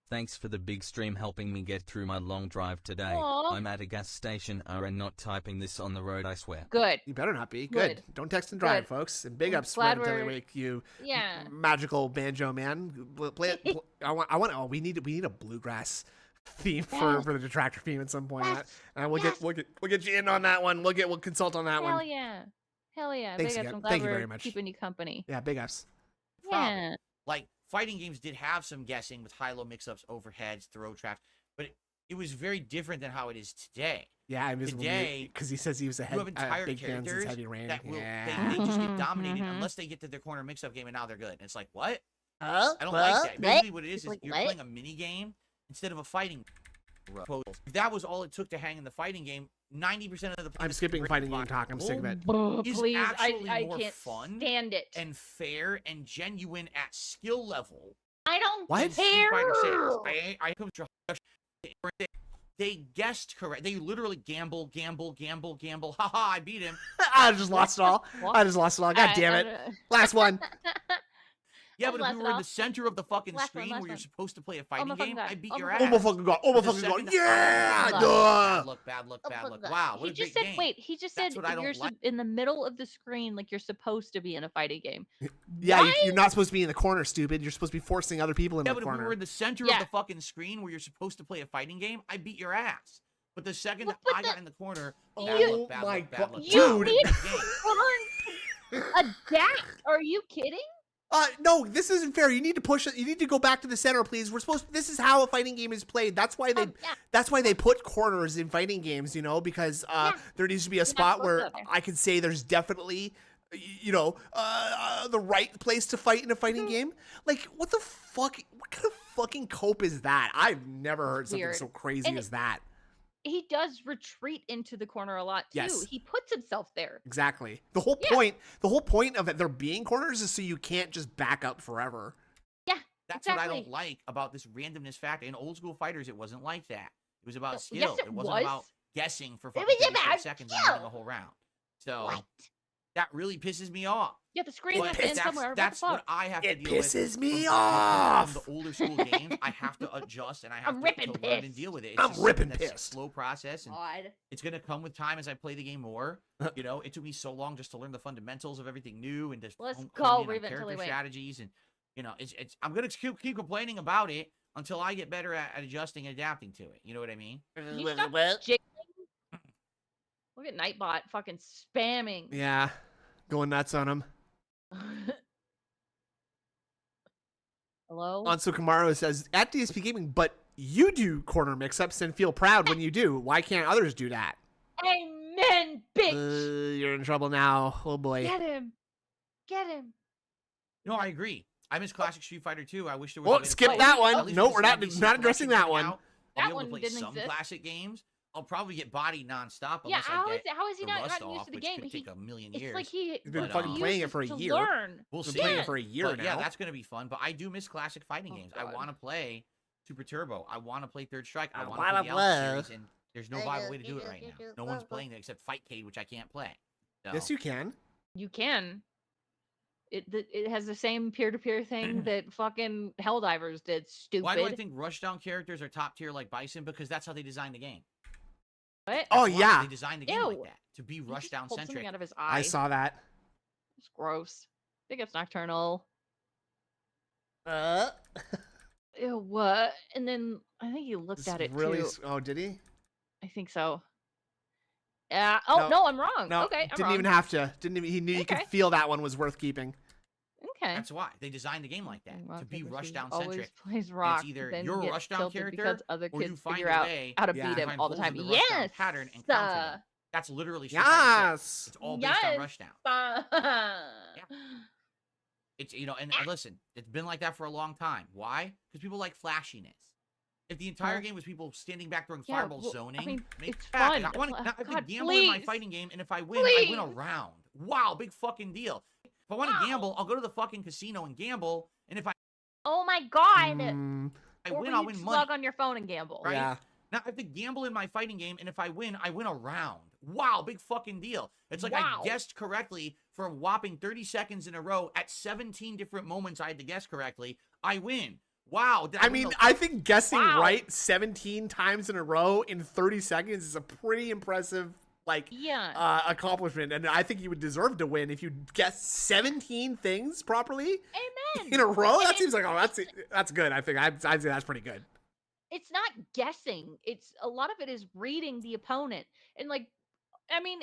Thanks for the big stream helping me get through my long drive today. Aw. I'm at a gas station and not typing this on the road, I swear. Good. You better not be. Good. Good. Don't text and drive, Good. folks. And big I'm ups glad right until we're- wake you. Yeah. Magical banjo man. Play it. I want. Oh, we need a bluegrass theme for the Detractor theme at some point. Yes. And we'll get you in on that one. We'll consult on that Hell one. yeah. Hell yeah. Thanks Big ups. again. I'm glad Thank you we're very much. keeping you company. Yeah, big ups. problem. Yeah. Like, fighting games did have some guessing with high-low mix-ups, overheads, throw traps, but it was very different than how it is today. Yeah, Invisible Today, because he says he was a You have entire big fan since characters Heavy Rain. that will, Yeah. they just get dominated Mhm. unless they get to their corner mix-up game, and now they're good. And it's like, what? Huh? I don't like that. What? Basically, what it is Like, you're what? playing a mini game instead of a fighting. If that was all it took to hang in the fighting game, 90% of the I'm skipping fighting game talk. I'm sick of it. Is Please, actually I more can't fun stand it. and fair and genuine at skill level. I don't What? than Street care. Fighter 6. I come to they guessed correct. They literally gamble. Haha, I beat him. I just lost it all. What? I just lost it all. God damn it. Last one. Yeah, but if Last we were in off. the center of the fucking Last one, screen last where you're one. supposed to play a fighting my fucking game, God. I beat Oh your my ass. Oh my fucking god. Oh my The fucking god. second- Yeah. Oh, Duh. Bad luck. Oh, Wow, he what a just great said, game. wait, he just That's said what I don't you're like. in the middle of the screen like you're supposed to be in a fighting game. Yeah, Why? you're not supposed to be in the corner, stupid. You're supposed to be forcing other people into Yeah, the but if we corner. were in the center Yeah. of the fucking screen where you're supposed to play a fighting game, I beat your ass. But the second But I got the- in the corner, Oh bad luck, bad my luck, bad God. luck. You Dude. need Game. adapt. Are you kidding? No, this isn't fair. You need to push it. You need to go back to the center, please. This is how a fighting game is played. That's why they Yeah. that's why they put corners in fighting games, because there needs to be a spot supposed where to, okay. I can say there's definitely the right place to fight in a fighting game. Like, what the fuck? What kind of fucking cope is that? I've never heard something Weird. so crazy And as that. He does retreat into the corner a lot too. Yes. He puts himself there. Exactly. The whole point of it there being corners is so you can't just back up forever. Yeah. That's what I exactly. don't like about this randomness factor. In old school fighters, it wasn't like that. It was about Yes, skill. it wasn't was. about guessing for It fucking was 35 about seconds and skill. winning a whole round. So What? that really pisses me off. Yeah, the screen But has to end that's, somewhere. What that's the what fuck? I have to It deal with. pisses me from off. the older school games, I have to adjust and I have I'm to ripping learn and pissed. deal with it. I'm just ripping something that's a pissed. slow process, and God. it's gonna come with time as I play the game more. It took me so long just to learn the fundamentals of everything new and just Let's hone go, in on Raven, till character we wait. strategies, and it's I'm gonna keep complaining about it until I get better at adjusting and adapting to it. You know what I mean? Can you stop jiggling? Look at Nightbot fucking spamming. Yeah, going nuts on him. Hello? Ansu Kamaru says, at DSP Gaming, but you do corner mix-ups and feel proud when you do. Why can't others do that? Amen, bitch. You're in trouble now. Oh, boy. Get him. Get him. No, I agree. I miss classic Street Fighter 2. I wish there was. Well, a way to skip play that it. one. At least No, with we're the not 76 not addressing collection that coming one. out, That I'll be able one to play didn't some exist. classic games. I'll probably get bodied nonstop Yeah, unless how I is get he the not rust gotten used off, to the which game? could take a million It's years. like he He's been But, fucking playing it for a to year. learn. We'll Been see. playing it for a year But now. yeah, that's gonna be fun. But I do miss classic fighting Oh, games. I God. want to play Super Turbo. I want to play Third Strike. I I want to wanna play the play. Alt series, and there's no viable way to do it right now. No one's playing it except Fightcade, which I can't play. So, Yes, you can. You can. It has the same peer-to-peer thing that fucking Helldivers did. Stupid. why do I think Rushdown characters are top tier like Bison? Because that's how they designed the game. What? Oh, Why yeah. they designed the game like Ew. that to be He just Rushdown pulled something centric. out of his eye. I saw that. It's gross. Big ups Nocturnal. Ew, what? And then I think he looked at it really too. Oh, did he? I think so. Yeah. Oh no, I'm wrong. No, Okay, I'm didn't wrong. even have to. Didn't even. He knew you could Okay. feel that one was worth keeping. Okay. That's why they designed the game like that, Rock, to be paper, scissors. rushdown Always centric. plays And rock. it's either then you're a gets rushdown tilted character, because other or you kids find figure a out way how to Yeah. beat him find all the holes in time. the rushdown Yes. pattern and counter them. That's literally Street Fighter 6. Yes. It's all based on Yes. rushdown. It's and listen, it's been like that for a long time. Why? Because people like flashiness. If the entire game was people standing back throwing Yeah, fireballs, well, zoning, I mean, make it's back. fun. I have to God, gamble in my please. fighting game, and if I win, I win a Please. round. Wow, big fucking deal. If I want to Wow. gamble, I'll go to the fucking casino and gamble, and if I Oh my god. Mm, Or win, will I'll you win just money. log on your phone and gamble? Right? Yeah. Now I have to gamble in my fighting game, and if I win a round. Wow, big fucking deal. It's like Wow. I guessed correctly for a whopping 30 seconds in a row at 17 different moments I had to guess correctly. I win. Wow. Did I win mean, the- I think guessing Wow. right 17 times in a row in 30 seconds is a pretty impressive Yeah. accomplishment, and I think you would deserve to win if you guess 17 things properly Amen. in a row. That And seems like that's good. I think I'd say that's pretty good. it's not guessing. It's a lot of it is reading the opponent. And like, I mean,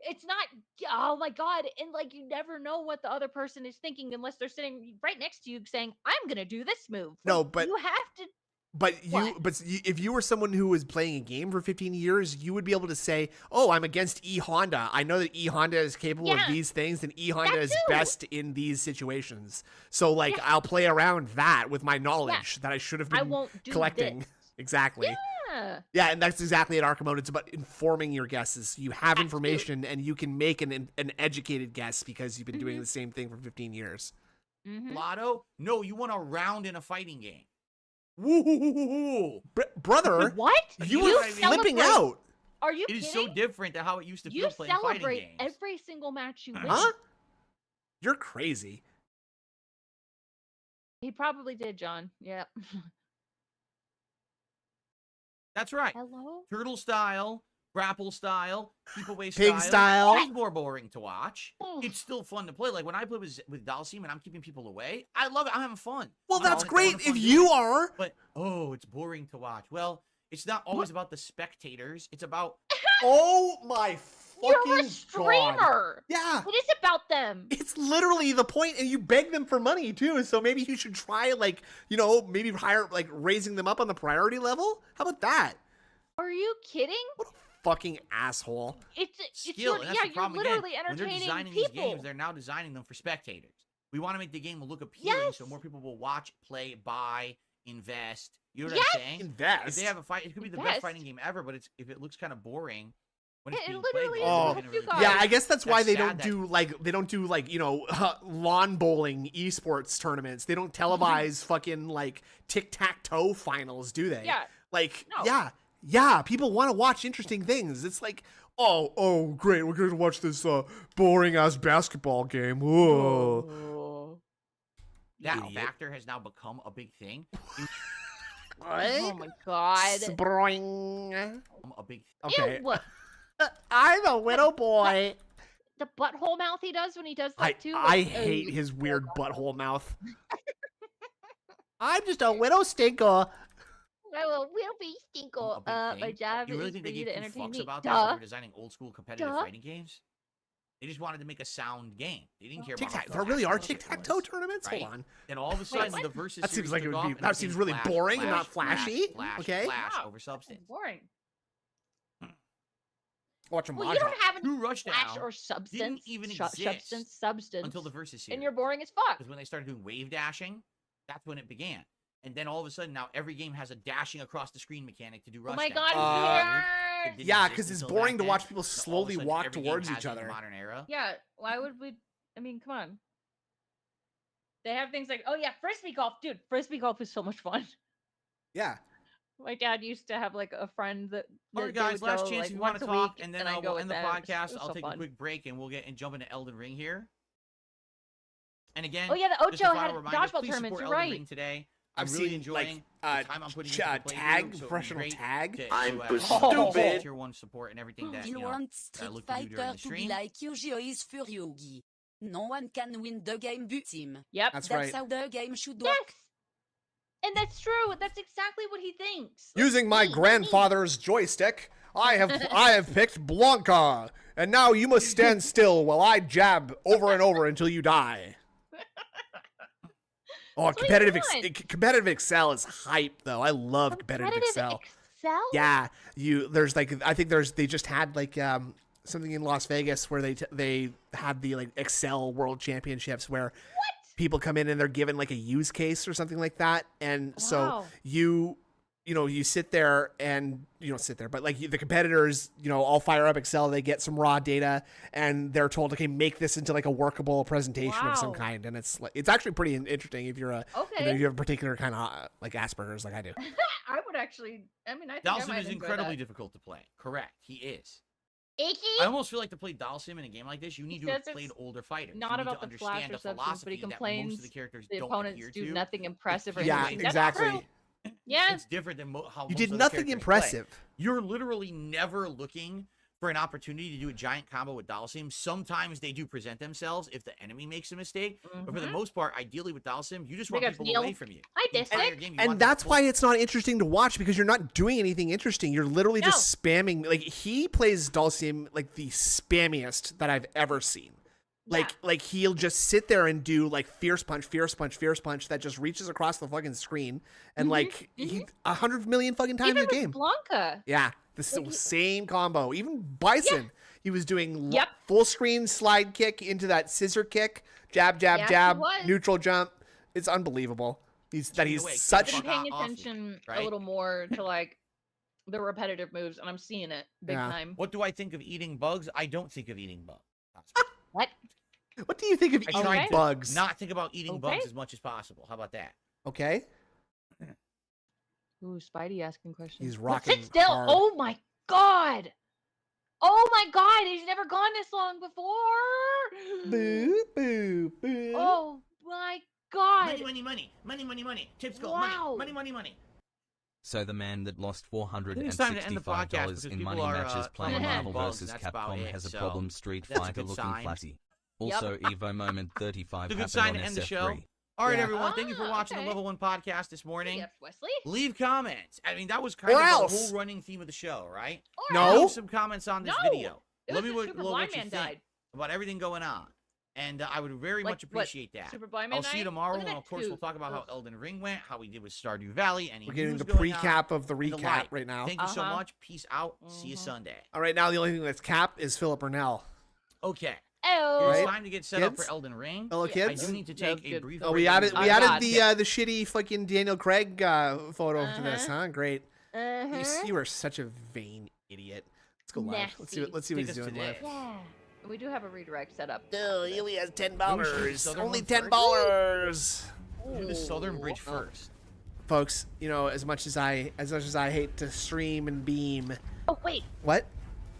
it's not, oh my God. And like, you never know what the other person is thinking unless they're sitting right next to you saying, I'm going to do this move. No, Like, but- you have to. But What? if you were someone who was playing a game for 15 years, you would be able to say, "Oh, I'm against E Honda. I know that E Honda is capable of Yeah. these things, and E Honda That is too. best in these situations." So, like, Yeah. I'll play around that with my knowledge that I should have I been won't do collecting. this. Exactly. Yeah. Yeah, and that's exactly at Arkham Mode. It's about informing your guesses. You have Absolutely. information, and you can make an educated guess because you've been doing Mhm. the same thing for 15 years. Mhm. Lotto? No, you want a round in a fighting game. Woo! Brother, What? you were flipping celebrate- out. Are you It is kidding? so different than how it used to You feel playing fighting celebrate games. every single match you win. Huh? You're crazy. He probably did, John. Yeah. That's right. Hello? Turtle style, grapple style, keep away Pig style. It's more boring to watch. It's still fun to play. Like when I play with Dalsim and I'm keeping people away, I love it. I'm having fun. Well, You know, that's I'm having great fun if doing you it. are. But it's boring to watch. Well, it's not always about the spectators. It's about Oh my You're fucking a god. streamer. Yeah. It is about them. It's literally the point, and you beg them for money too. So maybe you should try, like, maybe hire, like, raising them up on the priority level. How about that? Are you kidding? What a fucking asshole. It's skill. you're, And that's yeah, the you're problem literally again. When they're entertaining designing people. these games, they're now designing them for spectators. We want to make the game look appealing, so Yes. more people will watch, play, buy, invest. You know what Yes. I'm saying? If Invest. they have a fight, it could be the best Invest. fighting game ever. But if it looks kind of boring when it's It being literally played, is well, to it's help you gonna guys. Yeah, I guess that's why That's they sad don't do lawn bowling esports tournaments. They don't televise fucking like tic-tac-toe finals, do they? Yeah. Like, No. yeah, people want to watch interesting things. It's like, oh, great, we're going to watch this boring ass basketball game. Whoa. Oh. That Idiot. factor has now become a big thing. Oh my god. Sproing. A big Okay. Ew. I'm a widow boy. The butthole mouth he does when he does that too. I like, hate his weird butthole mouth. I'm just a widow stinker. We'll be stinko. a big My thing. job You really is think for they you gave to two entertain fucks me. about that when Duh. they were designing old school competitive Duh. fighting games? They just wanted to make a sound game. They didn't care about Tic-tac. how There really are flashy it tic-tac-toe was, tournaments? right? Hold on. Then all of a sudden, what? the versus That seems series like it took would off, be- and that it seems became really flash, boring and flash, not flashy. flash, Okay. flash Wow. over substance. Boring. Watch a Well, you don't have any True flash Rushdown or substance. even Substance. until the versus series. And you're boring as fuck. Because when they started doing wave dashing, that's when it began. And then all of a sudden, now every game has a dashing across the screen mechanic to do Oh Rushdown. my god, Uh, It didn't Yeah, exist because it's until boring back to watch then. people So all of a slowly sudden, walk every game towards has each it in the other. modern era. Yeah, why would we? I mean, come on. They have things like, oh yeah, frisbee golf, dude. Frisbee golf is so much fun. Yeah. My dad used to have like a friend that. All right, they guys, would last go, chance like, if you want once to a talk, week, and then I'd go we'll with end the them. podcast. It was I'll so take fun. a quick break, and we'll get and jump into Elden Ring here. And again, Oh yeah, the just a Ocho final had reminder, dodgeball please tournaments. support You're Elden right. Ring today. I've I'm really seen, enjoying like, the time I'm putting into the playthrough, tag, so it'd be professional great tag. to I'm stupid. stupid. Tier 1 support and everything that You I want look Street to do during Fighter the to be stream. like Yu-Gi-Oh! Is Furyogi. No one can win the game but team. Yep. That's That's right. how the game should Yes. work. And that's true. That's exactly what he thinks. Using my Me. grandfather's joystick, I have picked Blanca, and now you must stand still while I jab over and over until you die. Oh, That's what you competitive Excel is hype though. I love competitive Excel. Excel? Yeah, they just had like something in Las Vegas where they had the like Excel World Championships where people come in and they're given like a use case or something like that, and so Wow. you sit there and you don't sit there, but like the competitors, all fire up Excel, they get some raw data, and they're told, okay, make this into like a workable presentation of some Wow. kind, and it's actually pretty interesting if you're Okay. you have a particular kind of like Asperger's like I do. I would actually. I mean, I think I Dalsim might is enjoy incredibly that. difficult to play. Correct, he is. Icky? I almost feel like to play Dalsim in a game like this, you need He to have says played it's older fighters. not you need about to the flash understand or a substance, but philosophy he that most complains of the characters the don't opponents adhere do to. nothing impressive or Yeah, anything. exactly. That's true. Yeah. It's different than how You most did other nothing characters impressive. play. You're literally never looking for an opportunity to do a giant combo with Dalsim. Sometimes they do present themselves if the enemy makes a mistake, but for the most part, ideally with Dalsim, you just want Big ups, people Neil. away from you. Hi, The entire District. game, you And want them that's to why it's not interesting to watch, because you're not doing anything interesting. You're literally just No. spamming. Like he plays Dulcian like the spammiest that I've ever seen. Like he'll just sit there and do like fierce punch that just reaches across the fucking screen and like he 100 million fucking times Even a with game. Blanca. Yeah, the same combo. Even Bison, he was doing Yep. full screen slide kick into that scissor kick, jab, Yeah, he jab, was. neutral jump. It's unbelievable. He's away. such. Been paying off me, attention right? a little more to like the repetitive moves, and I'm seeing it big Yeah. time. What do I think of eating bugs? I don't think of eating bugs. What? What do you think of I eating try to bugs? not think about eating bugs Okay. as much as possible. How about that? Okay, Ooh, Spidey asking questions. he's But rocking sit still. hard. Oh my god. Oh my god, he's never gone this long before. Boo, boo, boo. Oh my god. Money. Tips go. Wow. Money. So the man that lost it's time to end the podcast because $465 in people money are, matches playing talking about Marvel bugs, vs. and that's about Capcom it, has a so problem. Street that's a Fighter good looking sign. flashy. Also, Evo Moment 35 It's a good happened sign on to end the SF3. show. All right, Yeah. everyone. Thank you for watching okay. the Level 1 podcast this morning. Yes, Wesley. Leave comments. I mean, that was kind Or of else. the whole running theme of the show, right? No. Leave some comments on this No. video. It Let was me the know Super what Blind you Man think died. about everything going on. And I would very Like, much what, appreciate that. Super Blind Man I'll see you died? tomorrow, Look at and that of course, we'll tooth. talk about how Ugh. Elden Ring went, how we did with Stardew Valley, any We're getting news the going on, pre-cap of the and the recap like. right now. Thank you so Uh-huh. much. Peace out. See you Sunday. All right, now the only thing that's cap is Philip Burnell. Okay. Oh. It's Right? time to get set up Kids? for Elden Ring. Hello, I kids. do need to That was take a good. brief Oh, we break. added Oh, God. the shitty fucking Daniel Craig photo to this, Uh-huh. huh? Great. Uh-huh. You are such a vain idiot. Let's go live. Let's see what Nasty. he's Take us doing to live. this. Yeah. We do have a redirect set up. Oh, he only has $10. Southern Only one $10. Do the Southern Bridge first. Folks, as much as I hate to stream and beam. Oh, wait. What?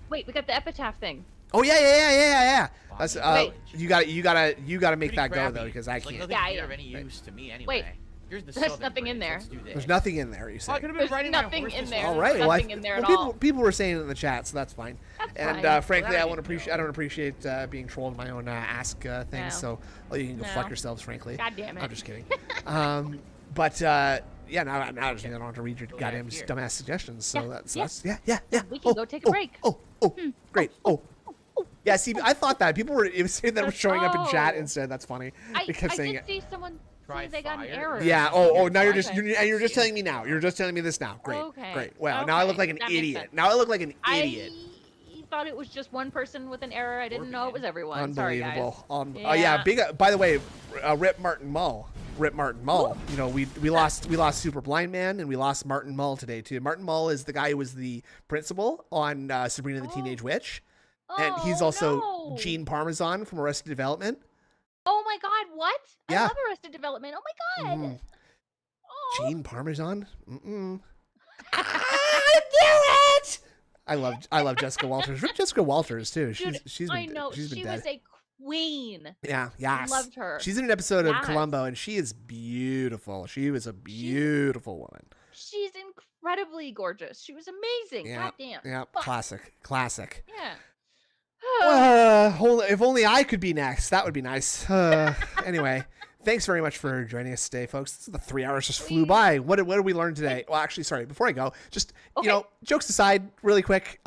Wait, we got the epitaph thing. Oh yeah. That's Wait. you gotta make Pretty that go crappy. though, because I It's like can't. nothing Yeah, here yeah. of any use to me anyway. Wait. Here's the There's Southern nothing in Bridge. there. Let's do this. There's nothing in there. You Oh, I say. could have been There's writing that nothing first in as there. well. All right. There's Well, nothing in there at people, all. people were saying it in the chat, so that's fine. That's And fine. frankly, Well, I that want I to didn't appreciate. I don't appreciate being trolled in my own ask things. No. So you can go No. fuck yourselves. Frankly, God damn it. I'm just kidding. But yeah, now I just don't have to read your goddamn here. dumbass suggestions. So Yeah, that's yeah. yeah. We can go take a break. Great. Yeah, see, I thought that people were saying that were showing up in chat Oh. instead. That's funny. I because saying did see someone Try say they got an fire. error. yeah. Now you're just Okay. you're just telling me now. You're just telling me this now. Great. Okay. Great. Well, now I look Okay. like an That makes idiot. sense. Now I look like an idiot. I thought it was just one person with an error. I didn't know it was everyone. Sorry, guys. Unbelievable. Yeah. Yeah. Big. By the way, Rip Martin Mull. We lost Super Blind Man and we lost Martin Mull today too. Martin Mull is the guy who was the principal on Sabrina the Teenage Witch, and he's Oh, also no. Gene Parmesan from Arrested Development. Oh my God! What? Yeah. I love Arrested Development. Oh my God. Mhm. Oh. Gene Parmesan. I knew it. I love Jessica Walters. Rip Jessica Walters too. Dude, She's I been know. she's been She dead. was a queen. Yeah, yes. Loved her. She's in an episode of Yes. Columbo, and she is beautiful. She was a beautiful woman. She's incredibly gorgeous. She was amazing. Yeah, God damn. yeah. Fuck. Classic. Yeah. If only I could be next. That would be nice. Anyway, thanks very much for joining us today, folks. The 3 hours just flew by. What did we learn today? Well, actually, sorry. Before I go, just jokes aside, really quick.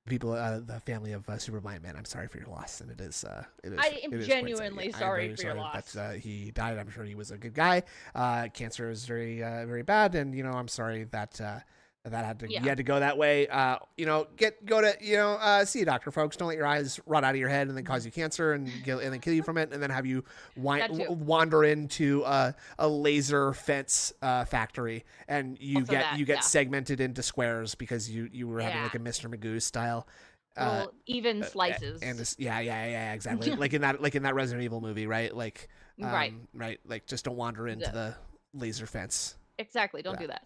People, the family of Super Blind Man, I'm sorry for your loss, and it is. I am genuinely sorry for your loss. That he died. I'm sure he was a good guy. Cancer is very, very bad, and I'm sorry that you had to go that way. See a doctor, folks. Don't let your eyes rot out of your head and then cause you cancer and then kill you from it, and then have you wander into a laser fence factory, and you get segmented into squares because you were having like a Mr. Magoo style. Even slices. And this, exactly. like in that Resident Evil movie, right? Like, right. Like, just don't wander into the laser fence. Exactly. Don't do that.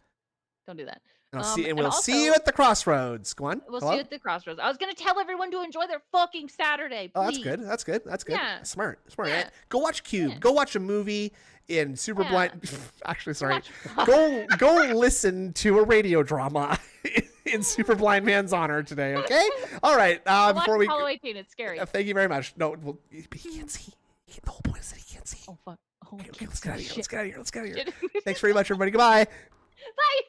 Don't do that. And we'll see you at the crossroads. Go on. We'll see you at the crossroads. I was going to tell everyone to enjoy their fucking Saturday. Please. Oh, that's good. Yeah. Smart. Yeah. Go watch Cube. Yeah. Go watch a movie in Super Blind. Actually, sorry. Go listen to a radio drama in Super Blind Man's honor today. Okay. All right. Before we Apollo 18, it's scary. Thank you very much. No, he can't see. The whole point is that he can't see. Oh fuck. Okay, let's get out of here. Let's get out of here. Thanks very much, everybody. Goodbye. Bye.